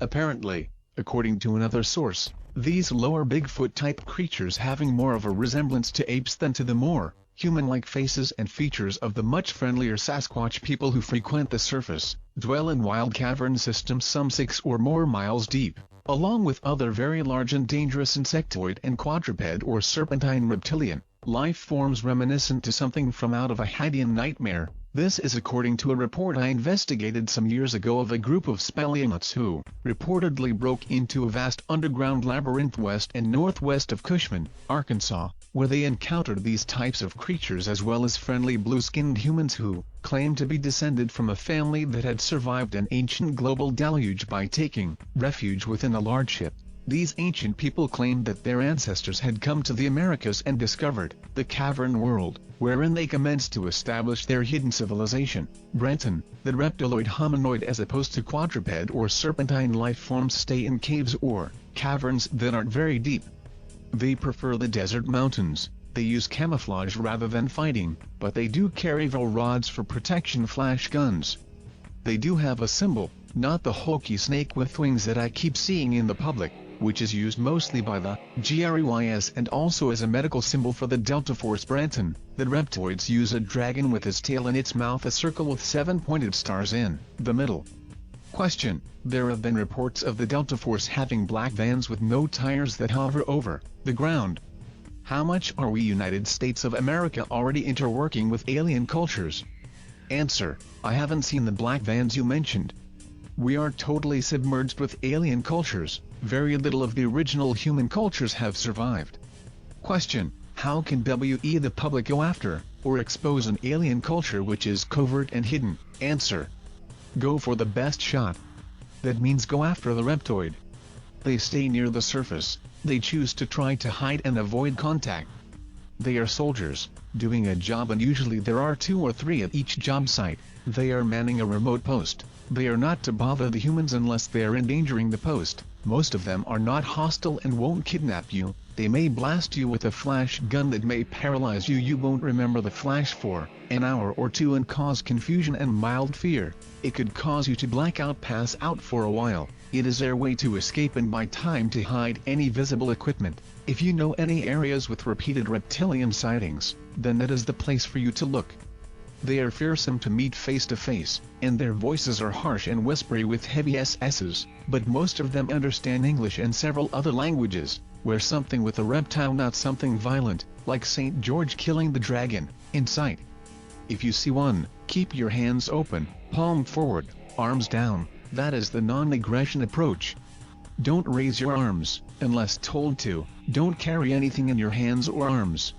apparently, according to another source, these lower Bigfoot-type creatures having more of a resemblance to apes than to the more human-like faces and features of the much friendlier Sasquatch people who frequent the surface, dwell in wild cavern systems some 6 or more miles deep, along with other very large and dangerous insectoid and quadruped or serpentine reptilian life forms reminiscent to something from out of a Hadean nightmare. This is according to a report I investigated some years ago of a group of speleologists who reportedly broke into a vast underground labyrinth west and northwest of Cushman, Arkansas, where they encountered these types of creatures as well as friendly blue-skinned humans who claimed to be descended from a family that had survived an ancient global deluge by taking refuge within a large ship. These ancient people claimed that their ancestors had come to the Americas and discovered the cavern world, wherein they commenced to establish their hidden civilization. Brenton, the reptiloid hominoid as opposed to quadruped or serpentine life forms stay in caves or caverns that aren't very deep. They prefer the desert mountains. They use camouflage rather than fighting, but they do carry vol rods for protection, flash guns. They do have a symbol, not the hokey snake with wings that I keep seeing in the public, which is used mostly by the GREYS and also as a medical symbol for the Delta Force. Brenton, the reptoids use a dragon with its tail in its mouth, a circle with 7 pointed stars in the middle. Question: there have been reports of the Delta Force having black vans with no tires that hover over the ground. How much are we United States of America already interworking with alien cultures? Answer: I haven't seen the black vans you mentioned. We are totally submerged with alien cultures. Very little of the original human cultures have survived. Question: how can we the public go after or expose an alien culture which is covert and hidden? Answer: go for the best shot. That means go after the reptoid. They stay near the surface. They choose to try to hide and avoid contact. They are soldiers, doing a job, and usually there are 2 or 3 at each job site. They are manning a remote post. They are not to bother the humans unless they are endangering the post. Most of them are not hostile and won't kidnap you. They may blast you with a flash gun that may paralyze you. You won't remember the flash for an hour or 2 and cause confusion and mild fear. It could cause you to black out, pass out for a while. It is their way to escape and buy time to hide any visible equipment. If you know any areas with repeated reptilian sightings, then that is the place for you to look. They are fearsome to meet face to face, and their voices are harsh and whispery with heavy SS's, but most of them understand English and several other languages. Wear something with a reptile, not something violent, like St. George killing the dragon, in sight. If you see one, keep your hands open, palm forward, arms down. That is the non-aggression approach. Don't raise your arms, unless told to. Don't carry anything in your hands or arms.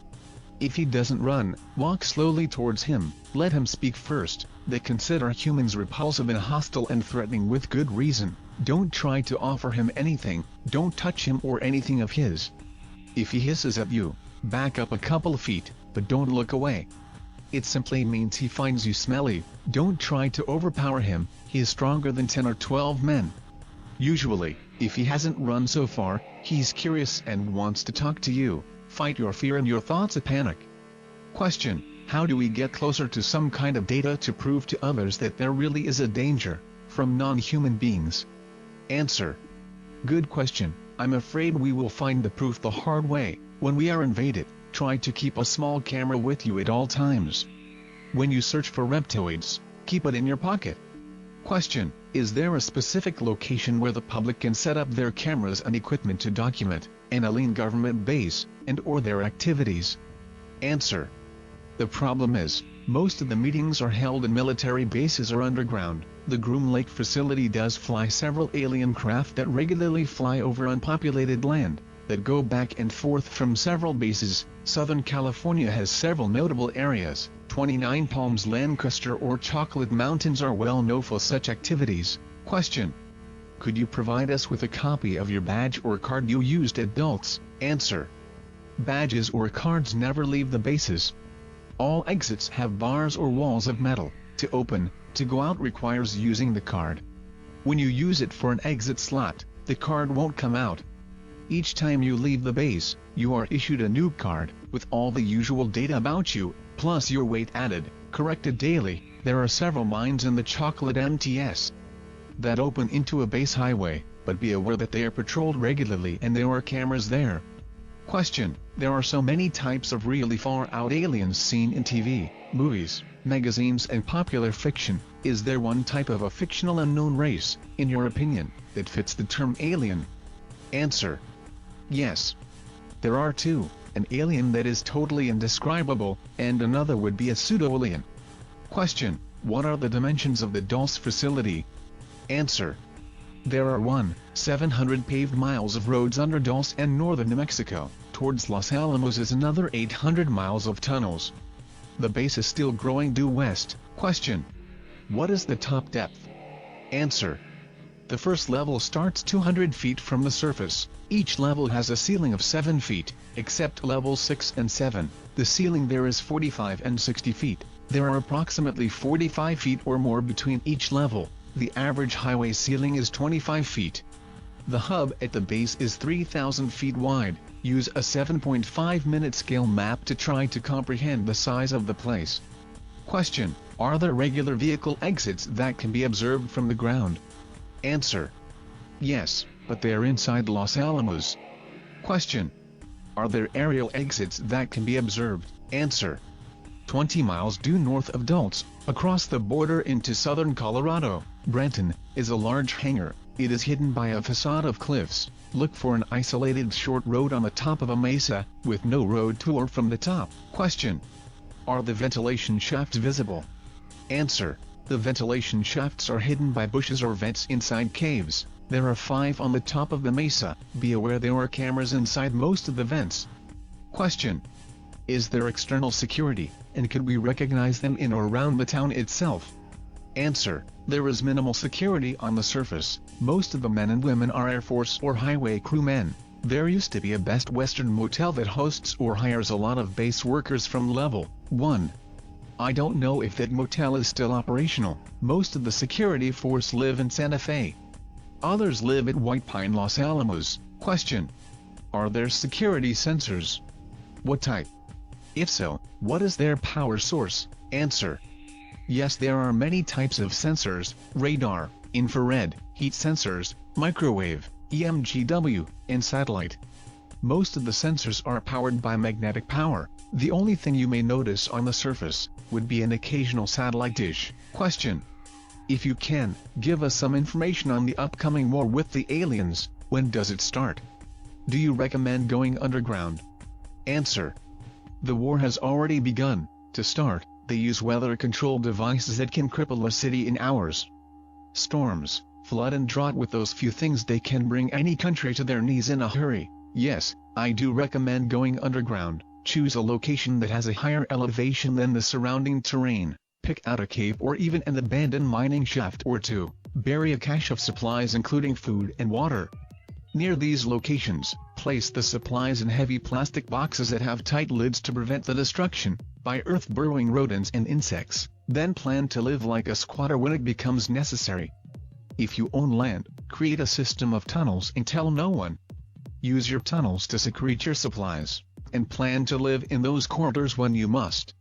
If he doesn't run, walk slowly towards him. Let him speak first. They consider humans repulsive and hostile and threatening with good reason. Don't try to offer him anything. Don't touch him or anything of his. If he hisses at you, back up a couple of feet, but don't look away. It simply means he finds you smelly. Don't try to overpower him. He is stronger than 10 or 12 men. Usually, if he hasn't run so far, he's curious and wants to talk to you. Fight your fear and your thoughts of panic. Question: how do we get closer to some kind of data to prove to others that there really is a danger from non-human beings? Answer: good question. I'm afraid we will find the proof the hard way. When we are invaded, try to keep a small camera with you at all times. When you search for reptoids, keep it in your pocket. Question: is there a specific location where the public can set up their cameras and equipment to document an alien government base and or their activities? Answer: the problem is, most of the meetings are held in military bases or underground. The Groom Lake facility does fly several alien craft that regularly fly over unpopulated land, that go back and forth from several bases. Southern California has several notable areas. 29 Palms, Lancaster or Chocolate Mountains are well known for such activities. Question: could you provide us with a copy of your badge or card you used at Dulce? Answer: badges or cards never leave the bases. All exits have bars or walls of metal. To open, to go out requires using the card. When you use it for an exit slot, the card won't come out. Each time you leave the base, you are issued a new card, with all the usual data about you, plus your weight added, corrected daily. There are several mines in the Chocolate MTS that open into a base highway, but be aware that they are patrolled regularly and there are cameras there. Question: there are so many types of really far out aliens seen in TV, movies, magazines and popular fiction. Is there one type of a fictional unknown race, in your opinion, that fits the term alien? Answer: yes. There are two, an alien that is totally indescribable, and another would be a pseudo-alien. Question: what are the dimensions of the Dulce facility? Answer: there are 1,700 paved miles of roads under Dulce and northern New Mexico. Towards Los Alamos is another 800 miles of tunnels. The base is still growing due west. Question: what is the top depth? Answer: the first level starts 200 feet from the surface. Each level has a ceiling of 7 feet, except levels 6 and 7. The ceiling there is 45 and 60 feet. There are approximately 45 feet or more between each level. The average highway ceiling is 25 feet. The hub at the base is 3,000 feet wide. Use a 7.5-minute scale map to try to comprehend the size of the place. Question: are there regular vehicle exits that can be observed from the ground? Answer: yes, but they are inside Los Alamos. Question: are there aerial exits that can be observed? Answer: 20 miles due north of Dulce, across the border into southern Colorado, Brenton, is a large hangar. It is hidden by a facade of cliffs. Look for an isolated short road on the top of a mesa, with no road tour from the top. Question: are the ventilation shafts visible? Answer: the ventilation shafts are hidden by bushes or vents inside caves. There are 5 on the top of the mesa. Be aware there are cameras inside most of the vents. Question: is there external security, and could we recognize them in or around the town itself? Answer: there is minimal security on the surface. Most of the men and women are Air Force or highway crewmen. There used to be a Best Western motel that hosts or hires a lot of base workers from Level 1. I don't know if that motel is still operational. Most of the security force live in Santa Fe. Others live at White Pine, Los Alamos. Question: are there security sensors? What type? If so, what is their power source? Answer: yes, there are many types of sensors: radar, infrared, heat sensors, microwave, EMGW, and satellite. Most of the sensors are powered by magnetic power. The only thing you may notice on the surface would be an occasional satellite dish. Question: if you can, give us some information on the upcoming war with the aliens. When does it start? Do you recommend going underground? Answer: the war has already begun. To start, they use weather-controlled devices that can cripple a city in hours. Storms, flood and drought, with those few things they can bring any country to their knees in a hurry. Yes, I do recommend going underground. Choose a location that has a higher elevation than the surrounding terrain. Pick out a cave or even an abandoned mining shaft or two. Bury a cache of supplies including food and water. Near these locations, place the supplies in heavy plastic boxes that have tight lids to prevent the destruction by earth-burrowing rodents and insects. Then plan to live like a squatter when it becomes necessary. If you own land, create a system of tunnels and tell no one. Use your tunnels to secrete your supplies, and plan to live in those corridors when you must.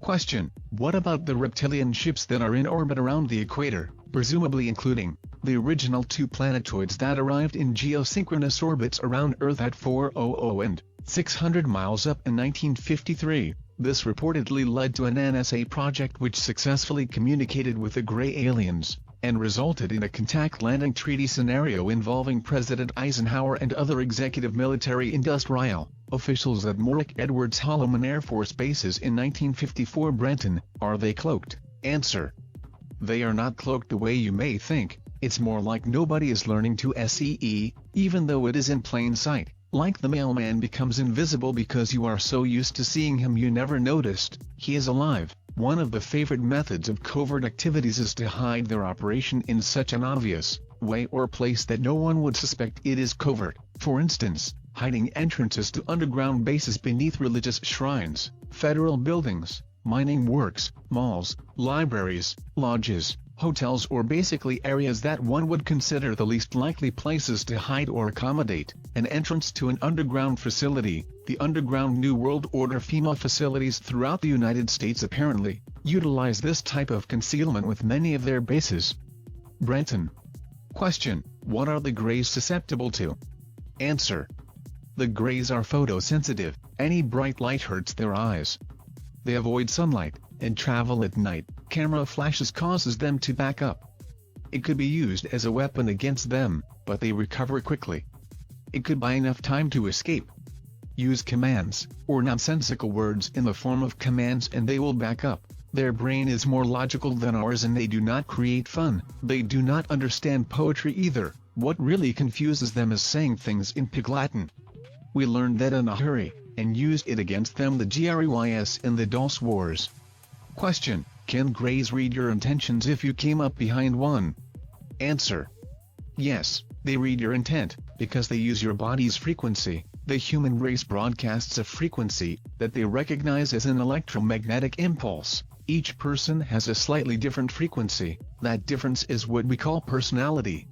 Question: what about the reptilian ships that are in orbit around the equator, presumably including the original 2 planetoids that arrived in geosynchronous orbits around Earth at 400 and 600 miles up in 1953? This reportedly led to an NSA project which successfully communicated with the gray aliens, and resulted in a contact landing treaty scenario involving President Eisenhower and other executive military-industrial officials at Morick Edwards Holloman Air Force bases in 1954. Brenton: are they cloaked? Answer: they are not cloaked the way you may think. It's more like nobody is learning to SEE, even though it is in plain sight. Like the mailman becomes invisible because you are so used to seeing him you never noticed he is alive. One of the favorite methods of covert activities is to hide their operation in such an obvious way or place that no one would suspect it is covert. For instance, hiding entrances to underground bases beneath religious shrines, federal buildings, mining works, malls, libraries, lodges, hotels, or basically areas that one would consider the least likely places to hide or accommodate an entrance to an underground facility. The Underground New World Order FEMA facilities throughout the United States apparently utilize this type of concealment with many of their bases. Brenton: question: what are the Greys susceptible to? Answer: the Greys are photosensitive. Any bright light hurts their eyes. They avoid sunlight, and travel at night. Camera flashes causes them to back up. It could be used as a weapon against them, but they recover quickly. It could buy enough time to escape. Use commands, or nonsensical words in the form of commands, and they will back up. Their brain is more logical than ours and they do not create fun. They do not understand poetry either. What really confuses them is saying things in Pig Latin. We learned that in a hurry, and used it against them, the GREYS in the Dulce Wars. Question: can Greys read your intentions if you came up behind one? Answer: yes, they read your intent, because they use your body's frequency. The human race broadcasts a frequency that they recognize as an electromagnetic impulse. Each person has a slightly different frequency. That difference is what we call personality.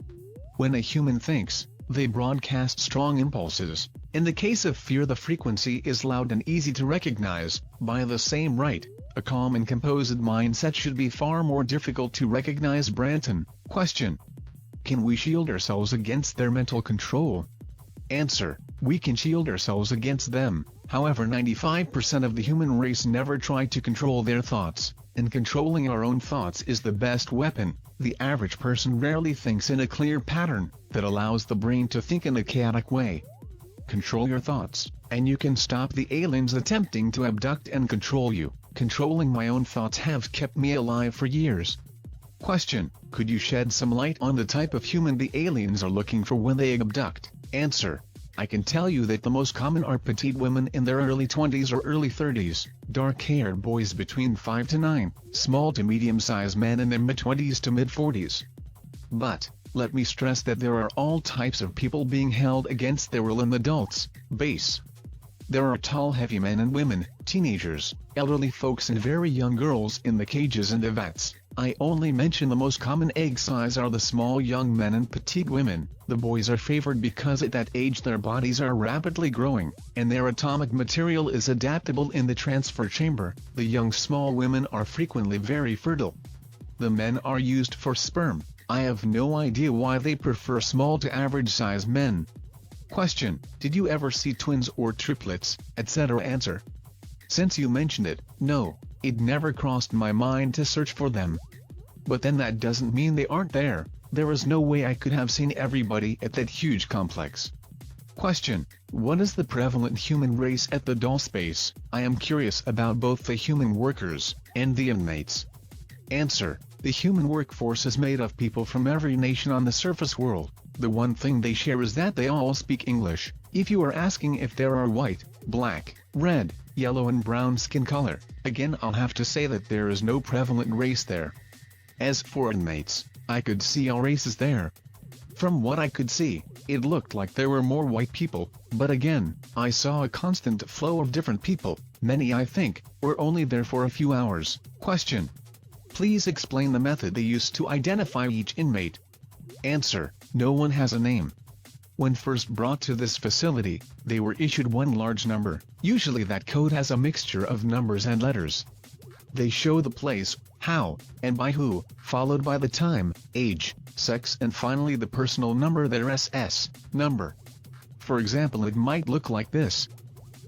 When a human thinks, they broadcast strong impulses. In the case of fear, the frequency is loud and easy to recognize. By the same right, a calm and composed mindset should be far more difficult to recognize. Branton. Question: can we shield ourselves against their mental control? Answer: we can shield ourselves against them. However, 95% of the human race never try to control their thoughts, and controlling our own thoughts is the best weapon. The average person rarely thinks in a clear pattern that allows the brain to think in a chaotic way. Control your thoughts, and you can stop the aliens attempting to abduct and control you. Controlling my own thoughts have kept me alive for years. Question: could you shed some light on the type of human the aliens are looking for when they abduct? Answer: I can tell you that the most common are petite women in their early 20s or early 30s, dark-haired boys between 5 to 9, small to medium-sized men in their mid-20s to mid-40s. But, let me stress that there are all types of people being held against their will in the Dulce base. There are tall heavy men and women, teenagers, elderly folks and very young girls in the cages and the vats. I only mention the most common egg size are the small young men and petite women. The boys are favored because at that age their bodies are rapidly growing, and their atomic material is adaptable in the transfer chamber. The young small women are frequently very fertile. The men are used for sperm. I have no idea why they prefer small to average size men. Question: did you ever see twins or triplets, etc.? Answer: since you mentioned it, no, it never crossed my mind to search for them. But then that doesn't mean they aren't there. There is no way I could have seen everybody at that huge complex. Question: what is the prevalent human race at the Dulce base? I am curious about both the human workers and the inmates. Answer: the human workforce is made of people from every nation on the surface world. The one thing they share is that they all speak English. If you are asking if there are white, black, red, yellow and brown skin color, again I'll have to say that there is no prevalent race there. As for inmates, I could see all races there. From what I could see, it looked like there were more white people, but again, I saw a constant flow of different people. Many, I think, were only there for a few hours. Question: please explain the method they used to identify each inmate. Answer: no one has a name. When first brought to this facility, they were issued one large number. Usually that code has a mixture of numbers and letters. They show the place, how, and by who, followed by the time, age, sex and finally the personal number, their SS number. For example, it might look like this: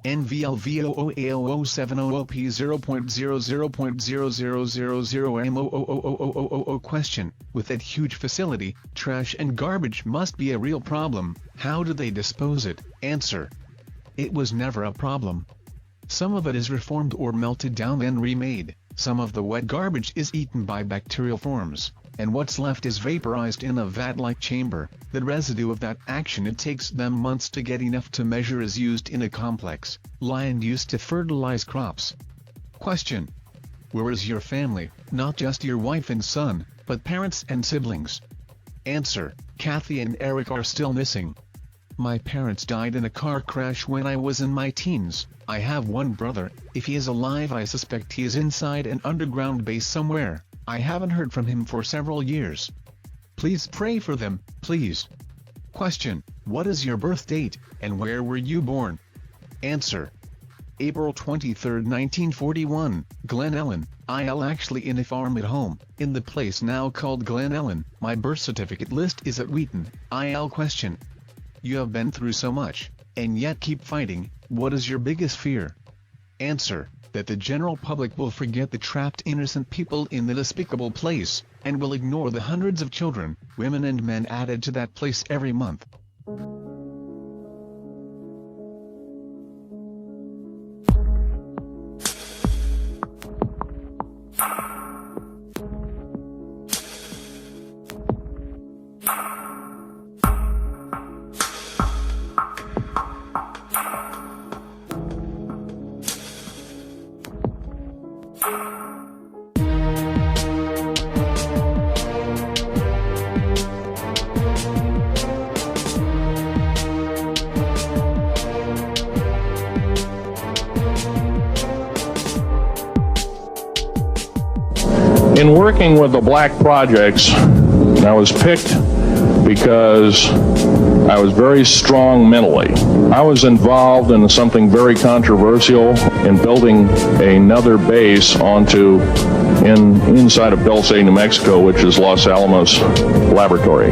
NVLVOOAO700P0.00.0000M00000. Question: with that huge facility, trash and garbage must be a real problem. How do they dispose it? Answer: it was never a problem. Some of it is reformed or melted down and remade. Some of the wet garbage is eaten by bacterial forms, and what's left is vaporized in a vat-like chamber. The residue of that action, it takes them months to get enough to measure, is used in a complex line used to fertilize crops. Question: where is your family? Not just your wife and son, but parents and siblings. Answer: Kathy and Eric are still missing. My parents died in a car crash when I was in my teens. I have one brother. If he is alive, I suspect he is inside an underground base somewhere. I haven't heard from him for several years. Please pray for them, please. Question: what is your birth date, and where were you born? Answer: April 23, 1941, Glen Ellen, IL. Actually in a farm at home, in the place now called Glen Ellen. My birth certificate list is at Wheaton, IL. Question: you have been through so much, and yet keep fighting. What is your biggest fear? Answer: that the general public will forget the trapped innocent people in the despicable place, and will ignore the hundreds of children, women and men added to that place every month. In working with the black projects, I was picked because I was very strong mentally. I was involved in something very controversial in building another base inside of Dulce, New Mexico, which is Los Alamos Laboratory.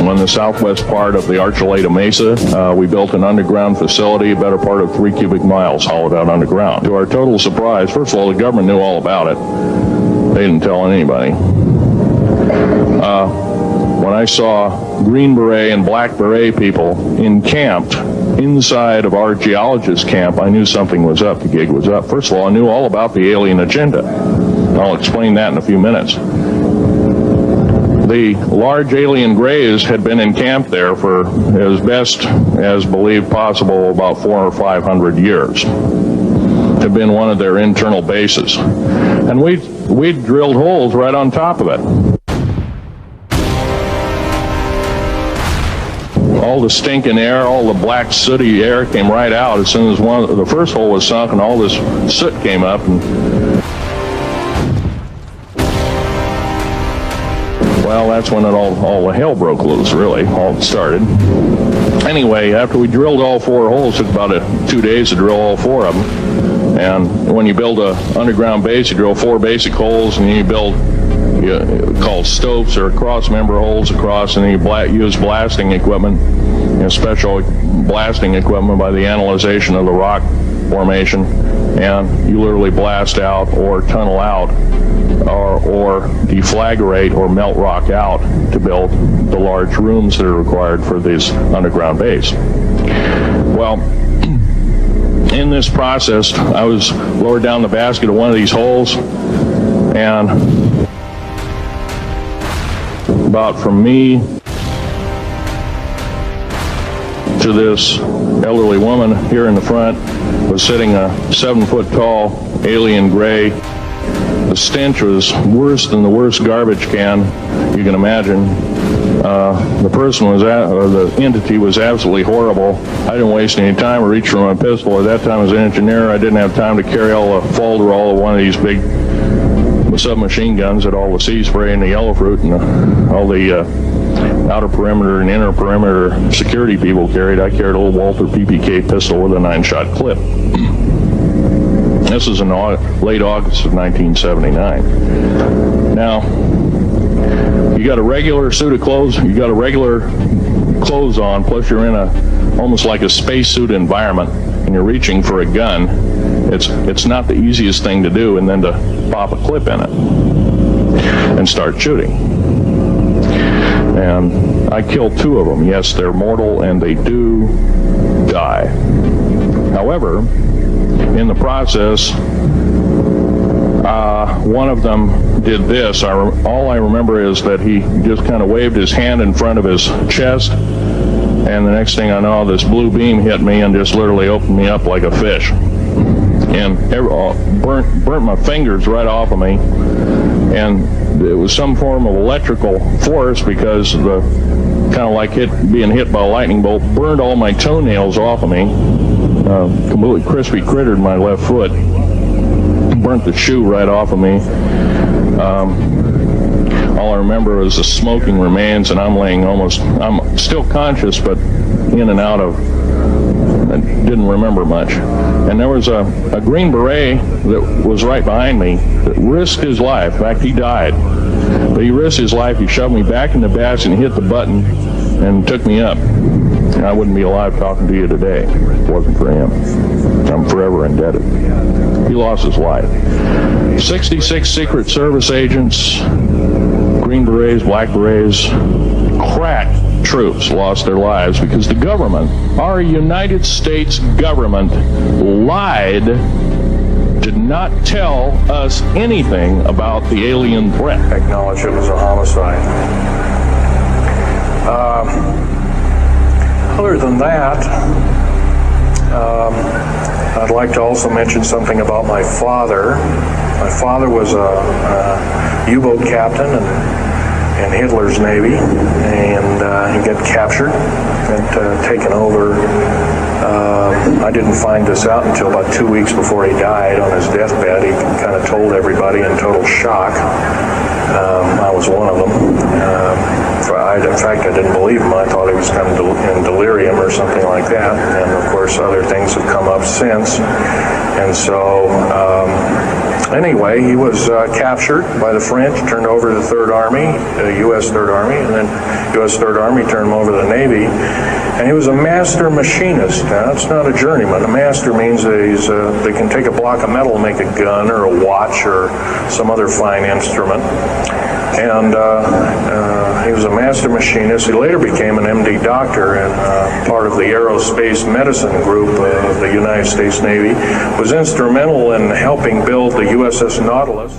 On the southwest part of the Archuleta Mesa, we built an underground facility, a better part of 3 cubic miles hollowed out underground. To our total surprise, first of all, the government knew all about it. They didn't tell anybody. When I saw Green Beret and Black Beret people encamped inside of our geologist camp, I knew something was up. The gig was up. First of all, I knew all about the alien agenda. I'll explain that in a few minutes. The large alien grays had been encamped there for as best as believed possible about 400 or 500 years. Had been one of their internal bases. And we drilled holes right on top of it. All the stinking air, all the black sooty air came right out as soon as the first hole was sunk, and all this soot came up. And, well, that's when all the hell broke loose, really, all started. Anyway, after we drilled all 4 holes, it took about 2 days to drill all 4 of them. And when you build an underground base, you drill 4 basic holes, and then you build called stopes or cross-member holes across, and then you use blasting equipment, special blasting equipment by the analyzation of the rock formation, and you literally blast out or tunnel out or deflagrate or melt rock out to build the large rooms that are required for this underground base. Well, in this process, I was lowered down the basket of one of these holes, and about from me to this elderly woman here in the front was sitting a 7-foot-tall alien gray. The stench was worse than the worst garbage can you can imagine. The person or the entity was absolutely horrible. I didn't waste any time. I reached for my pistol. At that time, I was an engineer. I didn't have time to carry all the folderol of one of these big submachine guns that all the sea spray and the yellow fruit and all the outer perimeter and inner perimeter security people carried. I carried a little Walther PPK pistol with a 9-shot clip. This was in late August of 1979. Now, you got a regular suit of clothes, you got a regular clothes on, plus you're in almost like a spacesuit environment, and you're reaching for a gun. It's not the easiest thing to do, and then to pop a clip in it and start shooting. And I killed 2 of them. Yes, they're mortal, and they do die. However, in the process, one of them did this. All I remember is that he just kind of waved his hand in front of his chest, and the next thing I know, this blue beam hit me and just literally opened me up like a fish. And burnt my fingers right off of me. And it was some form of electrical force, because the kind of like being hit by a lightning bolt burned all my toenails off of me. Completely crispy crittered my left foot. Burnt the shoe right off of me. All I remember is the smoking remains, and I'm still conscious, but in and out of, I didn't remember much. And there was a Green Beret that was right behind me that risked his life. In fact, he died. But he risked his life. He shoved me back in the basket and hit the button and took me up. And I wouldn't be alive talking to you today if it wasn't for him. I'm forever indebted. He lost his life. 66 Secret Service agents, Green Berets, Black Berets, crack troops lost their lives because the government, our United States government, lied, did not tell us anything about the alien threat. Acknowledge it was a homicide. Other than that, I I'd like to also mention something about my father. My father was a U-boat captain in Hitler's Navy, and he got captured and taken over. I didn't find this out until about 2 weeks before he died. On his deathbed, he kind of told everybody in total shock. I was one of them. In fact, I didn't believe him. I thought he was kind of in delirium or something like that. And of course, other things have come up since. And so, anyway, he was captured by the French, turned over to the Third Army, the U.S. Third Army, and then U.S. Third Army turned him over to the Navy. And he was a master machinist. Now, that's not a journeyman. A master means that they can take a block of metal and make a gun or a watch or some other fine instrument. And he was a master machinist. He later became an MD doctor and part of the aerospace medicine group of the United States Navy. Was instrumental in helping build the USS Nautilus.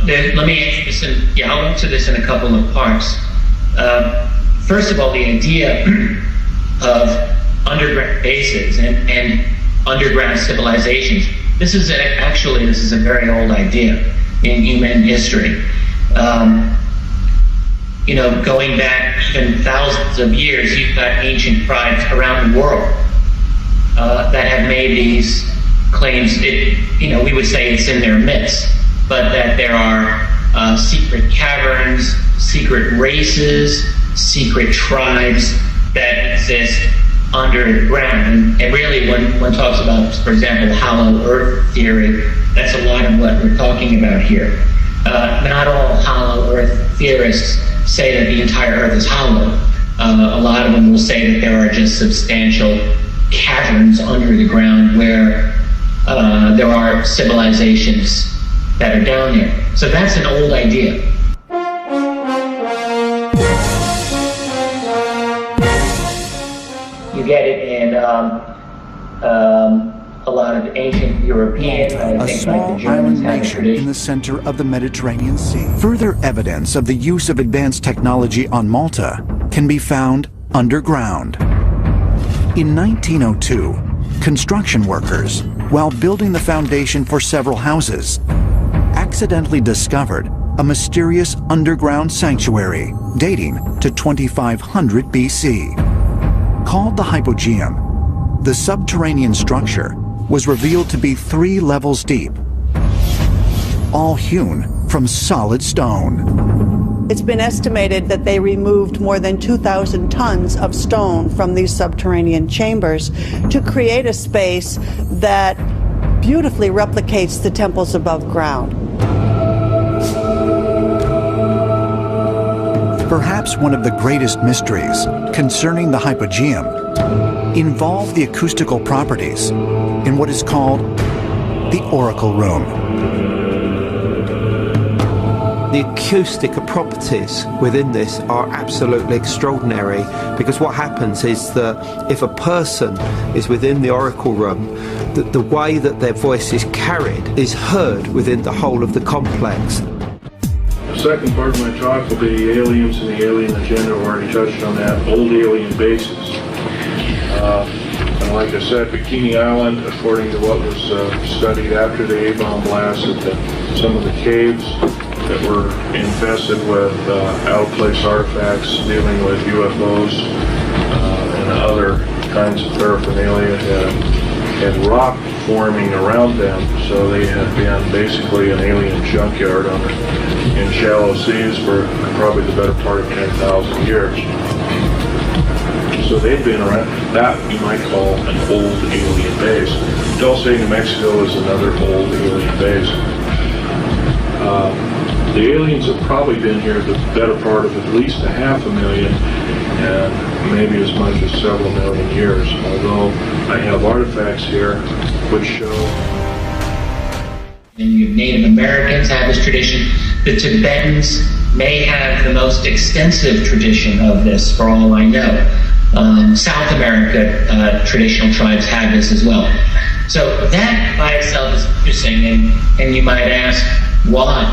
Let me answer this I'll answer this in a couple of parts. First of all, the idea of underground bases and underground civilizations. This is a very old idea in human history. Going back even thousands of years, you've got ancient tribes around the world that have made these claims. We would say it's in their myths, but that there are secret caverns, secret races, secret tribes that exist underground. And really, when one talks about, for example, hollow earth theory, that's a lot of what we're talking about here. Not all hollow earth theorists say that the entire earth is hollow. A lot of them will say that there are just substantial caverns under the ground where there are civilizations that are down there. So that's an old idea. You get it in a lot of ancient European, a small island nation in the center of the Mediterranean Sea. Further evidence of the use of advanced technology on Malta can be found underground. In 1902, construction workers, while building the foundation for several houses, accidentally discovered a mysterious underground sanctuary dating to 2500 BC. Called the Hypogeum, the subterranean structure was revealed to be 3 levels deep, all hewn from solid stone. It's been estimated that they removed more than 2,000 tons of stone from these subterranean chambers to create a space that beautifully replicates the temples above ground. Perhaps one of the greatest mysteries concerning the Hypogeum involve the acoustical properties in what is called the Oracle Room. The acoustic properties within this are absolutely extraordinary, because what happens is that if a person is within the Oracle Room, the way that their voice is carried is heard within the whole of the complex. The second part of my talk will be the aliens and the alien agenda. I've already touched on that. Old alien bases. And like I said, Bikini Island, according to what was studied after the A-bomb blast, that some of the caves that were infested with out-of-place artifacts dealing with UFOs and other kinds of paraphernalia had rock forming around them, so they had been basically an alien junkyard in shallow seas for probably the better part of 10,000 years. So they've been around. That you might call an old alien base. Dulce, New Mexico is another old alien base. The aliens have probably been here the better part of at least 500,000 and maybe as much as several million years, although I have artifacts here which show. And Native Americans have this tradition. The Tibetans may have the most extensive tradition of this, for all I know. South America traditional tribes have this as well. So that by itself is interesting, and you might ask, why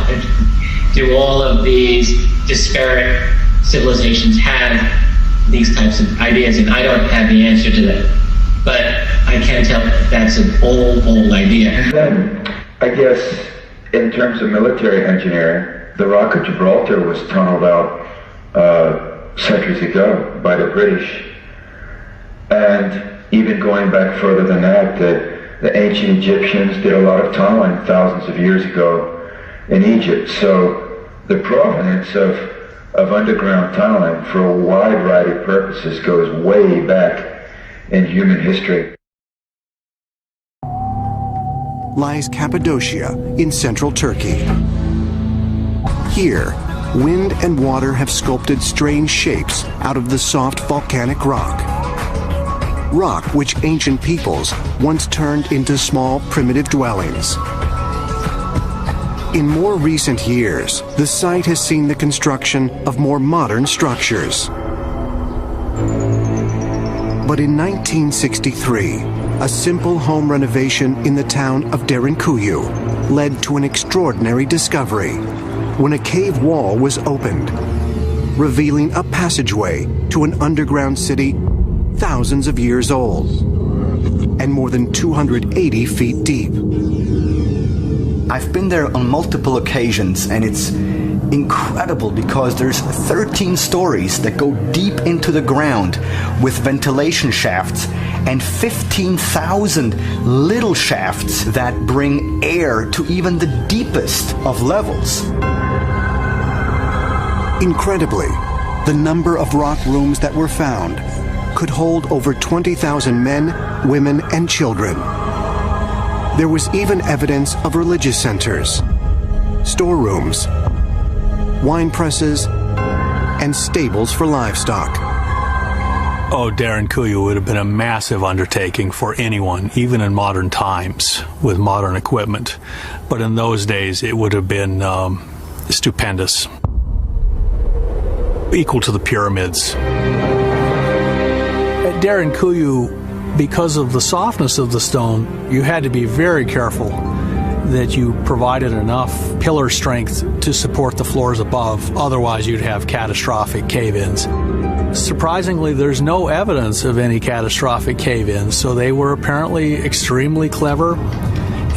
do all of these disparate civilizations have these types of ideas? And I don't have the answer to that, but I can tell that's an old idea. And then, I guess, in terms of military engineering, the Rock of Gibraltar was tunneled out centuries ago by the British. And even going back further than that, the ancient Egyptians did a lot of tunneling thousands of years ago in Egypt. So the provenance of underground tunneling for a wide variety of purposes goes way back in human history. Lies Cappadocia in central Turkey. Here, wind and water have sculpted strange shapes out of the soft volcanic rock. Rock which ancient peoples once turned into small primitive dwellings. In more recent years, the site has seen the construction of more modern structures. But in 1963, a simple home renovation in the town of Derinkuyu led to an extraordinary discovery when a cave wall was opened, revealing a passageway to an underground city thousands of years old and more than 280 feet deep. I've been there on multiple occasions, and it's incredible because there's 13 stories that go deep into the ground with ventilation shafts and 15,000 little shafts that bring air to even the deepest of levels. Incredibly, the number of rock rooms that were found could hold over 20,000 men, women, and children. There was even evidence of religious centers, storerooms, wine presses, and stables for livestock. Oh, Derinkuyu would have been a massive undertaking for anyone, even in modern times, with modern equipment. But in those days, it would have been stupendous. Equal to the pyramids. At Derinkuyu, because of the softness of the stone, you had to be very careful that you provided enough pillar strength to support the floors above. Otherwise, you'd have catastrophic cave-ins. Surprisingly, there's no evidence of any catastrophic cave-ins, so they were apparently extremely clever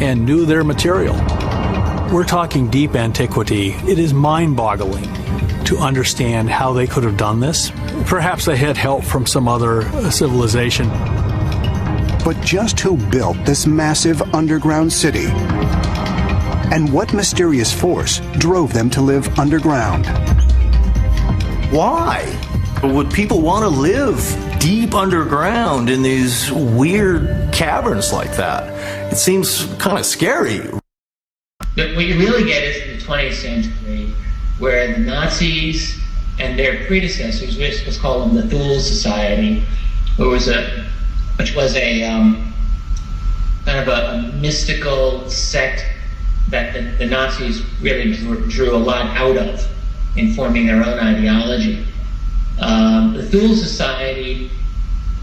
and knew their material. We're talking deep antiquity. It is mind-boggling to understand how they could have done this. Perhaps they had help from some other civilization. But just who built this massive underground city? And what mysterious force drove them to live underground? Why would people want to live deep underground in these weird caverns like that? It seems kind of scary. But what you really get is in the 20th century, where the Nazis and their predecessors, let's call them the Dulce Society, which was a kind of a mystical sect that the Nazis really drew a lot out of in forming their own ideology. The Dulce Society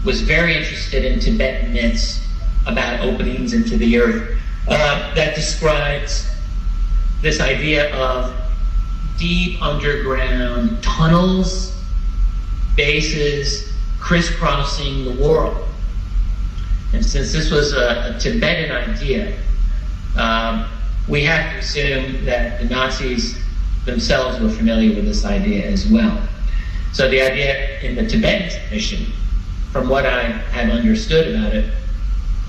was very interested in Tibetan myths about openings into the earth that describes this idea of deep underground tunnels, bases, crisscrossing the world. And since this was a Tibetan idea, we have to assume that the Nazis themselves were familiar with this idea as well. So the idea in the Tibetan tradition, from what I have understood about it,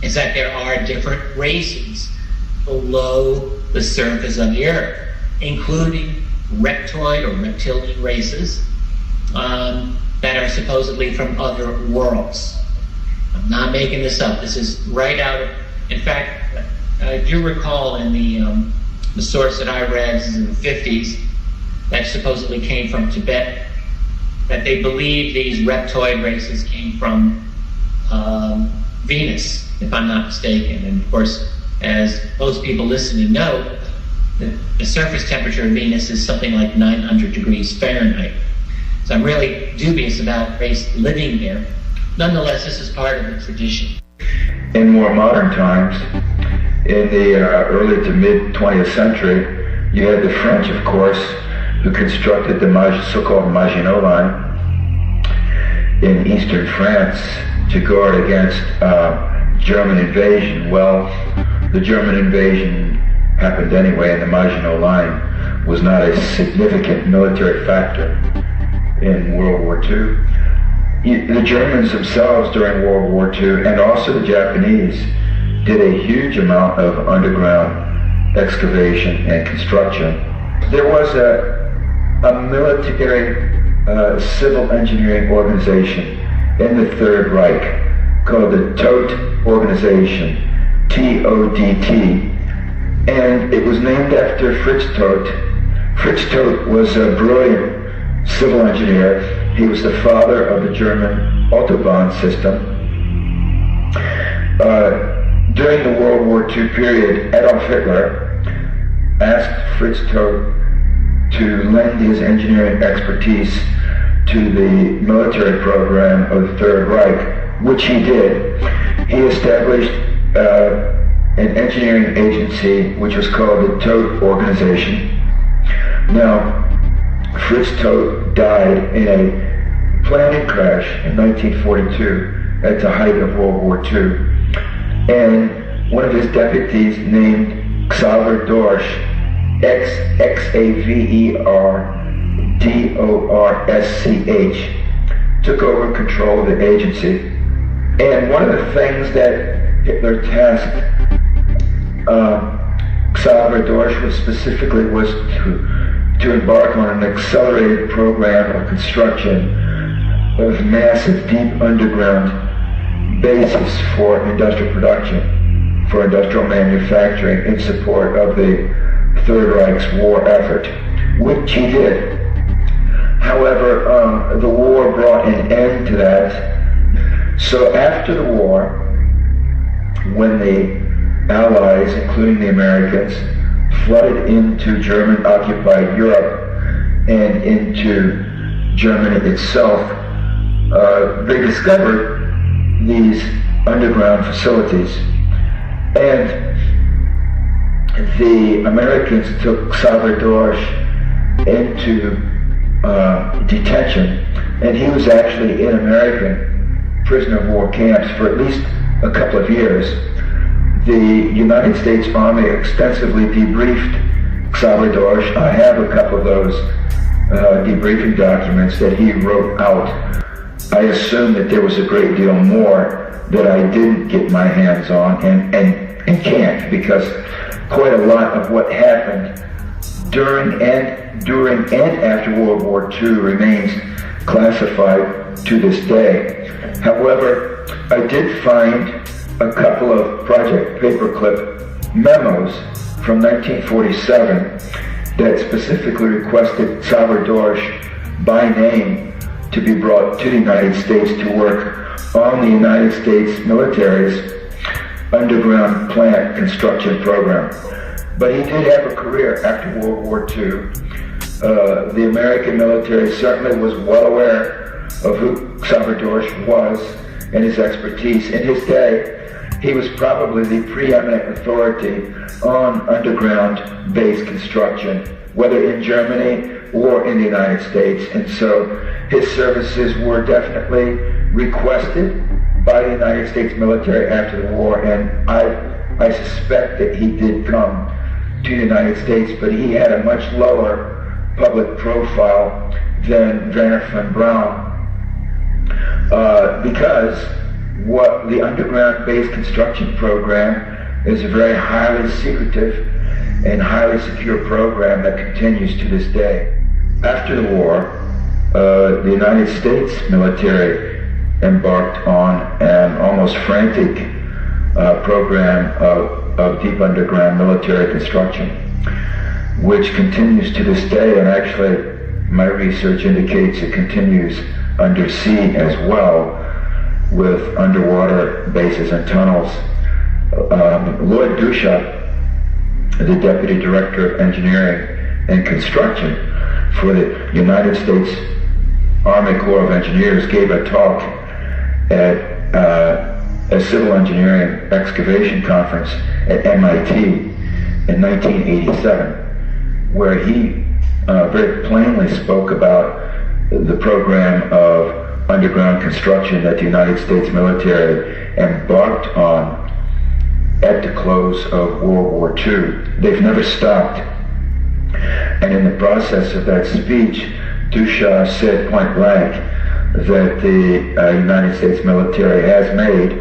is that there are different races below the surface of the Earth, including reptoid or reptilian races that are supposedly from other worlds. I'm not making this up. This is right out of, in fact, I do recall in the source that I read is in the 50s that supposedly came from Tibet, that they believe these reptoid races came from Venus, if I'm not mistaken. And of course, as most people listening know, the surface temperature of Venus is something like 900 degrees Fahrenheit. So I'm really dubious about race living there. Nonetheless, this is part of the tradition. In more modern times, in the early to mid 20th century, you had the French, of course, who constructed the so-called Maginot Line in eastern France to guard against German invasion. Well, the German invasion happened anyway, and the Maginot Line was not a significant military factor in World War II. The Germans themselves during World War II, and also the Japanese, did a huge amount of underground excavation and construction. There was a military civil engineering organization in the Third Reich called the Todt Organization, T-O-D-T, and it was named after Fritz Todt. Fritz Todt was a brilliant civil engineer. He was the father of the German Autobahn system. During the World War II period, Adolf Hitler asked Fritz Todt to lend his engineering expertise to the military program of the Third Reich, which he did. He established an engineering agency which was called the Todt Organization. Now, Fritz Todt died in a plane crash in 1942 at the height of World War II. And one of his deputies named Xaver Dorsch, Xaverdorsch, took over control of the agency. And one of the things that Hitler tasked Xaver Dorsch specifically was to embark on an accelerated program of construction of massive deep underground bases for industrial production, for industrial manufacturing in support of the Third Reich's war effort, which he did. However, the war brought an end to that. So after the war, when the Allies, including the Americans, flooded into German-occupied Europe and into Germany itself, they discovered these underground facilities. And the Americans took Xaver Dorsch into detention, and he was actually in American prisoner of war camps for at least a couple of years. The United States Army extensively debriefed Xaver Dorsch. I have a couple of those debriefing documents that he wrote out. I assume that there was a great deal more that I didn't get my hands on and can't, because quite a lot of what happened during and after World War II remains classified to this day. However, I did find a couple of Project Paperclip memos from 1947 that specifically requested Xaver Dorsch by name to be brought to the United States to work on the United States military's underground plant construction program. But he did have a career after World War II. The American military certainly was well aware of who Xaver Dorsch was and his expertise. In his day, he was probably the preeminent authority on underground base construction, whether in Germany or in the United States. And so his services were definitely requested by the United States military after the war, and I suspect that he did come to the United States, but he had a much lower public profile than Werner von Braun, because what the underground base construction program is a very highly secretive and highly secure program that continues to this day. After the war, the United States military embarked on an almost frantic program of deep underground military construction, which continues to this day, and actually my research indicates it continues undersea as well, with underwater bases and tunnels. Lloyd Dulce, the Deputy Director of Engineering and Construction for the United States Army Corps of Engineers, gave a talk at a civil engineering excavation conference at MIT in 1987, where he very plainly spoke about the program of underground construction that the United States military embarked on at the close of World War II. They've never stopped. And in the process of that speech, Dulce said point blank that the United States military has made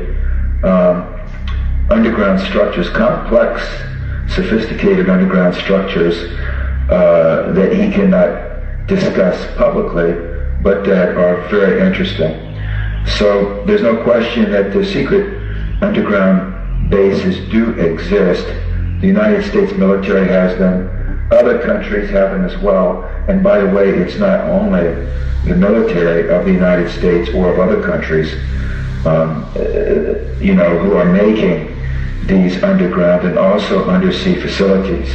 underground structures, complex, sophisticated underground structures that he cannot discuss publicly, but that are very interesting. So there's no question that the secret underground bases do exist. The United States military has them. Other countries have them as well. And by the way, it's not only the military of the United States or of other countries, who are making these underground and also undersea facilities.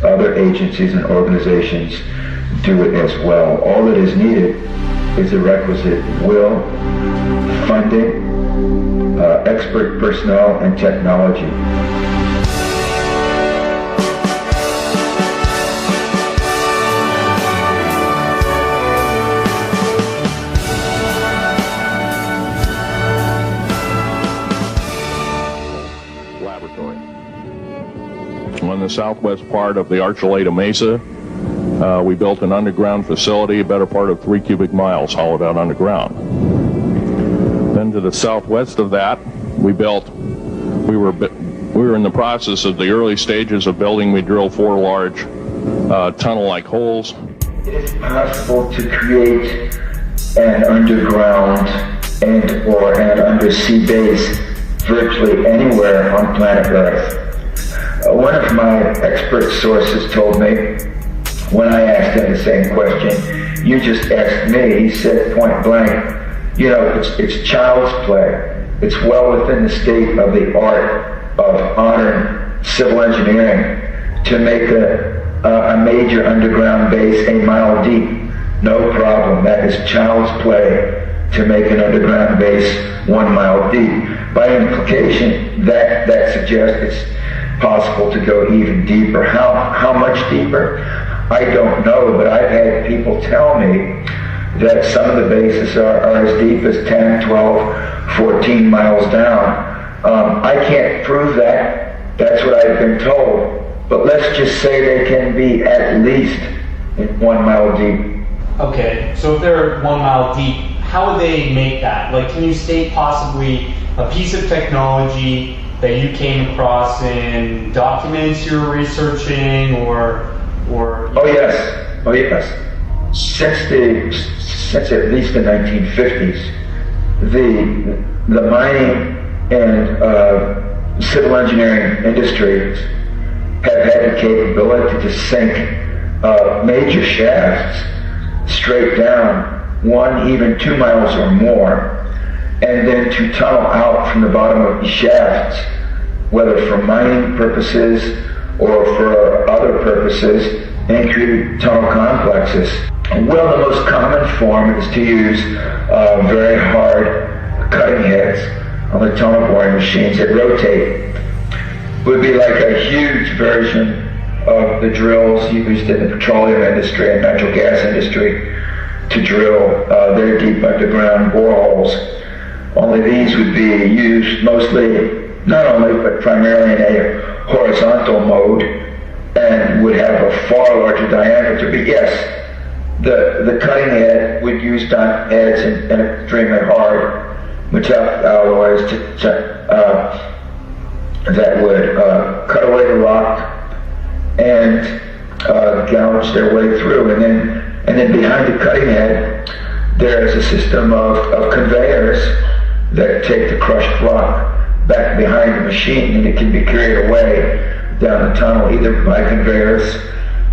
Other agencies and organizations do it as well. All that is needed is the requisite will, funding, expert personnel, and technology. Laboratory. On the southwest part of the Archuleta Mesa, we built an underground facility, a better part of 3 cubic miles hollowed out underground. Then to the southwest of that, we were in the process of the early stages of building. We drilled 4 large tunnel-like holes. It is possible to create an underground or an undersea base virtually anywhere on planet Earth. One of my expert sources told me, when I asked him the same question you just asked me, he said point blank, it's child's play. It's well within the state of the art of modern civil engineering to make a major underground base a mile deep. No problem. That is child's play to make an underground base 1 mile deep. By implication, that suggests it's possible to go even deeper. How much deeper? I don't know, but I've had people tell me that some of the bases are as deep as 10, 12, 14 miles down. I can't prove that. That's what I've been told. But let's just say they can be at least 1 mile deep. Okay, so if they're 1 mile deep, how would they make that? Like, can you state possibly a piece of technology that you came across in documents you were researching, or? Oh yes. Since at least the 1950s, the mining and civil engineering industries have had the capability to sink major shafts straight down 1, even 2 miles or more, and then to tunnel out from the bottom of the shafts, whether for mining purposes or for other purposes, and create tunnel complexes. Well, the most common form is to use very hard cutting heads on the tunnel boring machines that rotate. It would be like a huge version of the drills used in the petroleum industry and natural gas industry to drill their deep underground boreholes. Only these would be used mostly, not only, but primarily in a horizontal mode, and would have a far larger diameter. But yes, the cutting head would use heads and extremely hard metallic alloys that would cut away the rock and gouge their way through. And then behind the cutting head, there is a system of conveyors that take the crushed rock back behind the machine, and it can be carried away down the tunnel either by conveyors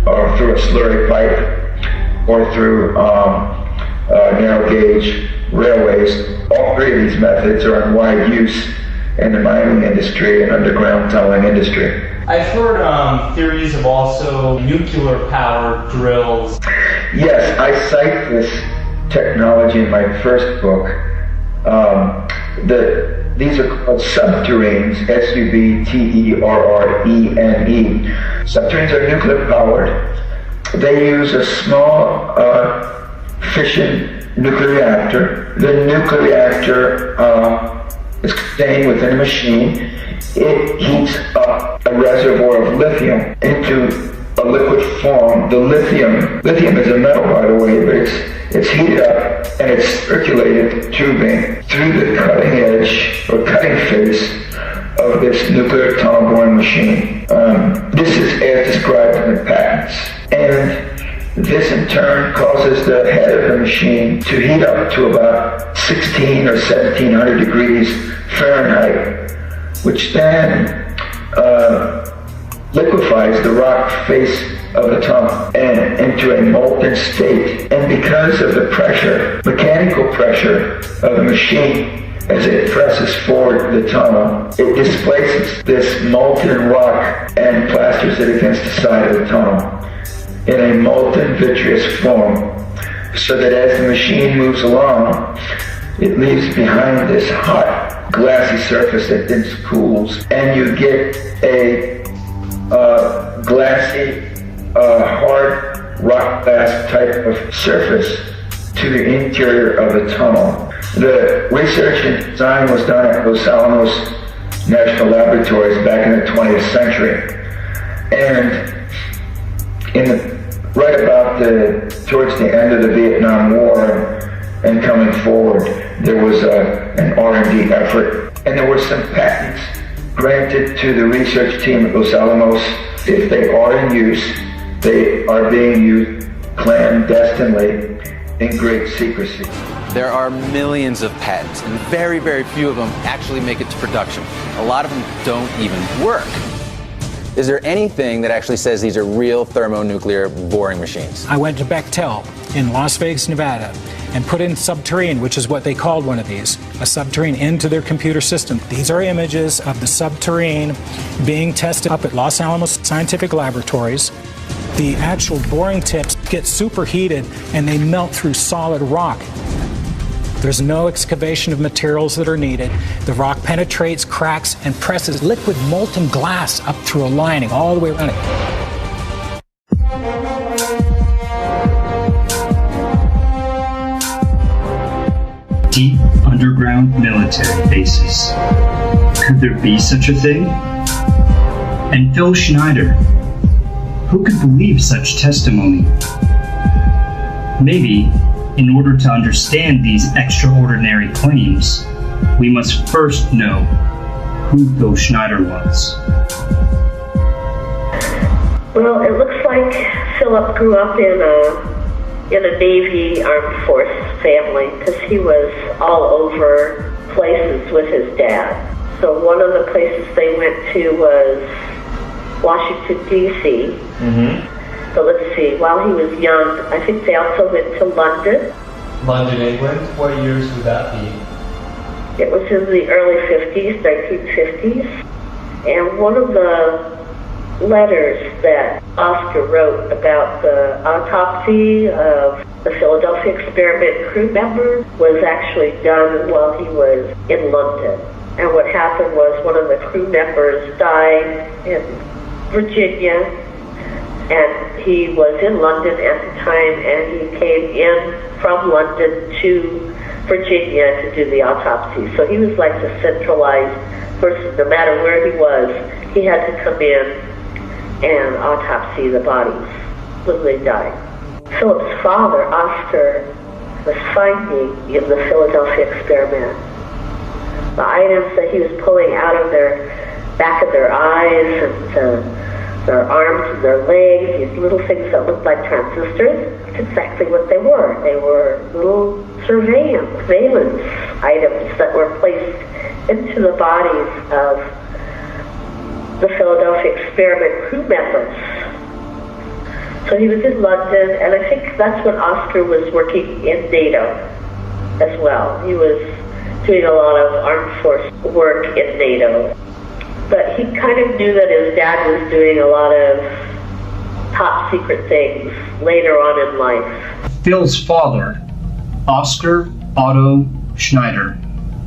or through a slurry pipe or through narrow gauge railways. All three of these methods are in wide use in the mining industry and underground tunneling industry. I've heard theories of also nuclear-powered drills. Yes, I cite this technology in my first book. These are called subterranes, subterrene. Subterranes are nuclear-powered. They use a small fission nuclear reactor. The nuclear reactor is contained within a machine. It heats up a reservoir of lithium into a liquid form. The lithium is a metal, by the way, but it's heated up and it's circulated tubing through the cutting edge or cutting face of this nuclear tunnel boring machine. This is as described in the patents. And this in turn causes the head of the machine to heat up to about 16 or 1700 degrees Fahrenheit, which then liquefies the rock face of the tunnel and into a molten state. And because of the pressure, mechanical pressure of the machine as it presses forward the tunnel, it displaces this molten rock and plasters it against the side of the tunnel in a molten vitreous form, so that as the machine moves along, it leaves behind this hot, glassy surface that then cools, and you get a glassy, hard rock glass type of surface to the interior of the tunnel. The research and design was done at Los Alamos National Laboratories back in the 20th century. And right about towards the end of the Vietnam War and coming forward, there was an R&D effort, and there were some patents granted to the research team at Los Alamos. If they are in use, they are being used clandestinely in great secrecy. There are millions of patents, and very, very few of them actually make it to production. A lot of them don't even work. Is there anything that actually says these are real thermonuclear boring machines? I went to Bechtel in Las Vegas, Nevada, and put in subterrane, which is what they called one of these, a subterrane, into their computer system. These are images of the subterrane being tested up at Los Alamos Scientific Laboratories. The actual boring tips get superheated and they melt through solid rock. There's no excavation of materials that are needed. The rock penetrates, cracks, and presses liquid molten glass up through a lining all the way around it. Deep underground military bases. Could there be such a thing? And Phil Schneider, who could believe such testimony? Maybe, in order to understand these extraordinary claims, we must first know who Phil Schneider was. Well, it looks like Philip grew up in a Navy Armed Force family, because he was all over places with his dad. So one of the places they went to was Washington, D.C. So let's see, while he was young, I think they also went to London. London, England? What years would that be? It was in the early 50s, 1950s. And one of the letters that Oscar wrote about the autopsy of the Philadelphia experiment crew member was actually done while he was in London. And what happened was one of the crew members died in Virginia, and he was in London at the time, and he came in from London to Virginia to do the autopsy. So he was like the centralized person. No matter where he was, he had to come in and autopsy the bodies when they died. Philip's father, Oscar, was finding in the Philadelphia experiment the items that he was pulling out of their back of their eyes and their arms and their legs, these little things that looked like transistors. That's exactly what they were. They were little surveillance items that were placed into the bodies of the Philadelphia experiment crew members. So he was in London, and I think that's when Oscar was working in NATO as well. He was doing a lot of armed force work in NATO. But he kind of knew that his dad was doing a lot of top secret things later on in life. Phil's father, Oscar Otto Schneider,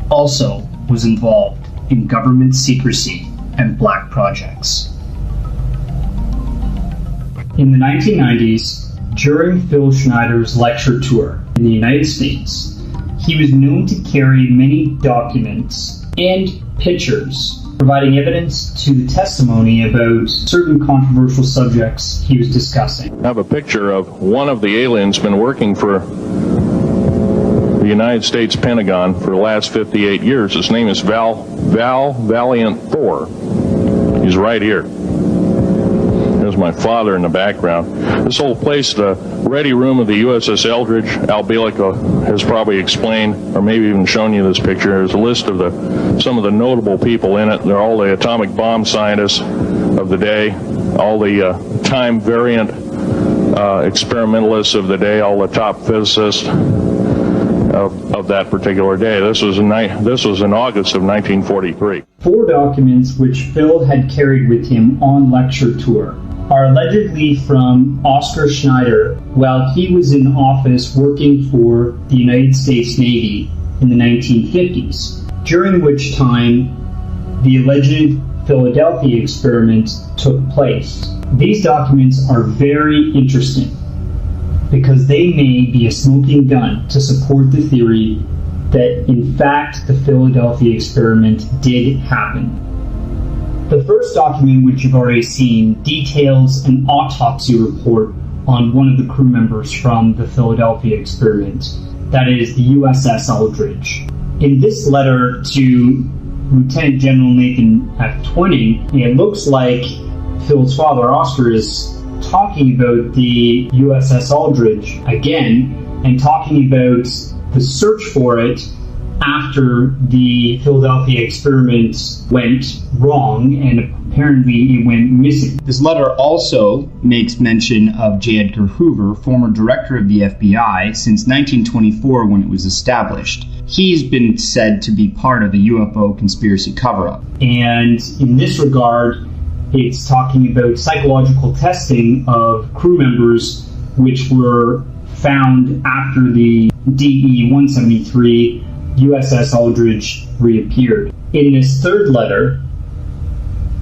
also was involved in government secrecy and black projects. In the 1990s, during Phil Schneider's lecture tour in the United States, he was known to carry many documents and pictures providing evidence to the testimony about certain controversial subjects he was discussing. I have a picture of one of the aliens been working for the United States Pentagon for the last 58 years. His name is Val Valiant Thor. He's right here. There's my father in the background. This whole place, the ready room of the USS Eldridge, Al Bielica has probably explained, or maybe even shown you this picture. There's a list of some of the notable people in it. They're all the atomic bomb scientists of the day, all the time variant experimentalists of the day, all the top physicists of that particular day. This was in August of 1943. 4 documents which Phil had carried with him on lecture tour are allegedly from Oscar Schneider while he was in office working for the United States Navy in the 1950s, during which time the alleged Philadelphia experiment took place. These documents are very interesting because they may be a smoking gun to support the theory that in fact the Philadelphia experiment did happen. The first document, which you've already seen, details an autopsy report on one of the crew members from the Philadelphia experiment, that is the USS Eldridge. In this letter to Lieutenant General Nathan F. Twining, it looks like Phil's father, Oscar, is talking about the USS Eldridge again and talking about the search for it after the Philadelphia experiment went wrong and apparently it went missing. This letter also makes mention of J. Edgar Hoover, former director of the FBI, since 1924 when it was established. He's been said to be part of a UFO conspiracy cover-up. And in this regard, it's talking about psychological testing of crew members which were found after the DE-173 USS Eldridge reappeared. In this third letter,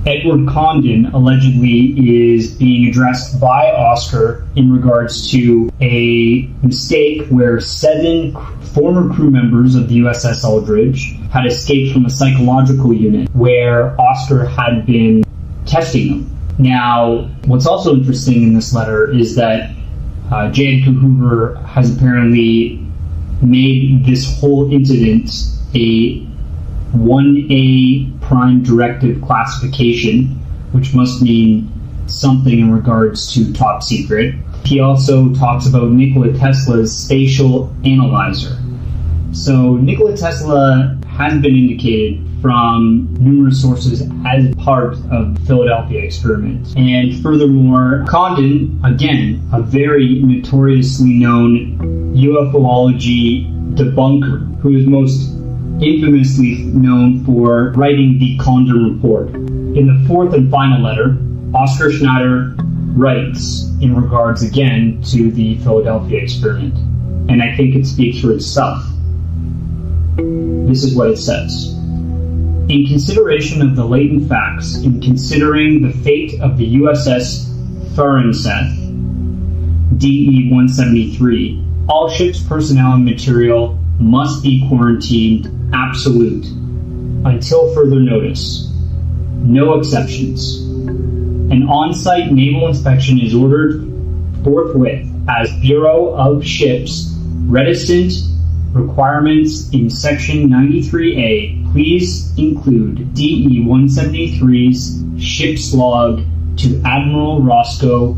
Edward Condon allegedly is being addressed by Oscar in regards to a mistake where 7 former crew members of the USS Eldridge had escaped from a psychological unit where Oscar had been testing them. Now, what's also interesting in this letter is that J. Edgar Hoover has apparently made this whole incident a 1A prime directive classification, which must mean something in regards to top secret. He also talks about Nikola Tesla's spatial analyzer. So Nikola Tesla has been indicated from numerous sources as part of the Philadelphia experiment. And furthermore, Condon, again, a very notoriously known UFOlogy debunker, who is most infamously known for writing the Condon Report. In the fourth and final letter, Oscar Schneider writes in regards again to the Philadelphia experiment. And I think it speaks for itself. This is what it says. In consideration of the latent facts, in considering the fate of the USS Thurenseth, DE-173, all ships' personnel and material must be quarantined absolute until further notice. No exceptions. An on-site naval inspection is ordered forthwith as Bureau of Ships reticent requirements in Section 93A please include DE-173's ship's log to Admiral Roscoe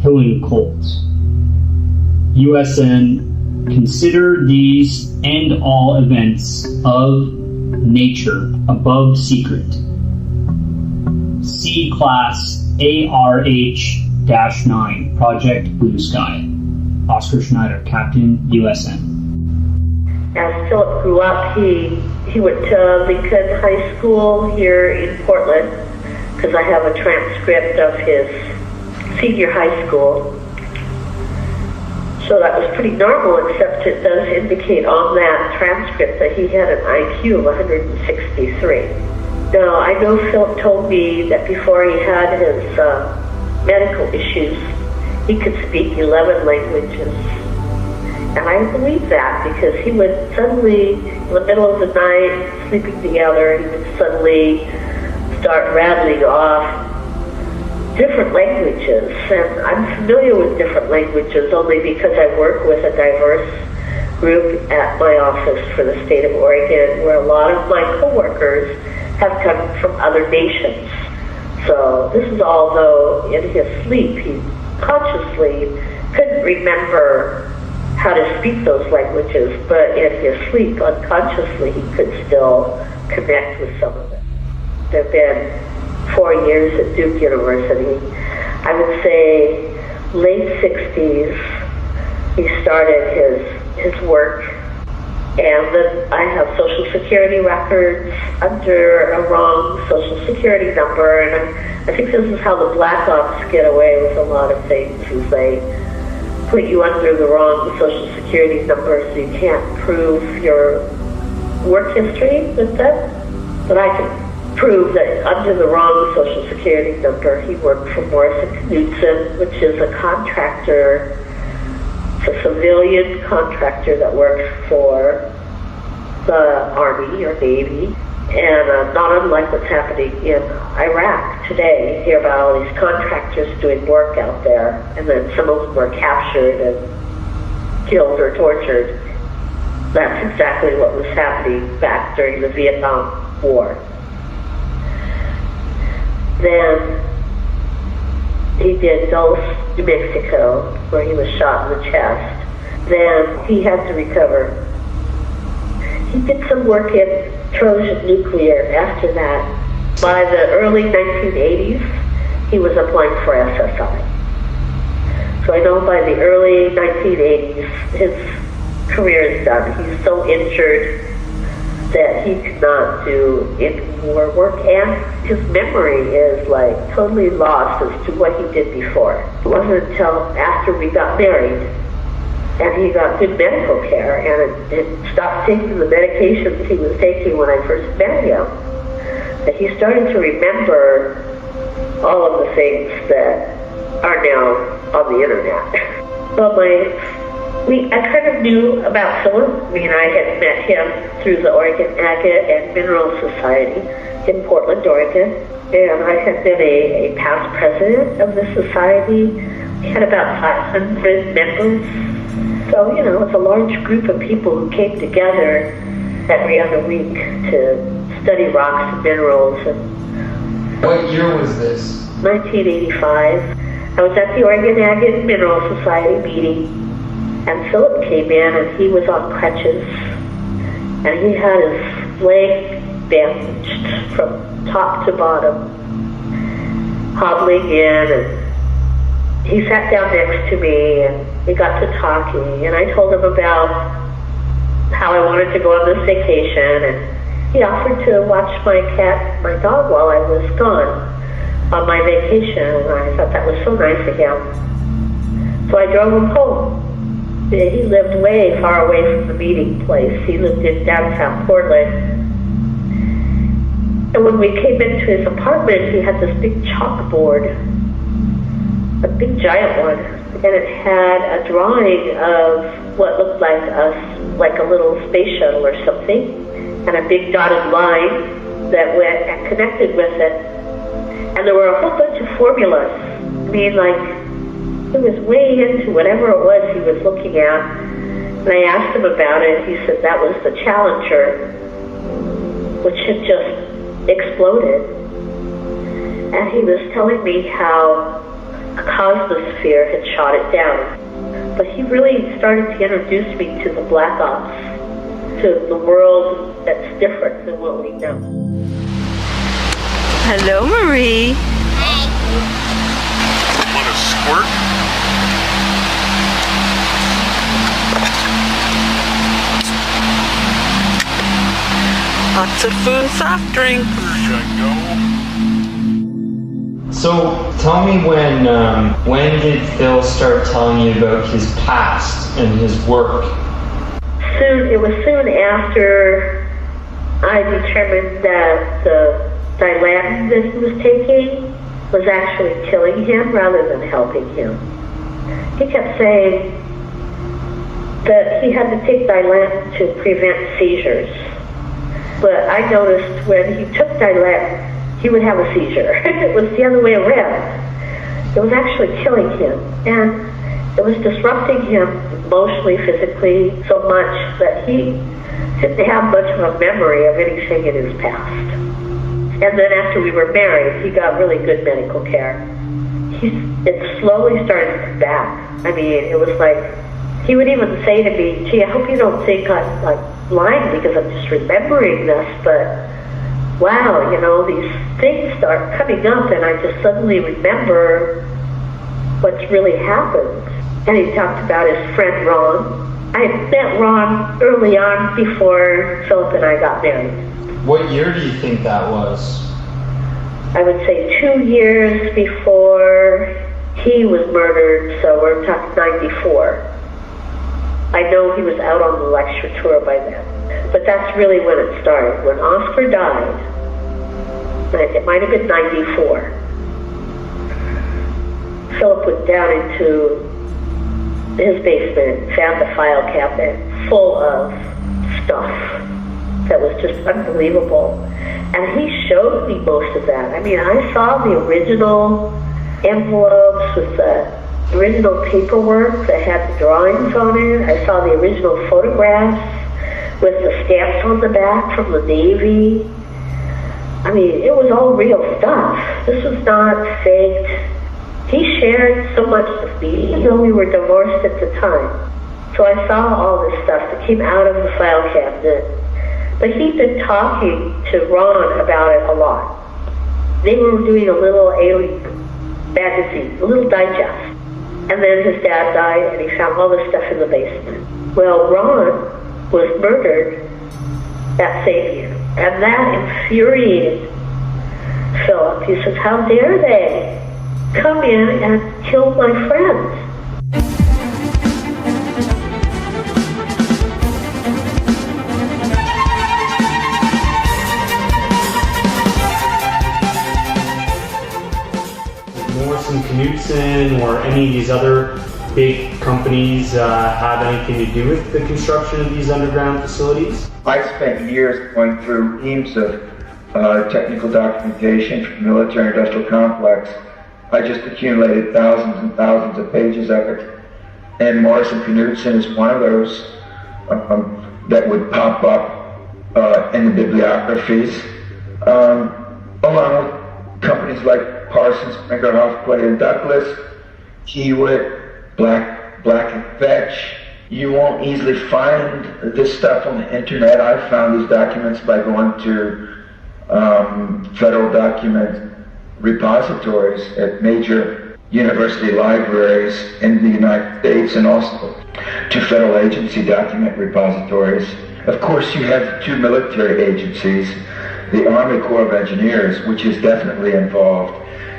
Hillencolt. USN, consider these and all events of nature above secret. C Class ARH-9, Project Blue Sky. Oscar Schneider, Captain, USN. As Philip grew up, he went to Lincoln High School here in Portland, because I have a transcript of his senior high school. So that was pretty normal, except it does indicate on that transcript that he had an IQ of 163. Now, I know Philip told me that before he had his medical issues, he could speak 11 languages. And I believe that, because he would suddenly, in the middle of the night, sleeping together, he would suddenly start rattling off different languages. And I'm familiar with different languages only because I work with a diverse group at my office for the state of Oregon, where a lot of my coworkers have come from other nations. So this is all though in his sleep, he consciously couldn't remember how to speak those languages, but in his sleep, unconsciously, he could still connect with some of them. There have been 4 years at Duke University. I would say late 60s, he started his work, and then I have Social Security records under a wrong Social Security number, and I think this is how the Black Ops get away with a lot of things, is they put you under the wrong Social Security number so you can't prove your work history with them. But I can prove that under the wrong Social Security number, he worked for Morrison Knudsen, which is a contractor, it's a civilian contractor that works for the Army or Navy. And not unlike what's happening in Iraq today, you hear about all these contractors doing work out there, and then some of them were captured and killed or tortured. That's exactly what was happening back during the Vietnam War. Then he did Dulce, New Mexico, where he was shot in the chest. Then he had to recover. He did some work in Trojan Nuclear after that. By the early 1980s, he was applying for SSI. So I know by the early 1980s, his career is done. He's so injured that he could not do any more work, and his memory is like totally lost as to what he did before. It wasn't until after we got married and he got good medical care and it stopped taking the medications he was taking when I first met him that he started to remember all of the things that are now on the internet. Well, I kind of knew about Philip. I mean, I had met him through the Oregon Agate and Mineral Society in Portland, Oregon. And I had been a past president of the society. We had about 500 members. So, you know, it's a large group of people who came together every other week to study rocks and minerals. And what year was this? 1985. I was at the Oregon Agate and Mineral Society meeting. And Philip came in and he was on crutches and he had his leg bandaged from top to bottom, hobbling in, and he sat down next to me and we got to talking, and I told him about how I wanted to go on this vacation, and he offered to watch my my dog while I was gone on my vacation, and I thought that was so nice of him. So I drove him home. He lived way far away from the meeting place. He lived in downtown Portland. And when we came into his apartment, he had this big chalkboard, a big giant one, and it had a drawing of what looked like a little space shuttle or something, and a big dotted line that went and connected with it. And there were a whole bunch of formulas. I mean, like, he was way into whatever it was he was looking at. And I asked him about it. He said that was the Challenger. which had just exploded. And he was telling me how a cosmosphere had shot it down. But he really started to introduce me to the black ops, to the world that's different than what we know. Hello, Marie. Want a squirt? Lots of food and soft drinks. So tell me when did Phil start telling you about his past and his work? It was soon after I determined that the Dilantin that he was taking was actually killing him rather than helping him. He kept saying that he had to take Dilantin to prevent seizures. But I noticed when he took Dilantin, he would have a seizure. It was the other way around. It was actually killing him. And it was disrupting him emotionally, physically, so much that he didn't have much of a memory of anything in his past. And then after we were married, he got really good medical care. It slowly started to come back. I mean, it was like, he would even say to me, gee, I hope you don't think I'm like lying because I'm just remembering this, but wow, you know, these things start coming up and I just suddenly remember what's really happened. And he talked about his friend Ron. I had met Ron early on before Philip and I got married. What year do you think that was? I would say 2 years before he was murdered, so we're talking 94. I know he was out on the lecture tour by then. But that's really when it started. When Oscar died, it might have been 94. Philip went down into his basement, found the file cabinet full of stuff that was just unbelievable. And he showed me most of that. I mean, I saw the original envelopes with the original paperwork that had the drawings on it. I saw the original photographs with the stamps on the back from the Navy. I mean, it was all real stuff. This was not faked. He shared so much with me, even though we were divorced at the time. So I saw all this stuff that came out of the file cabinet. But he'd been talking to Ron about it a lot. They were doing a little alien magazine, a little digest. And then his dad died and he found all this stuff in the basement. Well, Ron was murdered that same year. And that infuriated Philip. He says, how dare they come in and kill my friends? Knutson or any of these other big companies have anything to do with the construction of these underground facilities? I spent years going through reams of technical documentation from the military-industrial complex. I just accumulated thousands and thousands of pages of it. And Morrison Knutson is one of those that would pop up in the bibliographies, along with companies like Parsons, Brinkerhoff, Clay and Douglas, Hewitt, Black and Fetch. You won't easily find this stuff on the internet. I found these documents by going to federal document repositories at major university libraries in the United States and also to federal agency document repositories. Of course, you have two military agencies, the Army Corps of Engineers, which is definitely involved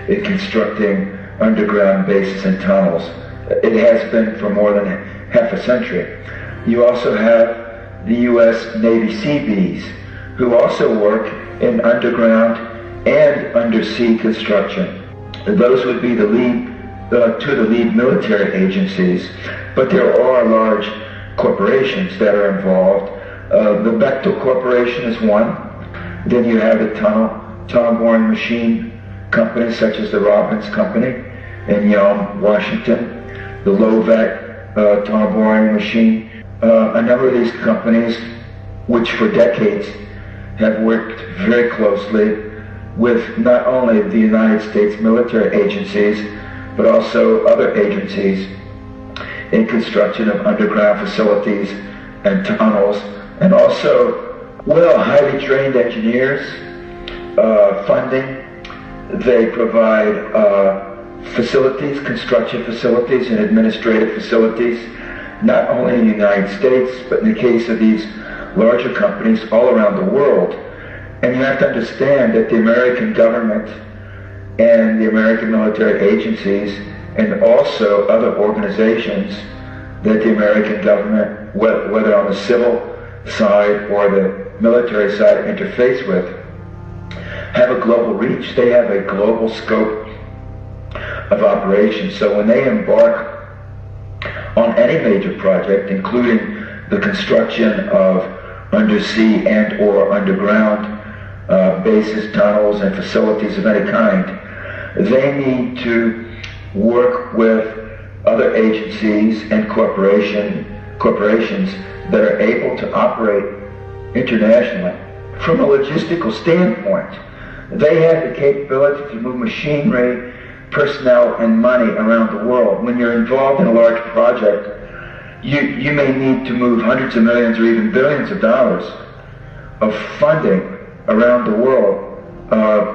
in constructing underground bases and tunnels. It has been for more than half a century. You also have the U.S. Navy Seabees, who also work in underground and undersea construction. Those would be the lead military agencies, but there are large corporations that are involved. The Bechtel Corporation is one. Then you have the tunnel boring machine companies such as the Robbins Company in Yelm, Washington, the Lovac tunnel boring machine. A number of these companies, which for decades have worked very closely with not only the United States military agencies, but also other agencies in construction of underground facilities and tunnels, and also, well, highly trained engineers, funding. They provide facilities, construction facilities and administrative facilities, not only in the United States, but in the case of these larger companies all around the world. And you have to understand that the American government and the American military agencies and also other organizations that the American government, whether on the civil side or the military side, interface with, have a global reach. They have a global scope of operations. So when they embark on any major project, including the construction of undersea and or underground bases, tunnels, and facilities of any kind, they need to work with other agencies and corporations that are able to operate internationally. From a logistical standpoint, they have the capability to move machinery, personnel, and money around the world. When you're involved in a large project, you may need to move hundreds of millions or even billions of dollars of funding around the world,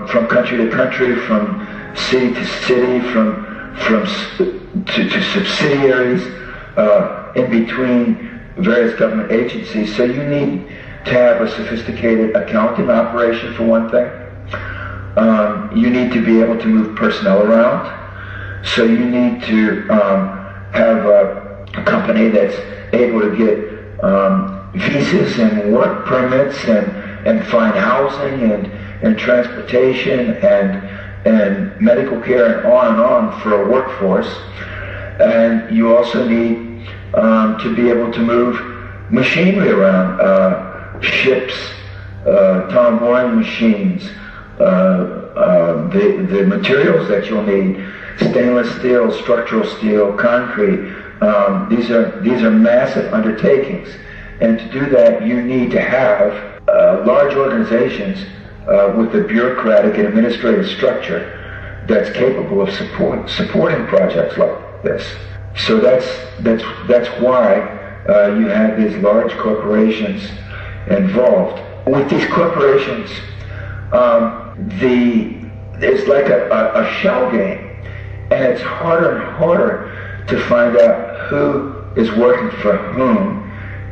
from country to country, from city to city, to subsidiaries, in between various government agencies. So you need to have a sophisticated accounting operation, for one thing. You need to be able to move personnel around. So you need to have a company that's able to get visas and work permits and find housing and transportation and medical care and on for a workforce. And you also need to be able to move machinery around, ships, tunnel boring machines, the materials that you'll need, stainless steel, structural steel, concrete. These are massive undertakings, and to do that you need to have large organizations with a bureaucratic and administrative structure that's capable of supporting projects like this. So that's why you have these large corporations involved. With these corporations, it's like a shell game, and it's harder and harder to find out who is working for whom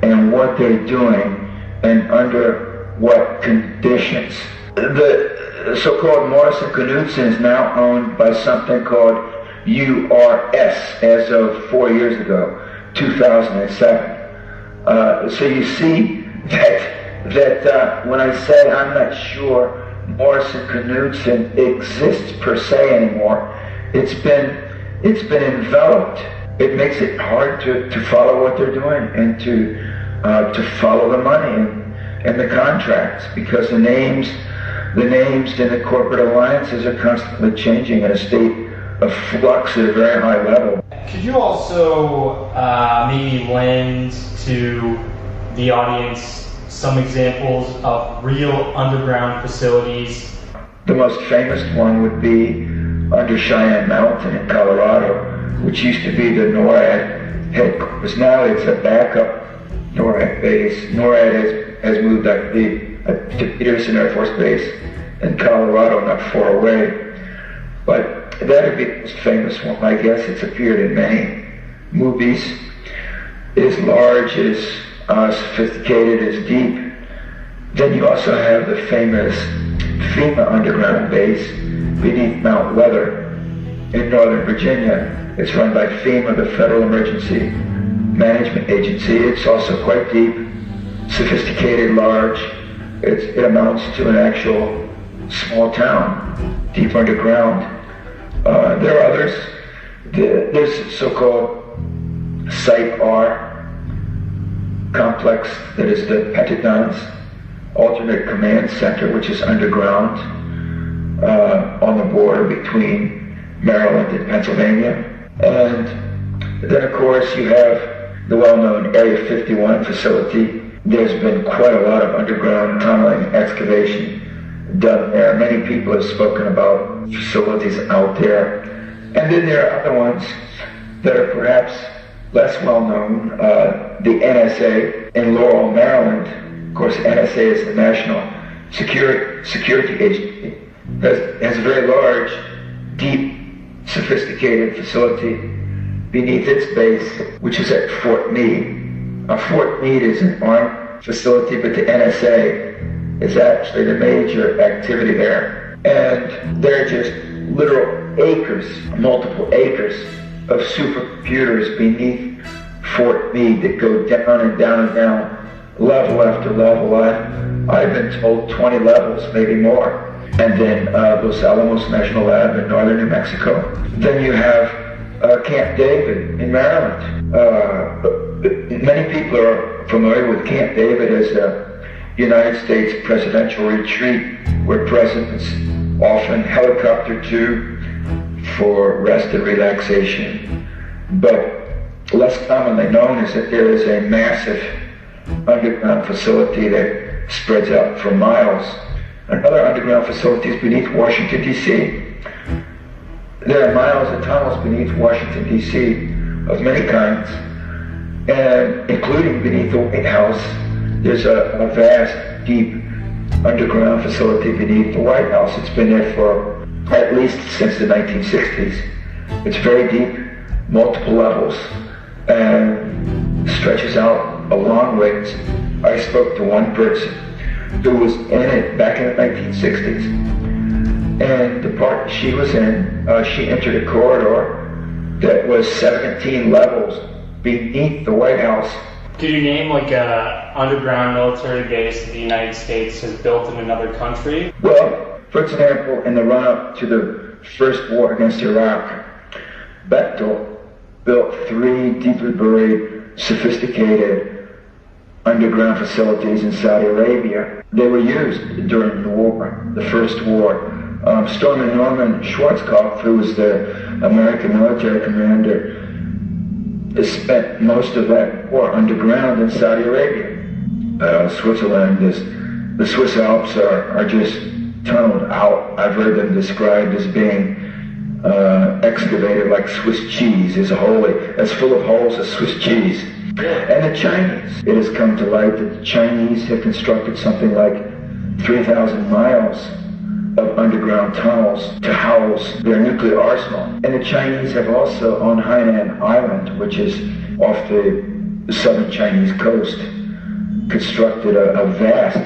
and what they're doing and under what conditions. The so-called Morrison Knudsen is now owned by something called URS as of 4 years ago, 2007. So you see that when I say I'm not sure Morrison Knudsen exists per se anymore, it's been enveloped. It makes it hard to follow what they're doing and to follow the money and the contracts, because the names in the corporate alliances are constantly changing in a state of flux at a very high level. Could you also maybe lend to the audience some examples of real underground facilities? The most famous one would be under Cheyenne Mountain in Colorado, which used to be the NORAD headquarters. Now it's a backup NORAD base. NORAD has moved, I believe, to Peterson Air Force Base in Colorado, not far away. But that would be the most famous one. I guess it's appeared in many movies. It is large, it is sophisticated, it is deep. Then you also have the famous FEMA underground base beneath Mount Weather in Northern Virginia. It's run by FEMA, the Federal Emergency Management Agency. It's also quite deep, sophisticated, large. It amounts to an actual small town, deep underground. There are others. There's so-called Site R complex that is the Pentagon's alternate command center, which is underground on the border between Maryland and Pennsylvania. And then, of course, you have the well-known Area 51 facility, there's been quite a lot of underground tunneling excavation done there. Many people have spoken about facilities out there. And then there are other ones that are perhaps less well known. The NSA in Laurel, Maryland. Of course, NSA is the National Security Agency. Has a very large, deep, sophisticated facility beneath its base, which is at Fort Meade. Fort Meade is an armed facility, but the NSA is actually the major activity there. And there are just literal acres, multiple acres of supercomputers beneath Fort Meade that go down and down and down, level after level. I've been told 20 levels, maybe more. And then Los Alamos National Lab in northern New Mexico. Then you have Camp David in Maryland. Many people are familiar with Camp David as the United States presidential retreat where presidents often helicopter to for rest and relaxation. But less commonly known is that there is a massive underground facility that spreads out for miles. Another underground facility is beneath Washington, D.C. There are miles of tunnels beneath Washington, D.C. of many kinds, and including beneath the White House. There's a vast, deep underground facility beneath the White House. It's been there for at least since the 1960s. It's very deep, multiple levels, and stretches out a long ways. I spoke to one person who was in it back in the 1960s. And the part she was in, she entered a corridor that was 17 levels beneath the White House. Could you name like a underground military base that the United States has built in another country? Well, for example, in the run-up to the first war against Iraq, Bechtel built 3 deeply buried, sophisticated underground facilities in Saudi Arabia. They were used during the war, the first war. Stormy Norman Schwarzkopf, who was the American military commander, spent most of that war underground in Saudi Arabia. Switzerland, the Swiss Alps are just tunneled out. I've heard them described as being excavated like Swiss cheese, as full of holes as Swiss cheese. And the Chinese, it has come to light that the Chinese have constructed something like 3,000 miles of underground tunnels to house their nuclear arsenal. And the Chinese have also, on Hainan Island, which is off the southern Chinese coast, constructed a vast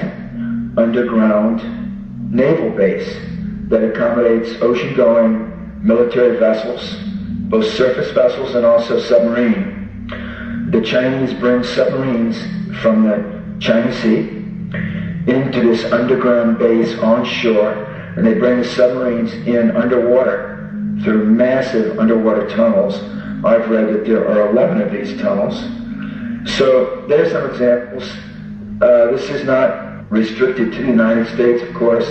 underground naval base that accommodates ocean-going military vessels, both surface vessels and also submarine. The Chinese bring submarines from the China Sea into this underground base on shore, and they bring the submarines in underwater through massive underwater tunnels. I've read that there are 11 of these tunnels. So there's some examples. This is not restricted to the United States, of course.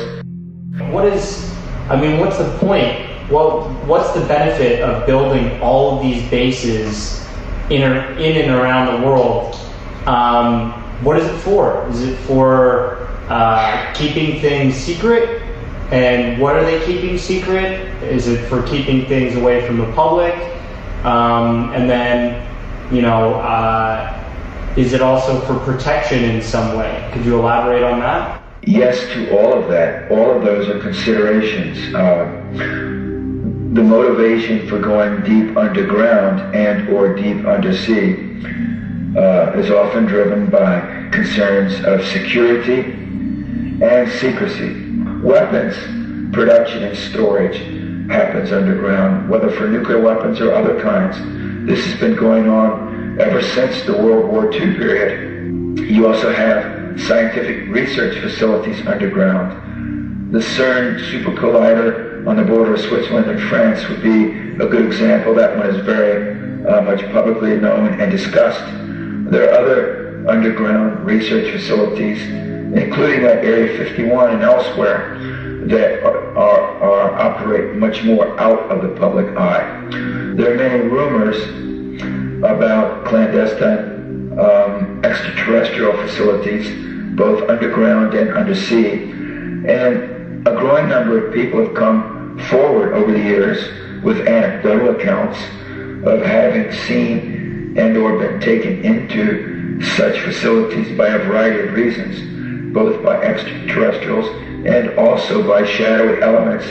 What's the point? Well, what's the benefit of building all of these bases in and around the world? What is it for? Is it for keeping things secret? And what are they keeping secret? Is it for keeping things away from the public? And then, is it also for protection in some way? Could you elaborate on that? Yes to all of that. All of those are considerations. The motivation for going deep underground and or deep undersea is often driven by concerns of security and secrecy. Weapons production and storage happens underground, whether for nuclear weapons or other kinds. This has been going on ever since the World War II period. You also have scientific research facilities underground. The CERN Super Collider on the border of Switzerland and France would be a good example. That one is very much publicly known and discussed. There are other underground research facilities, including at Area 51 and elsewhere, that operate much more out of the public eye. There are many rumors about clandestine extraterrestrial facilities, both underground and undersea. And a growing number of people have come forward over the years with anecdotal accounts of having seen and or been taken into such facilities by a variety of reasons, both by extraterrestrials and also by shadowy elements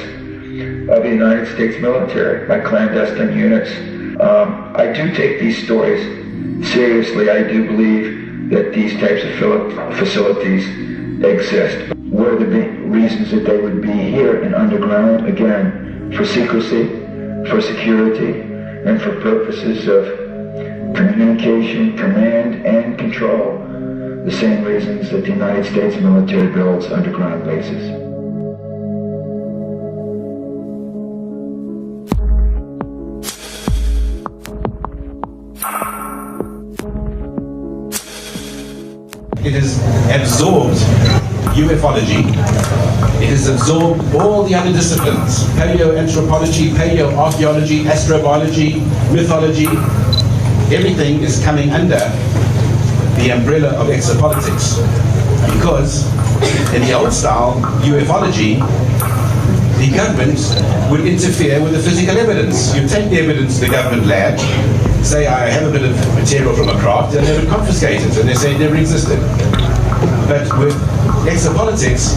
of the United States military, by clandestine units. I do take these stories seriously. I do believe that these types of facilities exist. What are the reasons that they would be here and underground? Again, for secrecy, for security, and for purposes of communication, command, and control. The same reasons that the United States military builds underground bases. It has absorbed ufology. It has absorbed all the other disciplines: paleoanthropology, paleoarchaeology, astrobiology, mythology. Everything is coming under the umbrella of exopolitics, because in the old style ufology, the government would interfere with the physical evidence. You take the evidence to the government lab, say, I have a bit of material from a craft, and they would confiscate it, and they say it never existed. But with exopolitics,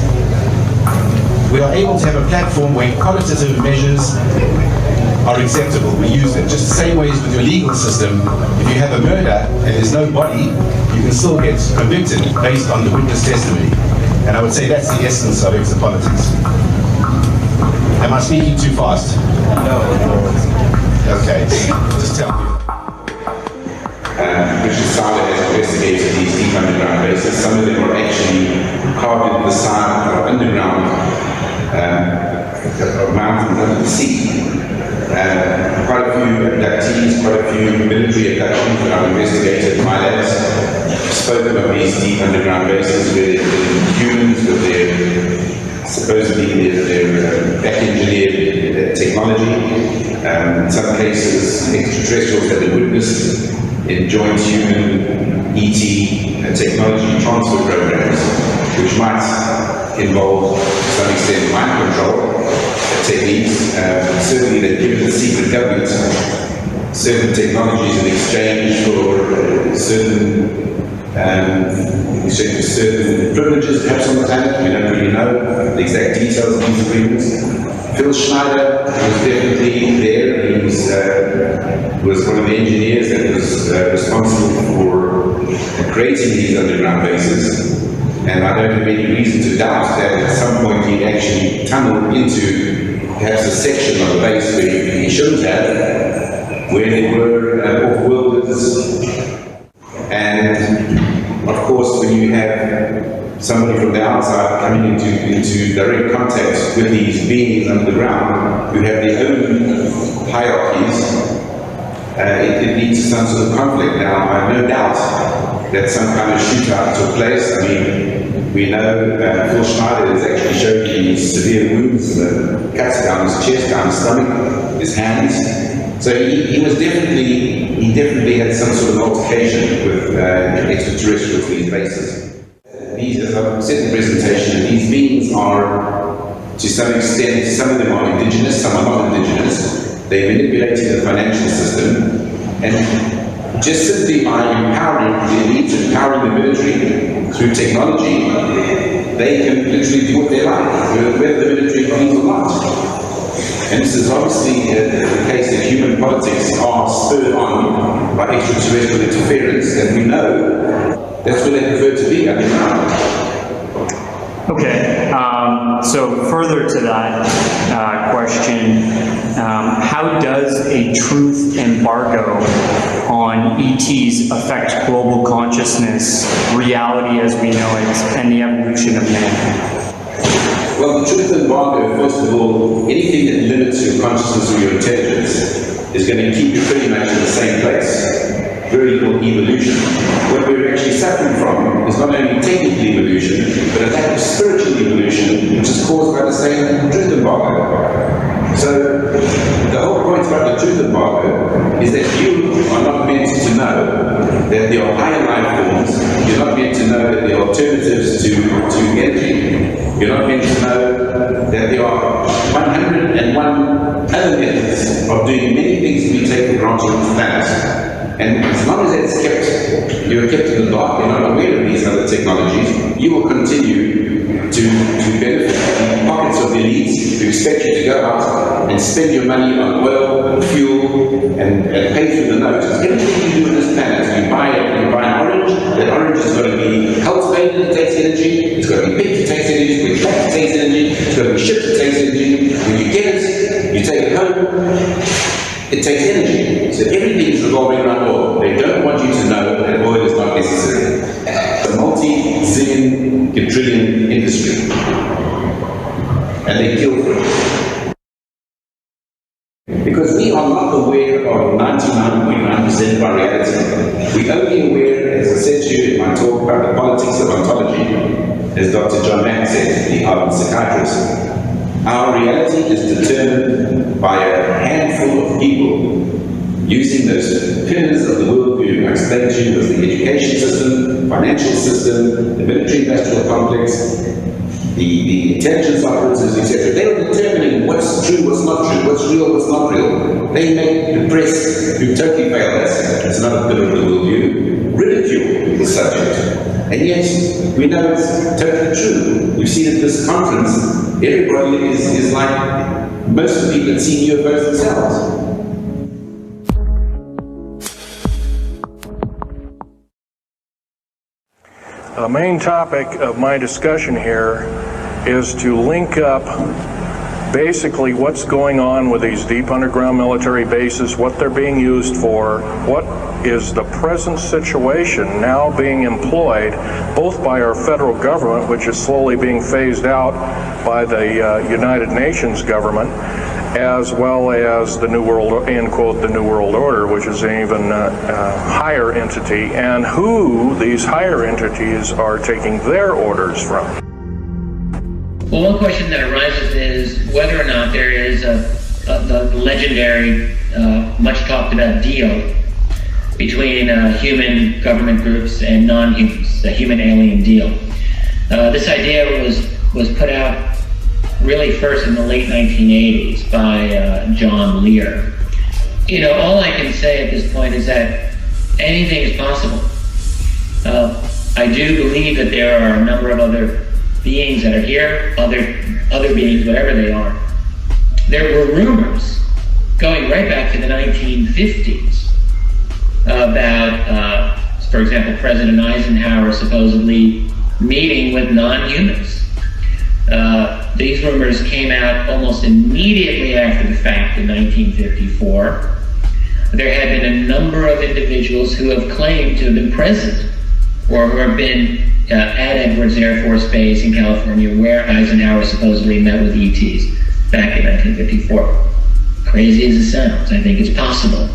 we are able to have a platform where qualitative measures are acceptable. We use them just the same way as with your legal system. If you have a murder and there's no body, you can still get convicted based on the witness testimony. And I would say that's the essence of exopolitics. Am I speaking too fast? No. Okay, just tell me. Richard Seiler has investigated these deep underground bases. Some of them are actually carved into the side of underground mountains under the sea. Quite a few abductees, quite a few military abductions that I've investigated in my labs spoken of these deep underground bases where humans with their supposedly their back-engineered technology. In some cases, extraterrestrials that they witnessed in joint human ET technology transfer programs, which might involve to some extent mind control techniques. Certainly they've given the secret government certain technologies in exchange for certain privileges perhaps on the planet. We don't really know the exact details of these agreements. Phil Schneider was definitely there. He was one of the engineers that was responsible for creating these underground bases. And I don't have any reason to doubt that at some point he actually tunneled into perhaps a section of the base where he shouldn't have, where there were off-worlders. And of course, when you have somebody from the outside coming into direct contact with these beings under the ground who have their own hierarchies, it leads to some sort of conflict. Now, I have no doubt that some kind of shootout took place. I mean, we know Phil Schneider has actually showed me severe wounds, cuts down his chest, down his stomach, his hands. So he definitely had some sort of altercation with extraterrestrials, these bases. These, as I've said in the presentation, these beings are, to some extent, some of them are indigenous, some are not indigenous. They manipulated the financial system, and just simply by empowering the elites, empowering the military through technology, they can literally do what they like, whether the military agrees or not. And this is obviously the case that human politics are spurred on by extraterrestrial interference, and we know that's where they prefer to be, underground. Okay, so further to that question, how does a truth embargo on ETs affect global consciousness, reality as we know it, and the evolution of man? Well, the truth embargo, first of all, anything that limits your consciousness or your intelligence is going to keep you pretty much in the same place. Very little evolution. What we're actually suffering from is not only technical evolution, but a lack of spiritual evolution, which is caused by the same truth embargo. So the whole point it's got the truth embargo is that you are not meant to know that there are higher life forms. You're not meant to know that there are alternatives to energy. You're not meant to know that there are 101 other methods of doing many things that we take for granted on this planet. And as long as you're kept in the dark, you're not aware of these other technologies, you will continue to benefit from pockets of the elites who expect you to go out and spend your money on oil and fuel and pay through the nose. Everything you do on this planet, you buy an orange, that orange is going to be cultivated, it takes energy, it's got to be picked, it takes energy, it's got to be tracked, it takes energy, it's got to be shipped, it takes energy. When you get it, you take it home, it takes energy. So everything is revolving around oil. They don't want you to know that oil is not necessary. It's a multi-zillion, quadrillion industry. And they kill for it. Because we are not aware of 99.9% of our reality. We're only aware, as I said to you in my talk about the politics of ontology, as Dr. John Mack said, the ardent psychiatrist. Our reality is determined by a handful of people using those pillars of the worldview I explained to you as the education system, financial system, the military-industrial complex, the intelligence operatives, etc. They are determining what's true, what's not true, what's real, what's not real. They make the press, who totally failed us, it's not a pillar of the worldview, ridicule the subject. And yet, we know it's totally true. We've seen at this conference, everybody is like most of the people that see UFOs themselves. The main topic of my discussion here is to link up basically what's going on with these deep underground military bases, what they're being used for, what is the present situation now being employed both by our federal government, which is slowly being phased out by the United Nations government, as well as the New World, end quote, the New World Order, which is an even higher entity, and who these higher entities are taking their orders from. Well, one question that arises is whether or not there is the legendary, much talked about deal between human government groups and non-humans, the human-alien deal. This idea was put out really first in the late 1980s by John Lear. You know, all I can say at this point is that anything is possible. I do believe that there are a number of other beings that are here, other beings, whatever they are. There were rumors going right back to the 1950s about, for example, President Eisenhower supposedly meeting with non-humans. These rumors came out almost immediately after the fact in 1954. There had been a number of individuals who have claimed to have been present or who have been at Edwards Air Force Base in California, where Eisenhower supposedly met with ETs back in 1954. Crazy as it sounds, I think it's possible.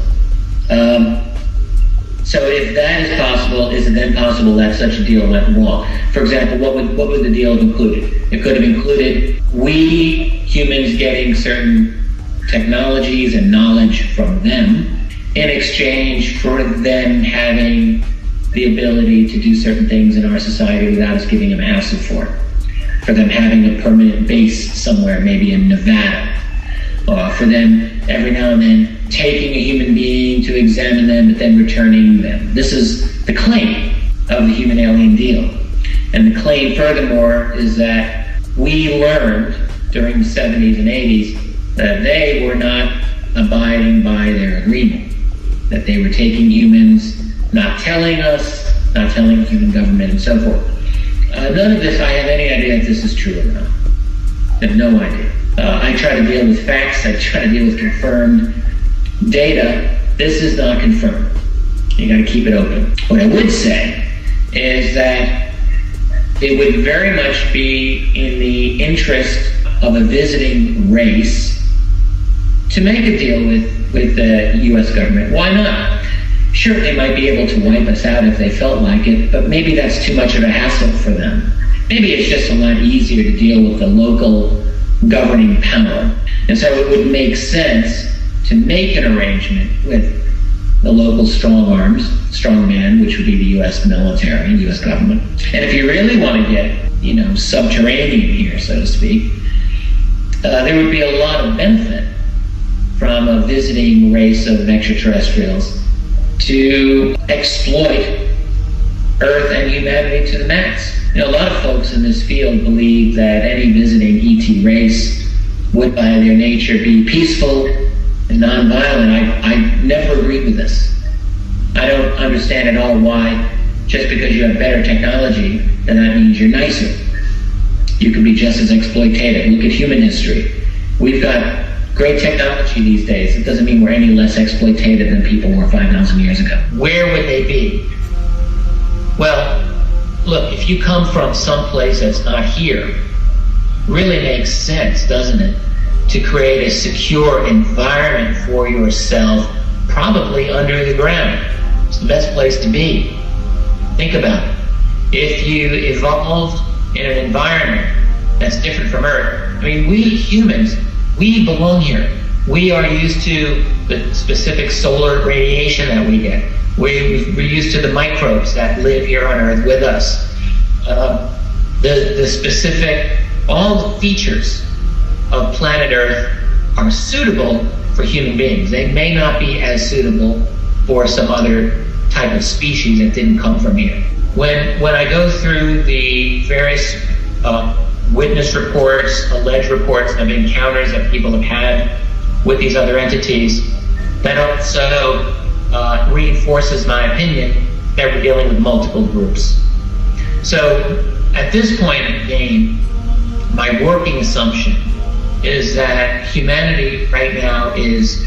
So if that is possible, is it then possible that such a deal went wrong? For example, what would the deal have included? It could have included we humans getting certain technologies and knowledge from them in exchange for them having the ability to do certain things in our society without us giving them acid for it. For them having a permanent base somewhere, maybe in Nevada. For them, every now and then, taking a human being to examine them, but then returning them. This is the claim of the human-alien deal. And the claim, furthermore, is that we learned during the 70s and 80s that they were not abiding by their agreement. That they were taking humans, not telling us, not telling the human government, and so forth. None of this, I have any idea if this is true or not. I have no idea. I try to deal with facts, I try to deal with confirmed data. This is not confirmed. You gotta keep it open. What I would say is that it would very much be in the interest of a visiting race to make a deal with the US government. Why not? Sure, they might be able to wipe us out if they felt like it, but maybe that's too much of a hassle for them. Maybe it's just a lot easier to deal with the local governing power. And so it would make sense to make an arrangement with the local strongman, which would be the U.S. military and U.S. government. And if you really want to get, subterranean here, so to speak, there would be a lot of benefit from a visiting race of extraterrestrials to exploit Earth and humanity to the max. A lot of folks in this field believe that any visiting ET race would, by their nature, be peaceful and nonviolent. I never agreed with this. I don't understand at all why, just because you have better technology, then that means you're nicer. You can be just as exploitative. Look at human history. We've got great technology these days. It doesn't mean we're any less exploitative than people were 5,000 years ago. Where would they be? Well, look, if you come from someplace that's not here, really makes sense, doesn't it, to create a secure environment for yourself, probably under the ground. It's the best place to be. Think about it. If you evolved in an environment that's different from Earth, we humans, we belong here. We are used to the specific solar radiation that we get. We're used to the microbes that live here on Earth with us. The specific, all the features of planet Earth are suitable for human beings. They may not be as suitable for some other type of species that didn't come from here. When I go through the various witness reports, alleged reports of encounters that people have had with these other entities, that also reinforces my opinion that we're dealing with multiple groups. So at this point in the game, my working assumption is that humanity right now is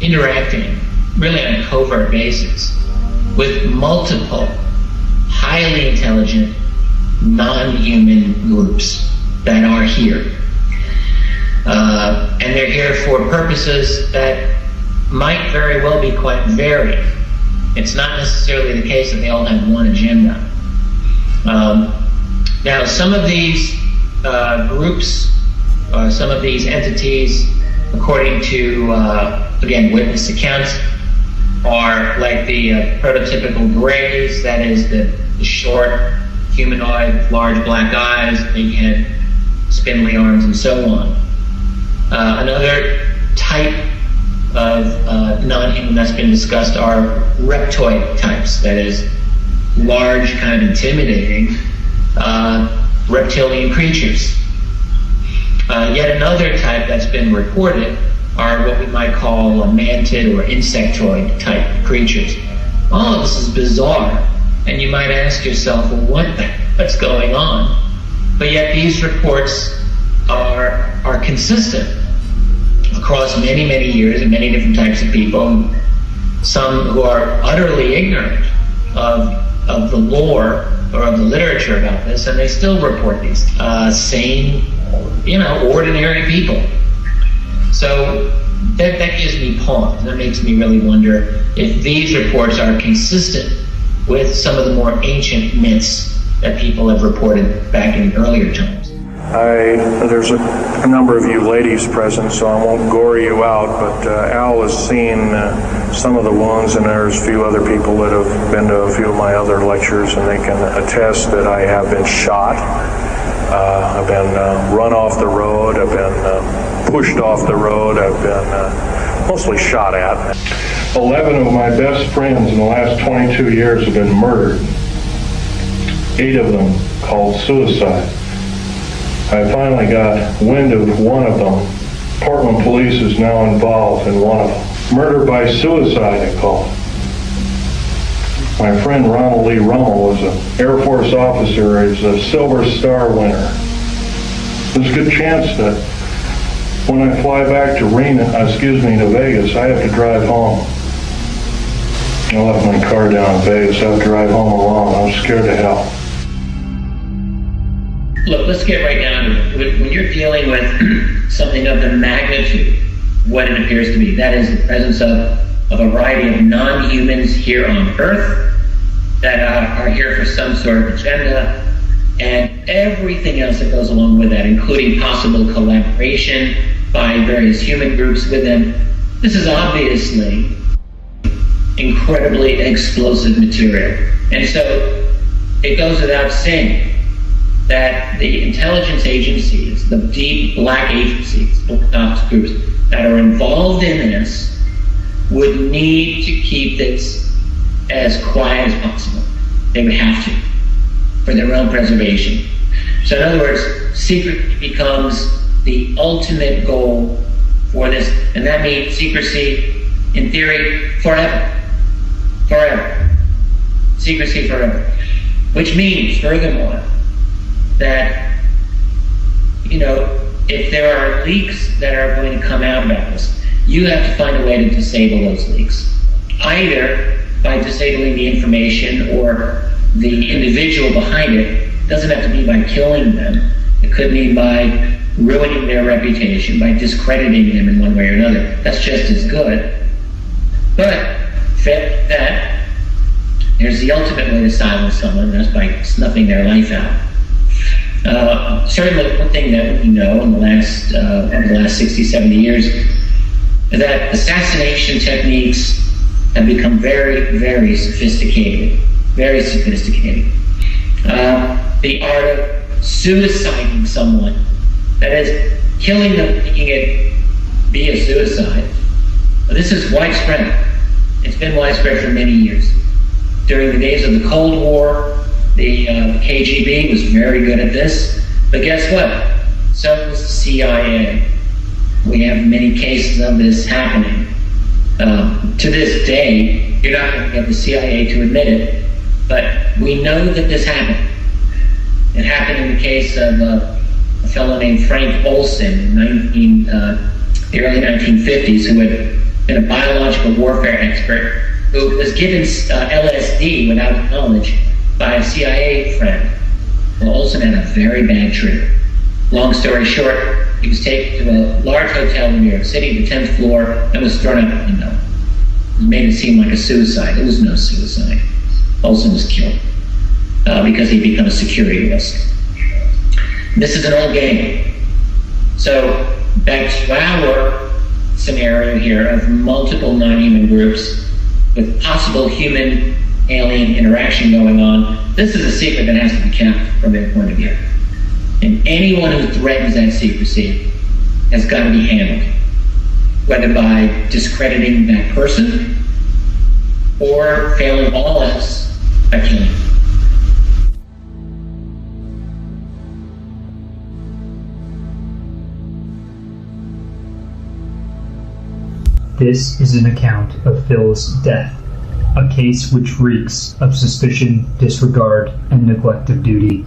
interacting really on a covert basis with multiple highly intelligent non-human groups that are here. And they're here for purposes that might very well be quite varied. It's not necessarily the case that they all have one agenda. Now, some of these groups, some of these entities, according to, again, witness accounts, are like the prototypical Greys, that is the short, humanoid, large black eyes, big head, spindly arms, and so on. Another type of non-human that's been discussed are reptoid types, that is, large, kind of intimidating reptilian creatures. Yet another type that's been reported are what we might call a mantid or insectoid type creatures. All of this is bizarre, and you might ask yourself, well, what's going on? But yet these reports are consistent across many, many years and many different types of people, some who are utterly ignorant of the lore or of the literature about this, and they still report these sane, ordinary people. So that gives me pause. That makes me really wonder if these reports are consistent with some of the more ancient myths that people have reported back in earlier times. There's a number of you ladies present, so I won't gore you out, but Al has seen some of the wounds, and there's a few other people that have been to a few of my other lectures, and they can attest that I have been shot. I've been run off the road. I've been pushed off the road. I've been mostly shot at. 11 of my best friends in the last 22 years have been murdered. 8 of them called suicide. I finally got wind of one of them. Portland police is now involved in one of them. Murder by suicide, I call it. My friend Ronald Lee Rummel was an Air Force officer. He's a Silver Star winner. There's a good chance that when I fly back to Vegas, I have to drive home. I left my car down in Vegas. I have to drive home alone. I'm scared to hell. Look, let's get right down to it. When you're dealing with something of the magnitude, what it appears to be, that is the presence of a variety of non-humans here on Earth that are here for some sort of agenda, and everything else that goes along with that, including possible collaboration by various human groups with them, This is obviously incredibly explosive material. And so it goes without saying that the intelligence agencies, the deep black agencies, black ops groups that are involved in this would need to keep this as quiet as possible. They would have to, for their own preservation. So in other words, secret becomes the ultimate goal for this, and that means secrecy, in theory, forever. Forever. Secrecy forever. Which means, furthermore, that, if there are leaks that are going to come out about this, you have to find a way to disable those leaks. Either by disabling the information or the individual behind it. It doesn't have to be by killing them. It could mean by ruining their reputation, by discrediting them in one way or another. That's just as good. But that, there's the ultimate way to silence someone, and that's by snuffing their life out. Certainly, one thing that we know in the last 60, 70 years is that assassination techniques have become very, very sophisticated. Very sophisticated. The art of suiciding someone, that is, killing them, making it be a suicide. This is widespread. It's been widespread for many years. During the days of the Cold War, the KGB was very good at this. But guess what? So was the CIA. We have many cases of this happening. To this day, you're not going to get the CIA to admit it, but we know that this happened. It happened in the case of a fellow named Frank Olson in the early 1950s, who had been a biological warfare expert, who was given LSD without knowledge by a CIA friend. Well, Olson had a very bad trip. Long story short, he was taken to a large hotel in New York City, the 10th floor, and was thrown out the window. It made it seem like a suicide. It was no suicide. Olson was killed because he'd become a security risk. This is an old game. So back to our scenario here of multiple non-human groups with possible human-alien interaction going on. This is a secret that has to be kept from their point of view. And anyone who threatens that secrecy has got to be handled, whether by discrediting that person or failing all else by killing them. This is an account of Phil's death, a case which reeks of suspicion, disregard, and neglect of duty.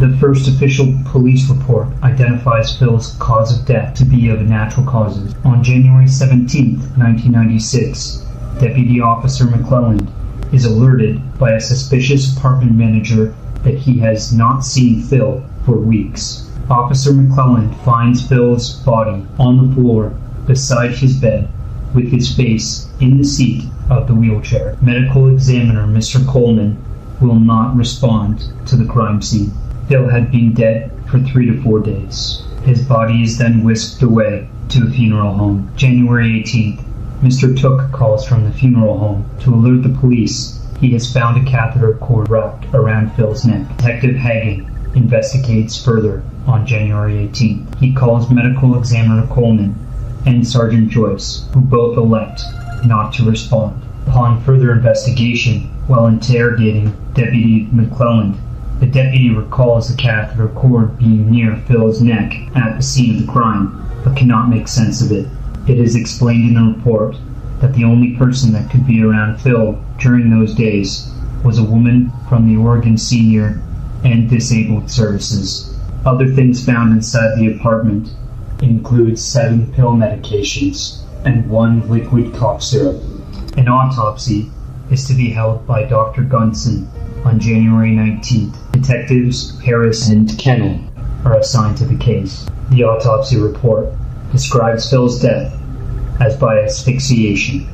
The first official police report identifies Phil's cause of death to be of natural causes. On January 17, 1996, Deputy Officer McClelland is alerted by a suspicious apartment manager that he has not seen Phil for weeks. Officer McClelland finds Phil's body on the floor beside his bed, with his face in the seat of the wheelchair. Medical examiner Mr. Coleman will not respond to the crime scene. Phil had been dead for 3 to 4 days. His body is then whisked away to a funeral home. January 18th, Mr. Took calls from the funeral home to alert the police he has found a catheter cord wrapped around Phil's neck. Detective Hagen investigates further on January 18th. He calls medical examiner Coleman and Sergeant Joyce, who both elect not to respond. Upon further investigation, while interrogating Deputy McClelland, the deputy recalls the catheter cord being near Phil's neck at the scene of the crime, but cannot make sense of it. It is explained in the report that the only person that could be around Phil during those days was a woman from the Oregon Senior and Disabled Services. Other things found inside the apartment include 7 pill medications and 1 liquid cough syrup. An autopsy is to be held by Dr. Gunson on January 19th. Detectives Harris and Kennel are assigned to the case. The autopsy report describes Phil's death as by asphyxiation.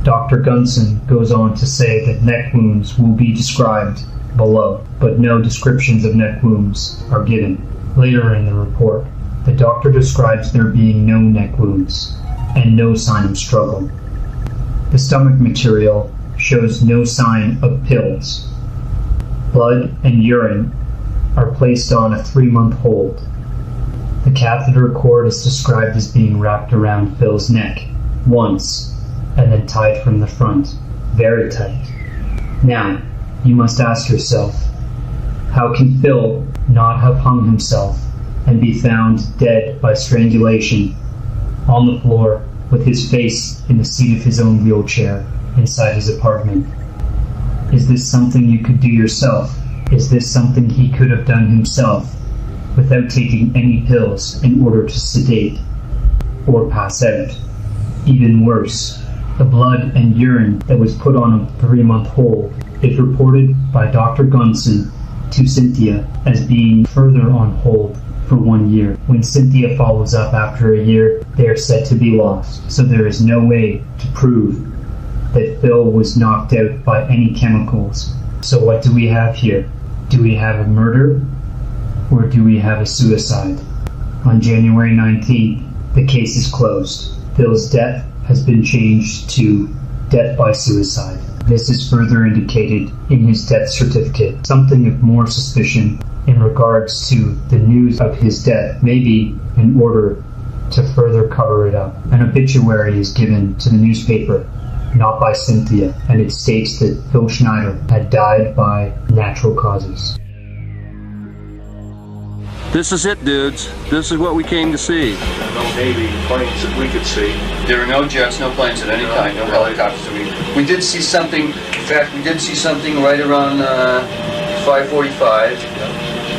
Dr. Gunson goes on to say that neck wounds will be described below, but no descriptions of neck wounds are given. Later in the report, the doctor describes there being no neck wounds. and no sign of struggle. The stomach material shows no sign of pills. Blood and urine are placed on a 3-month hold. The catheter cord is described as being wrapped around Phil's neck once and then tied from the front, very tight. Now, you must ask yourself, how can Phil not have hung himself and be found dead by strangulation on the floor with his face in the seat of his own wheelchair inside his apartment? Is this something you could do yourself? Is this something he could have done himself without taking any pills in order to sedate or pass out? Even worse, the blood and urine that was put on a 3-month hold is reported by Dr. Gunson to Cynthia as being further on hold for 1 year. When Cynthia follows up after a year, they are said to be lost, so there is no way to prove that Phil was knocked out by any chemicals. So what do we have here? Do we have a murder or do we have a suicide? On January 19th, the case is closed. Phil's death has been changed to death by suicide. This is further indicated in his death certificate. Something of more suspicion in regards to the news of his death, maybe in order to further cover it up. An obituary is given to the newspaper, not by Cynthia, and it states that Phil Schneider had died by natural causes. This is it, dudes. This is what we came to see. No Navy planes that we could see. There were no jets, no planes of any kind, no helicopters. We did see something, in fact, we did see something right around 5:45.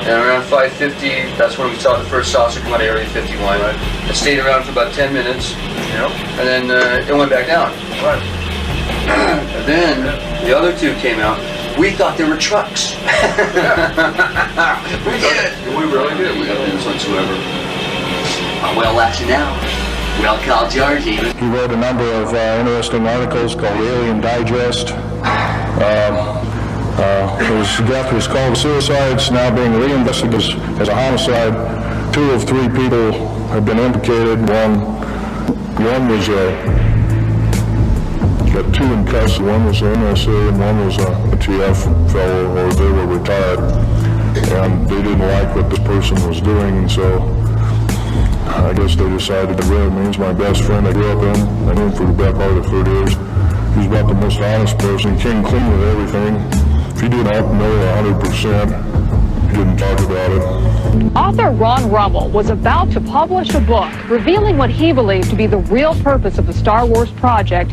And around 5:50, that's when we saw the first saucer come out of Area 51. Right. It stayed around for about 10 minutes. Yep. And then it went back down. Right. And then the other two came out. We thought they were trucks. We did. We really did. We had news whatsoever. Well, actually now, we'll call Georgie. He wrote a number of interesting articles called Alien Digest. His death was called suicide. It's now being reinvestigated as a homicide. 2 of 3 people have been implicated. One was got 2 in custody. One was an NSA and one was a TF fellow, or they were retired. And they didn't like what this person was doing, and so I guess they decided to get rid of him. He's my best friend I grew up in. I knew him for the better part of 30 years. He's about the most honest person. He came clean with everything. If you didn't know 100%, he didn't talk about it. Author Ron Rummel was about to publish a book revealing what he believed to be the real purpose of the Star Wars project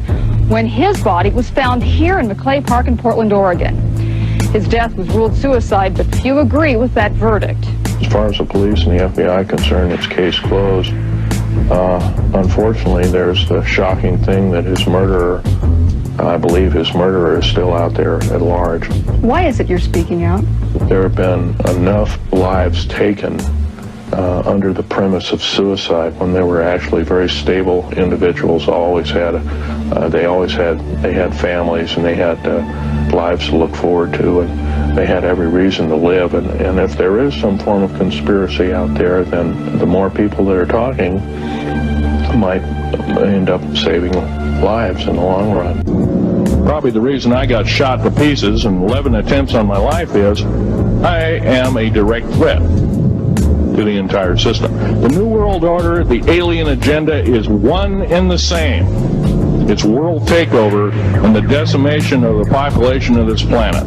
when his body was found here in Maclay Park in Portland, Oregon. His death was ruled suicide, but few agree with that verdict. As far as the police and the FBI are concerned, it's case closed. Unfortunately, there's the shocking thing that his murderer, I believe his murderer, is still out there at large. Why is it you're speaking out? There have been enough lives taken under the premise of suicide when they were actually very stable individuals. They had families and they had lives to look forward to, and they had every reason to live. And if there is some form of conspiracy out there, then the more people that are talking might end up saving lives in the long run. Probably the reason I got shot to pieces and 11 attempts on my life is I am a direct threat to the entire system. The New World Order, the alien agenda is one and the same. It's world takeover and the decimation of the population of this planet.